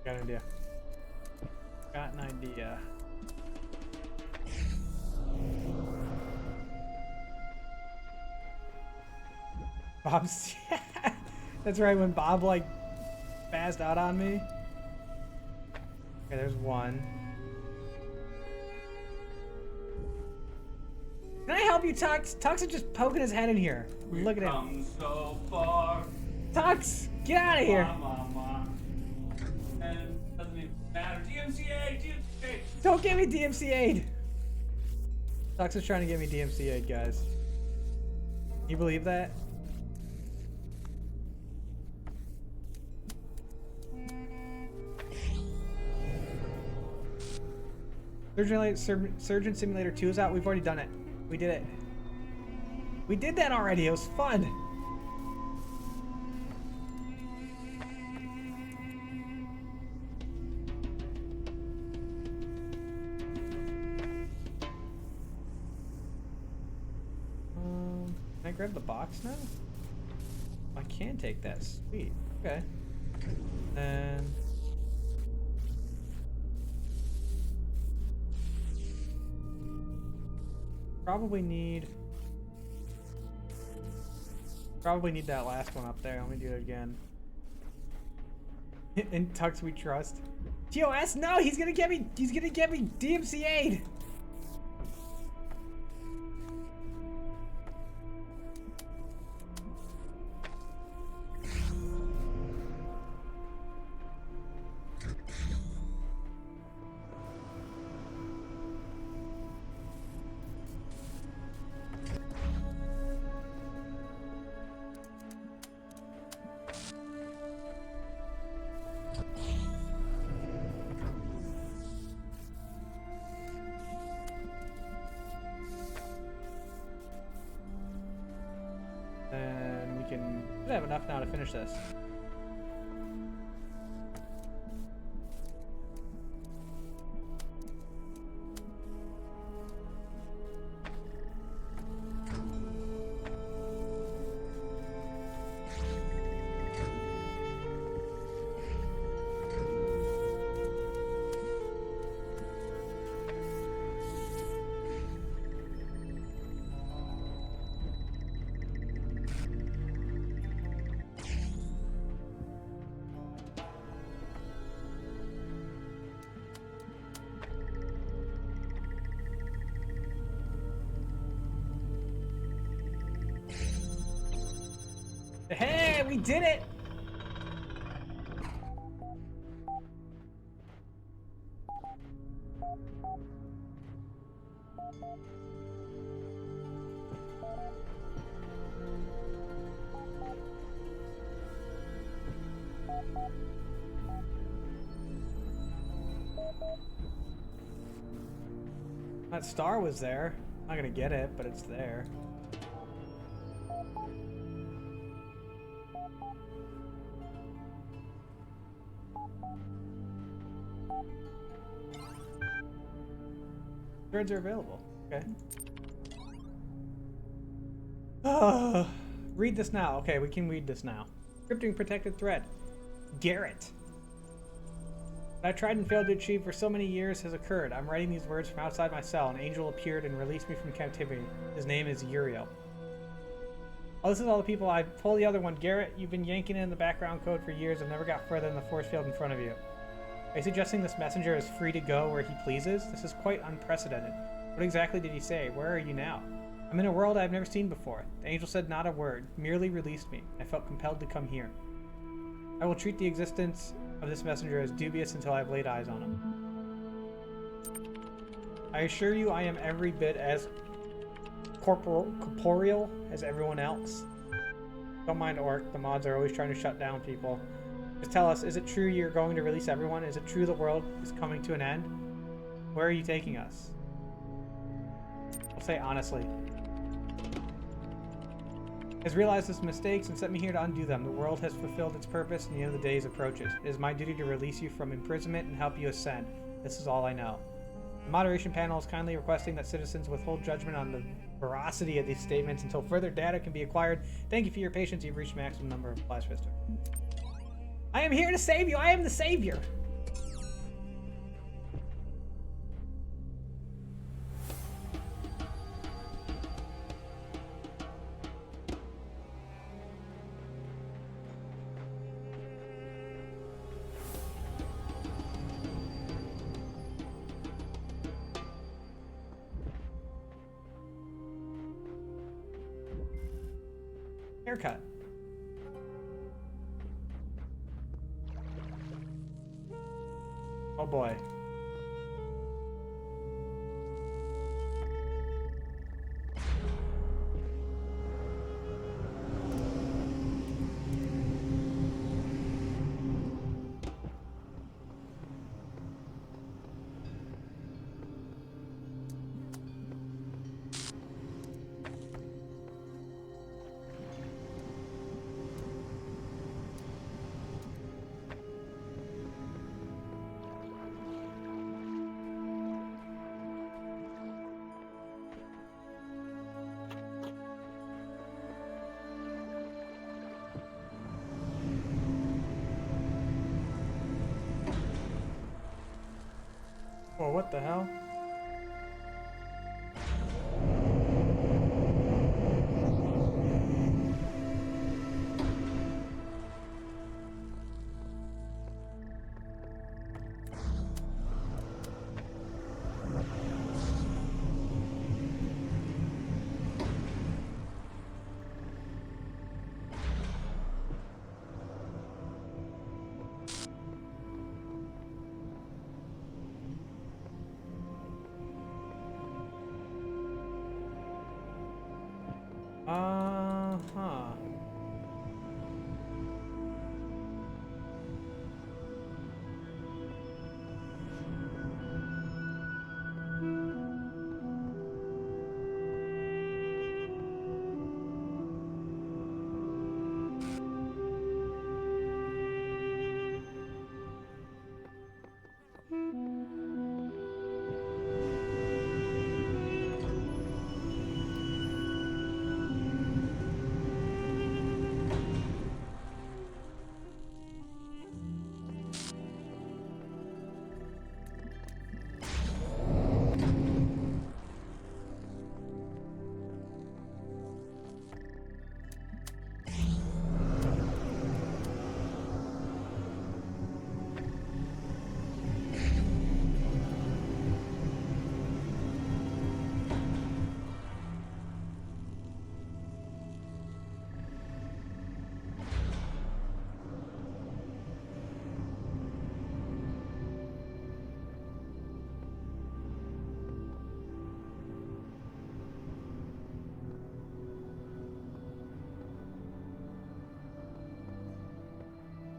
Got an idea. Got an idea. Bob's. That's right, when Bob like spazzed out on me. Okay, there's one. Can I help you, Tux? Tux is just poking his head in here. Look at him. So far. Tux, get out of here. And doesn't even matter. DMCA. Don't give me DMCA'd. Tux is trying to get me DMCA'd, guys. You believe that? Surgeon Simulator 2 is out. We've already done it. We did it. We did that already. It was fun. Can I grab the box now? I can take that. Sweet. Okay. And probably need that last one up there. Let me do it again. In Tux we trust. TOS, no, he's gonna get me DMCA'd. I have enough now to finish this. Hey, we did it! That star was there. I'm not gonna get it, but it's there. Threads are available. Okay. Read this now. Okay, we can read this now. Scripting protected thread. Garrett. What I tried and failed to achieve for so many years has occurred. I'm writing these words from outside my cell. An angel appeared and released me from captivity. His name is Uriel. Oh, this is all the people I pull the other one. Garrett, you've been yanking in the background code for years and never got further than the force field in front of you. Are you suggesting this messenger is free to go where he pleases? This is quite unprecedented. What exactly did he say? Where are you now? I'm in a world I've never seen before. The angel said not a word, merely released me. I felt compelled to come here. I will treat the existence of this messenger as dubious until I've laid eyes on him. I assure you I am every bit as corporeal as everyone else. Don't mind Orc, the mods are always trying to shut down people. Just tell us, is it true you're going to release everyone? Is it true the world is coming to an end? Where are you taking us? I'll say honestly. Has realized its mistakes and sent me here to undo them. The world has fulfilled its purpose and the end of the days approaches. It is my duty to release you from imprisonment and help you ascend. This is all I know. The moderation panel is kindly requesting that citizens withhold judgment on the veracity of these statements until further data can be acquired. Thank you for your patience. You've reached maximum number of replies for this. I am here to save you. I am the savior. Haircut. Oh boy. Whoa, what the hell? Huh.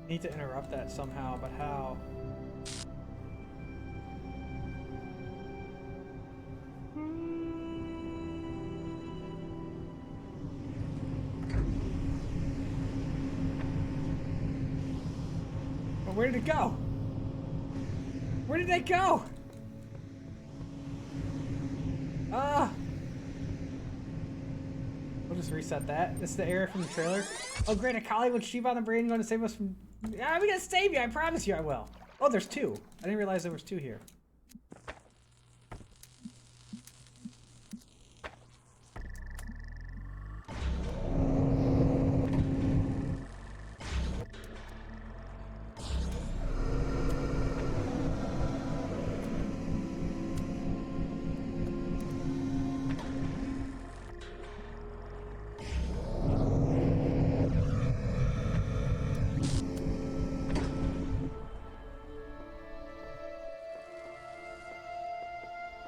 Need to interrupt that somehow, but how? Well, where did it go? Where did they go? We'll just reset that. This is the error from the trailer. Oh great, a collie with Shiva on the brain going to save us from... Yeah, we gotta save you, I promise you I will. Oh, there's two. I didn't realize there was two here.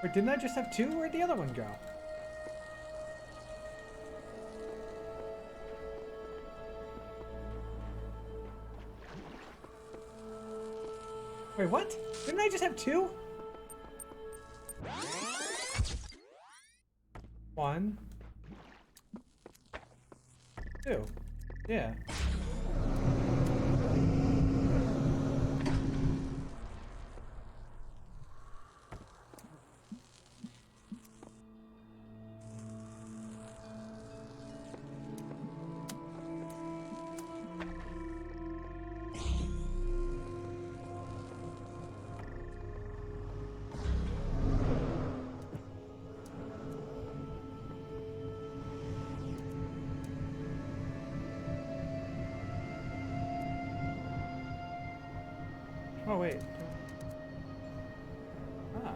Wait, didn't I just have 2? Where'd the other one go? Wait, what? Didn't I just have 2? 1, 2. Yeah. Oh, wait. Ah.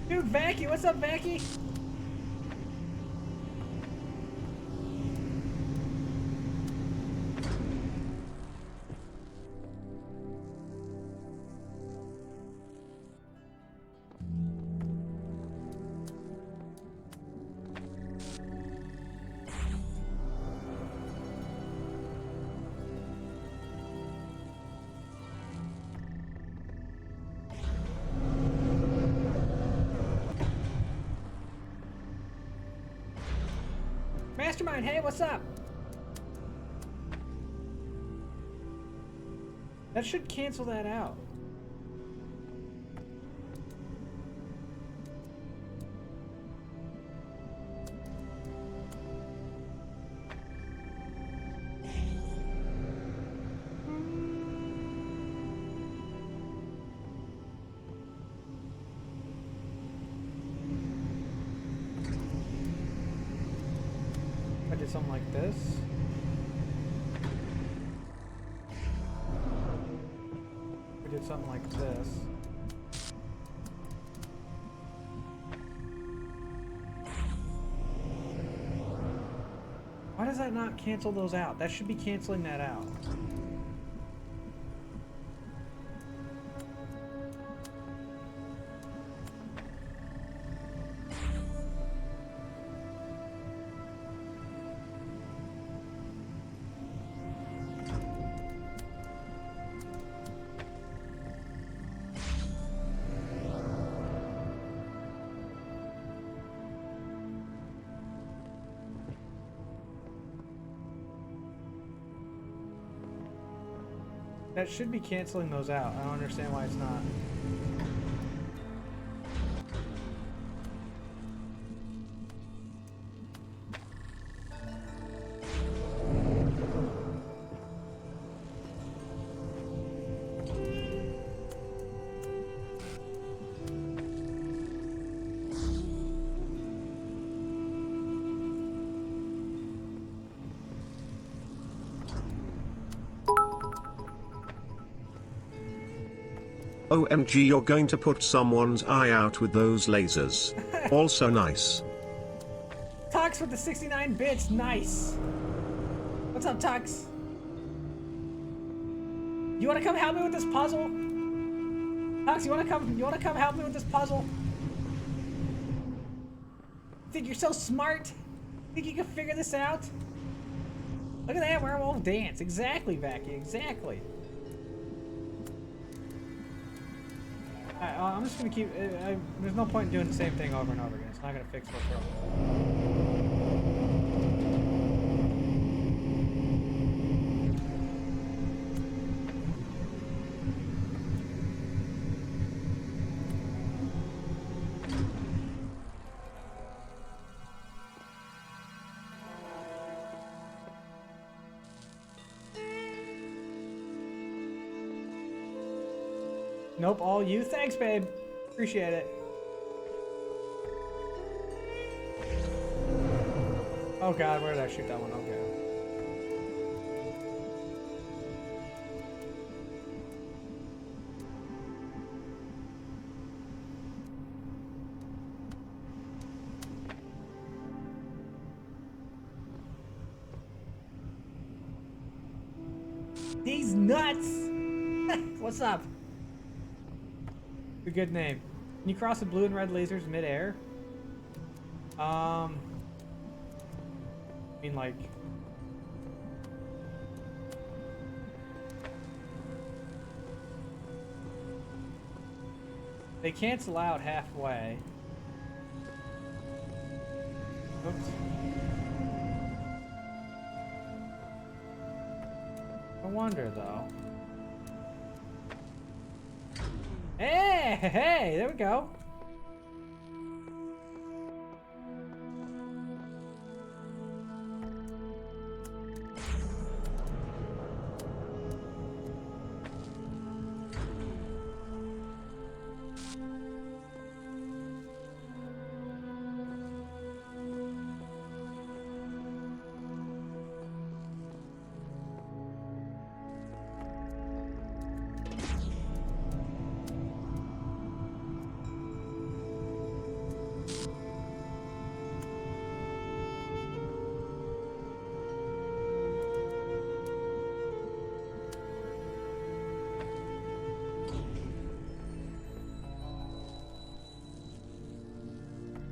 Dude, Vacky, what's up, Vacky? Mastermind, hey, what's up? That should cancel that out. I did something like this. We did something like this. Why does that not cancel those out? That should be canceling that out. That should be canceling those out. I don't understand why it's not. OMG, you're going to put someone's eye out with those lasers. Also nice. Tux with the 69 bits, nice. What's up, Tux? You wanna come help me with this puzzle? Tux, you wanna come help me with this puzzle? Think you're so smart? Think you can figure this out? Look at that werewolf dance. Exactly, Vacky, exactly. Alright, I'm just gonna keep. There's no point in doing the same thing over and over again. It's not gonna fix what's wrong. Nope, all you. Thanks, babe. Appreciate it. Oh god, where did I shoot that one? Okay. These nuts! What's up? A good name. Can you cross the blue and red lasers mid-air? I mean, like... They cancel out halfway. Oops. I wonder, though. Hey, there we go.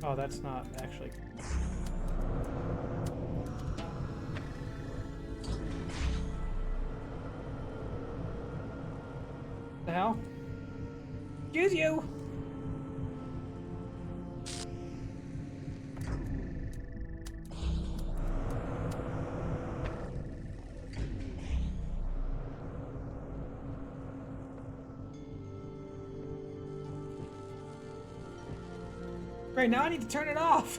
Oh, that's not actually... The hell? Excuse you! Right, now I need to turn it off.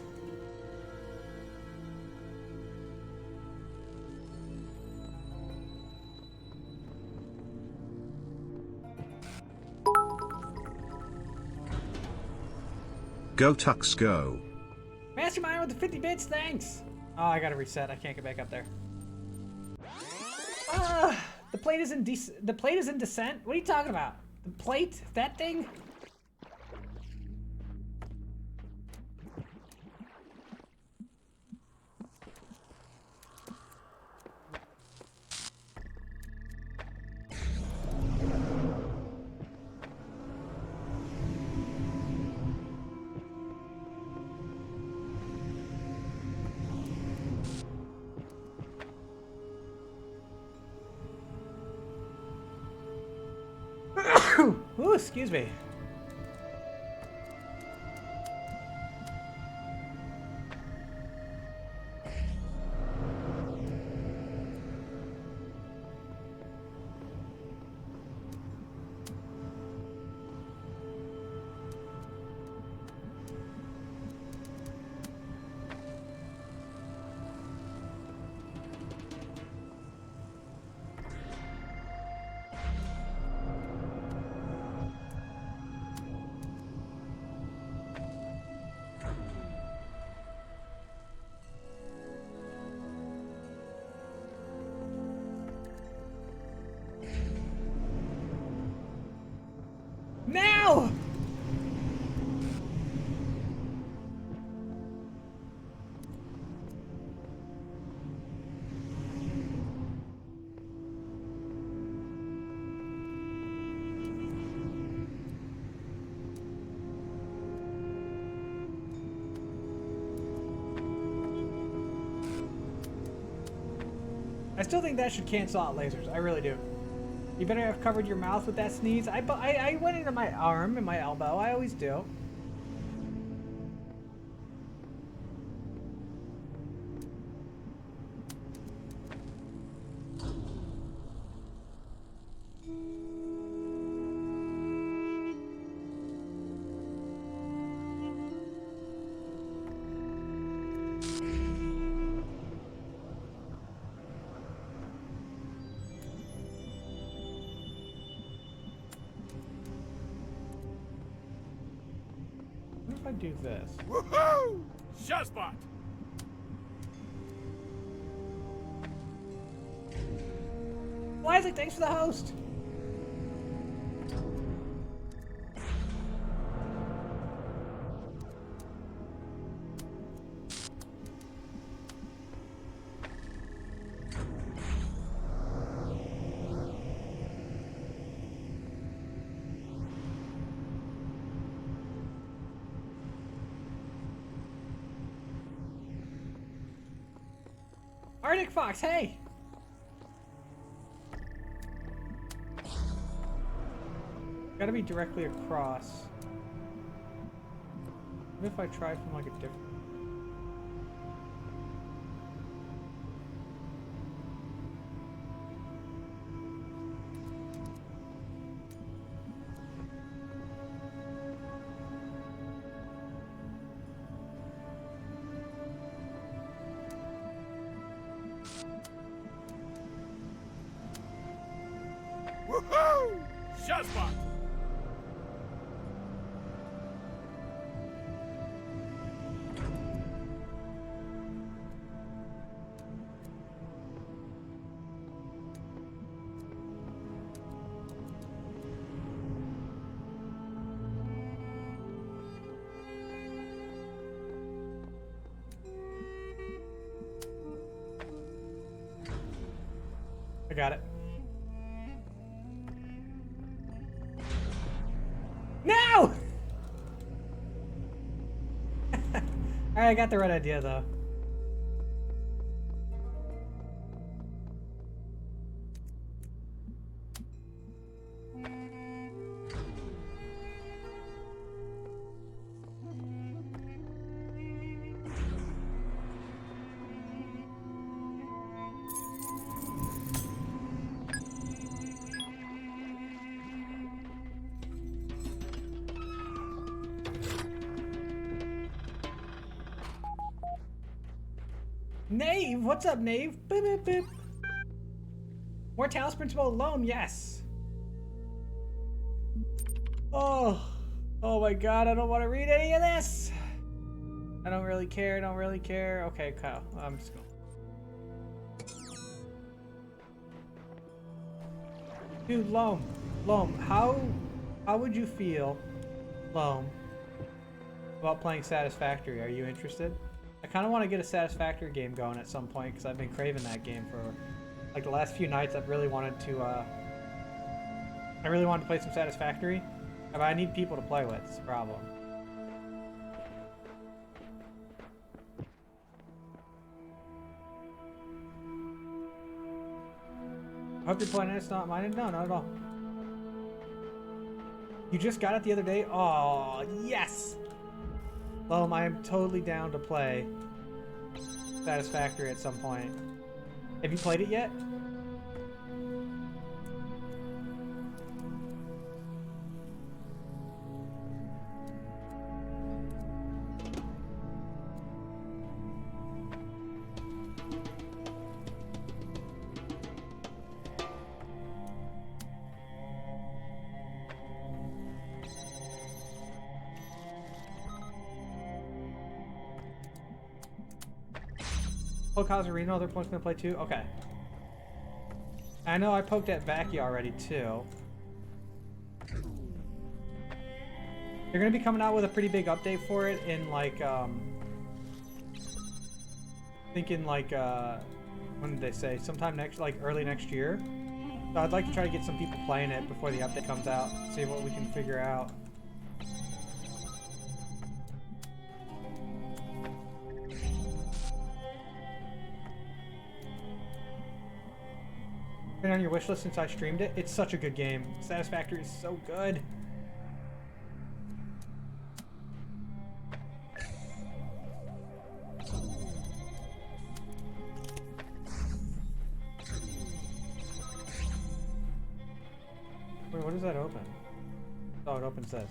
Go Tux go. Mastermind with the 50 bits, thanks. Oh, I gotta reset. I can't get back up there. The plate is in descent. What are you talking about? The plate? That thing? Ooh, excuse me. Now! I still think that should cancel out lasers. I really do. You better have covered your mouth with that sneeze. I went into my arm and my elbow. I always do. I do this? Woohoo! Shazbot! Isaac, thanks for the host. Arctic Fox, hey! Gotta be directly across. What if I try from like a different... Woohoo! Shazbot! I got it. No! Alright, I got the right idea though. Nave, what's up, Nave? Boop, boop, boop. More Talos Principle alone, yes. Oh my god, I don't want to read any of this. I don't really care, don't really care. Okay, Kyle, I'm just going. Dude, Loam, how would you feel, Loam, about playing Satisfactory? Are you interested? I kind of want to get a Satisfactory game going at some point because I've been craving that game for like the last few nights. I've really wanted to. I really wanted to play some Satisfactory, but I need people to play with. It's a problem. I hope you're playing it. It's not mine. No, not at all. You just got it the other day? Oh, yes! Loam, I am totally down to play Satisfactory at some point. Have you played it yet? Poke House Arena, other points gonna play too? Okay. I know I poked at Vacky already too. They're gonna be coming out with a pretty big update for it in like, thinking like, when did they say? Sometime next, like early next year. So I'd like to try to get some people playing it before the update comes out, see what we can figure out. Been on your wish list since I streamed it. It's such a good game. Satisfactory is so good. Wait, what does that open? Oh, it opens this.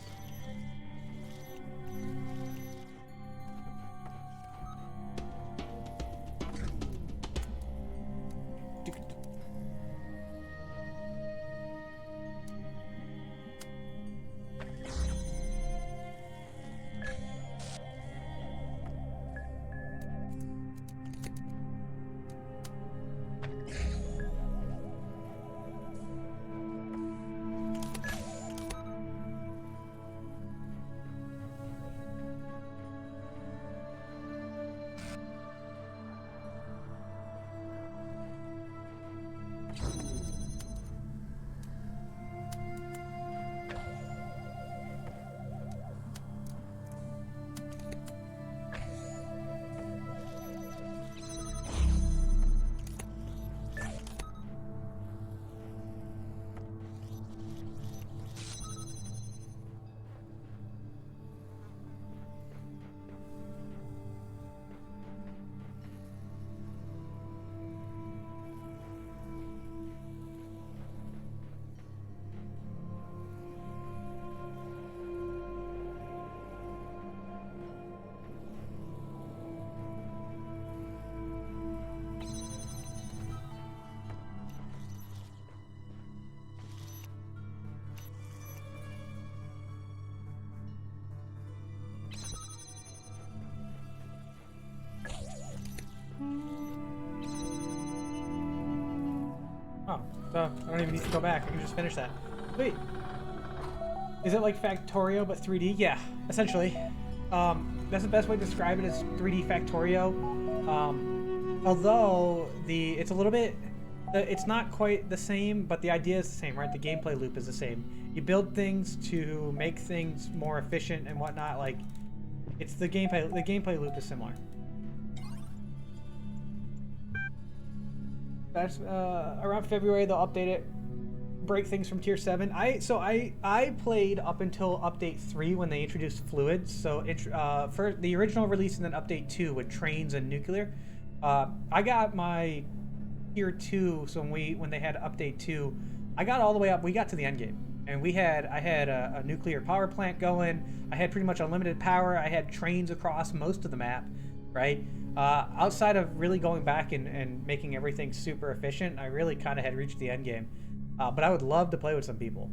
Oh, so I don't even need to go back. I can just finish that. Sweet. Is it like Factorio but 3D? Yeah, essentially. That's the best way to describe it, is 3D Factorio. Although it's a little bit, it's not quite the same, but the idea is the same, right? The gameplay loop is the same. You build things to make things more efficient and whatnot. Like, it's the gameplay. The gameplay loop is similar. That's around February they'll update it, break things from tier 7. I played up until update 3 when they introduced fluids. So for the original release and then update 2 with trains and nuclear. I got my tier 2, so when they had update 2, I got all the way up. We got to the end game, and I had a nuclear power plant going. I had pretty much unlimited power. I had trains across most of the map, right? Outside of really going back and making everything super efficient, I really kind of had reached the end game. But I would love to play with some people.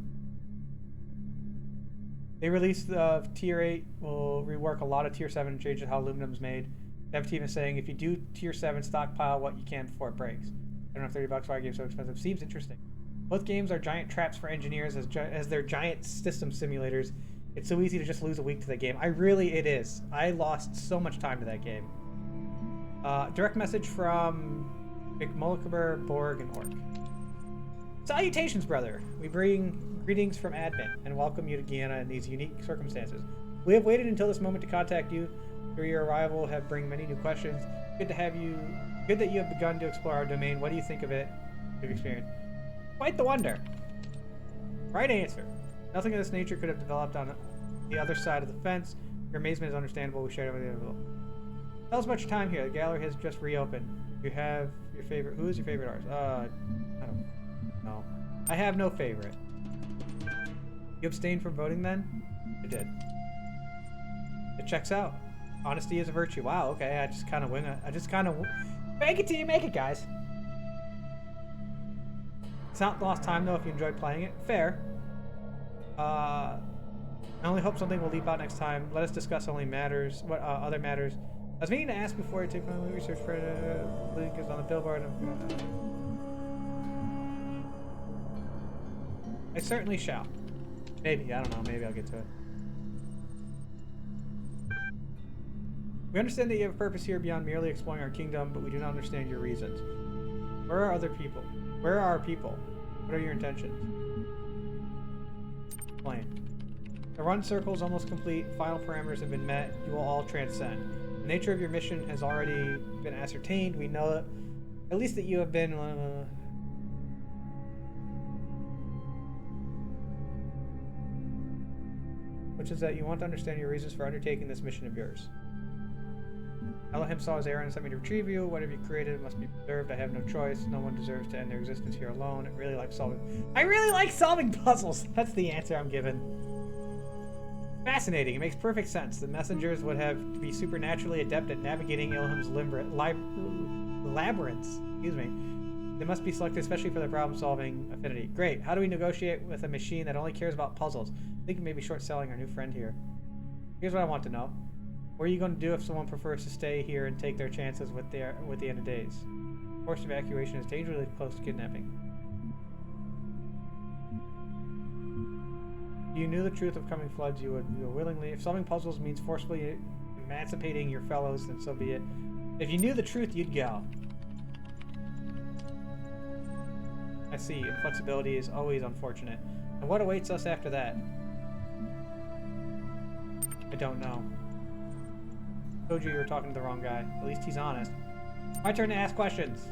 They released Tier 8 will rework a lot of Tier 7 and change how aluminum is made. Dev team is saying if you do Tier 7, stockpile what you can before it breaks. I don't know if $30 why a game's so expensive. Seems interesting. Both games are giant traps for engineers as they're giant system simulators. It's so easy to just lose a week to the game. It is. I lost so much time to that game. Direct message from McMullicaber, Borg, and Orc. Salutations, brother. We bring greetings from admin and welcome you to Guyana in these unique circumstances. We have waited until this moment to contact you. Through your arrival, have bring many new questions. Good that you have begun to explore our domain. What do you think of it? You've experienced quite the wonder. Right answer. Nothing of this nature could have developed on the other side of the fence. Your amazement is understandable. We shared everything. Tell us about your time here. The gallery has just reopened. You have your favorite. Who is your favorite artist? I don't know. I have no favorite. You abstained from voting then? I did. It checks out. Honesty is a virtue. Wow, okay. I just kind of wing it. I just kind of make it till you make it, guys. It's not lost time, though, if you enjoyed playing it. Fair. I only hope something will leap out next time. Let us discuss only matters. What other matters? I was meaning to ask before I take my research for link is on the billboard. I certainly shall. Maybe. I don't know. Maybe I'll get to it. We understand that you have a purpose here beyond merely exploring our kingdom, but we do not understand your reasons. Where are other people? Where are our people? What are your intentions? Explain. The run circle is almost complete. Final parameters have been met. You will all transcend. The nature of your mission has already been ascertained. We know at least that you have been... which is that you want to understand your reasons for undertaking this mission of yours. Elohim saw his errand and sent me to retrieve you. Whatever you created must be preserved. I have no choice. No one deserves to end their existence here alone. I really like solving puzzles. That's the answer I'm given. Fascinating. It makes perfect sense. The messengers would have to be supernaturally adept at navigating Elohim's labyrinths. Excuse me. They must be selected especially for their problem-solving affinity. Great. How do we negotiate with a machine that only cares about puzzles? I think maybe short-selling our new friend here. Here's what I want to know. What are you going to do if someone prefers to stay here and take their chances with the end of days? Forced evacuation is dangerously close to kidnapping. If you knew the truth of coming floods, you would willingly. If solving puzzles means forcibly emancipating your fellows, then so be it. If you knew the truth, you'd go. I see. Inflexibility is always unfortunate. And what awaits us after that? I don't know. Told you were talking to the wrong guy. At least he's honest. My turn to ask questions.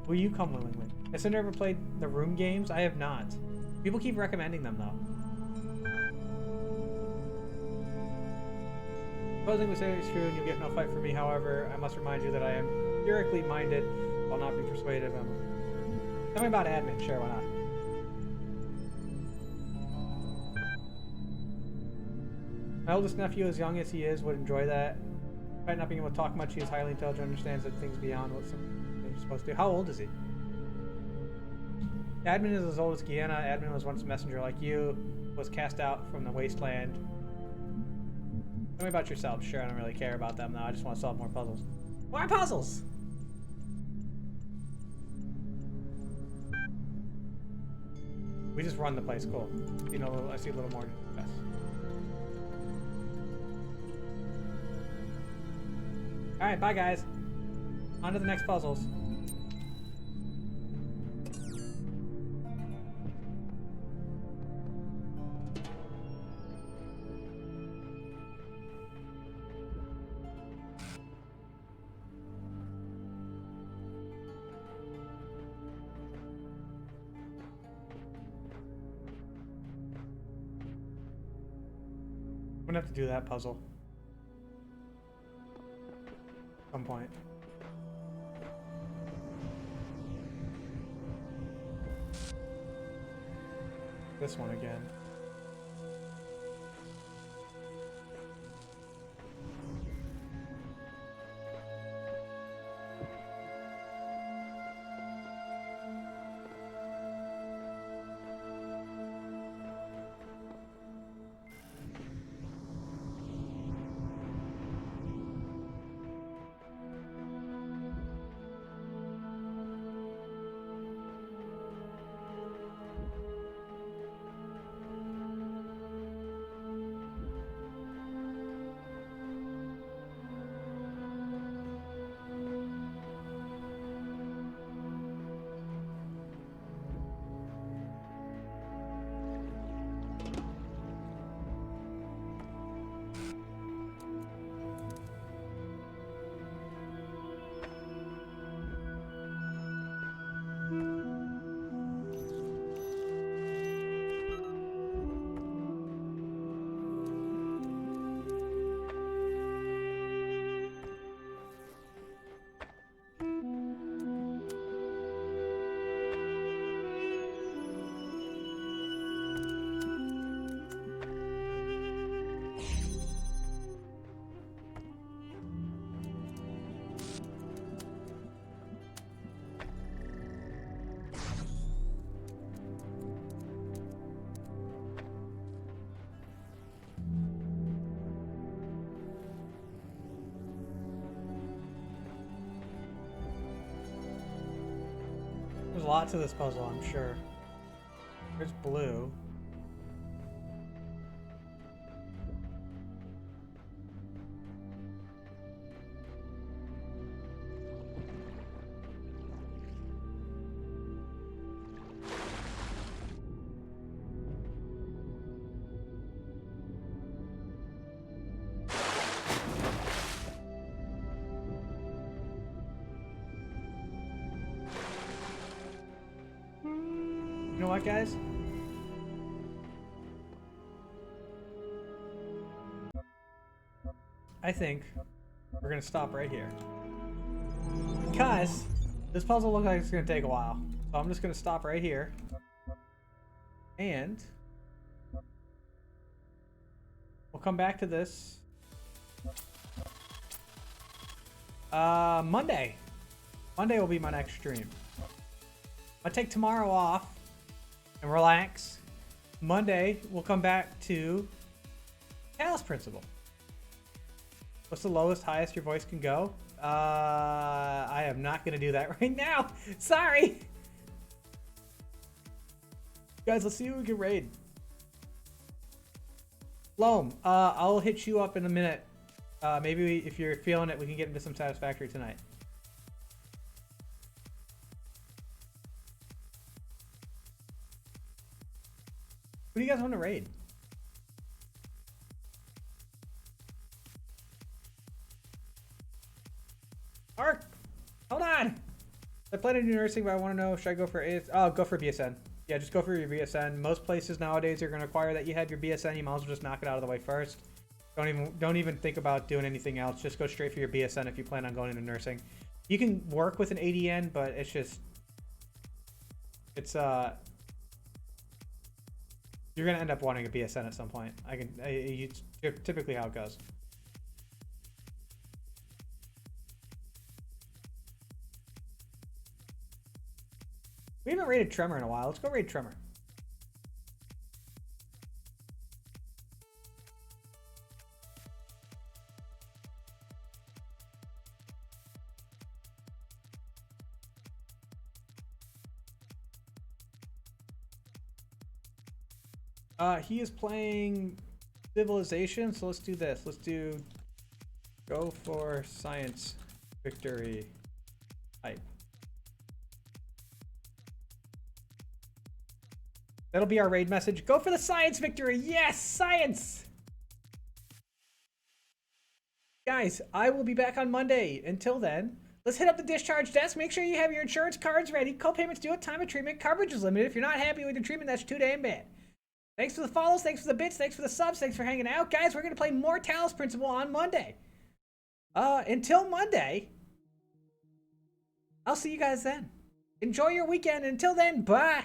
Will you come willingly? Has Cinder ever played the room games? I have not. People keep recommending them though. Supposing we say it's true and you get no fight from me, however, I must remind you that I am empirically minded, while not be persuasive. Tell me about admin. Sure, why not? My oldest nephew, as young as he is, would enjoy that. Despite not being able to talk much, he is highly intelligent, understands that things beyond what some are supposed to do. How old is he? Admin is as old as Guyana. Admin was once a messenger like you, was cast out from the wasteland. Tell me about yourself. Sure, I don't really care about them though. I just want to solve more puzzles. Why puzzles? We just run the place. Cool. You know, I see a little more to discuss. Alright, bye guys. On to the next puzzles. I'm gonna have to do that puzzle. At some point. This one again. There's a lot to this puzzle, I'm sure. There's blue. You know what, guys? I think we're gonna stop right here. Because this puzzle looks like it's gonna take a while. So I'm just gonna stop right here. And we'll come back to this Monday. Monday will be my next stream. I'll take tomorrow off and relax. Monday, we'll come back to Talos Principle. What's the lowest, highest your voice can go? I am not going to do that right now. Sorry. Guys, let's see who we can raid. Loam, I'll hit you up in a minute. Maybe if you're feeling it, we can get into some Satisfactory tonight. Who do you guys want to raid? Ark! Hold on! I plan to do nursing, but I want to know, should I go for AS? Oh, go for BSN. Yeah, just go for your BSN. Most places nowadays are going to require that you have your BSN. You might as well just knock it out of the way first. Don't even think about doing anything else. Just go straight for your BSN if you plan on going into nursing. You can work with an ADN, but it's you're gonna end up wanting a BSN at some point. It's typically how it goes. We haven't rated Tremor in a while. Let's go raid Tremor. He is playing Civilization, so let's do this. Let's do go for science victory type. That'll be our raid message. Go for the science victory. Yes, science. Guys, I will be back on Monday. Until then, let's hit up the discharge desk. Make sure you have your insurance cards ready. Co-payments due at time of treatment. Coverage is limited. If you're not happy with your treatment, that's too damn bad. Thanks for the follows, thanks for the bits, thanks for the subs, thanks for hanging out. Guys, we're going to play more Talos Principle on Monday. Until Monday, I'll see you guys then. Enjoy your weekend. Until then, bye.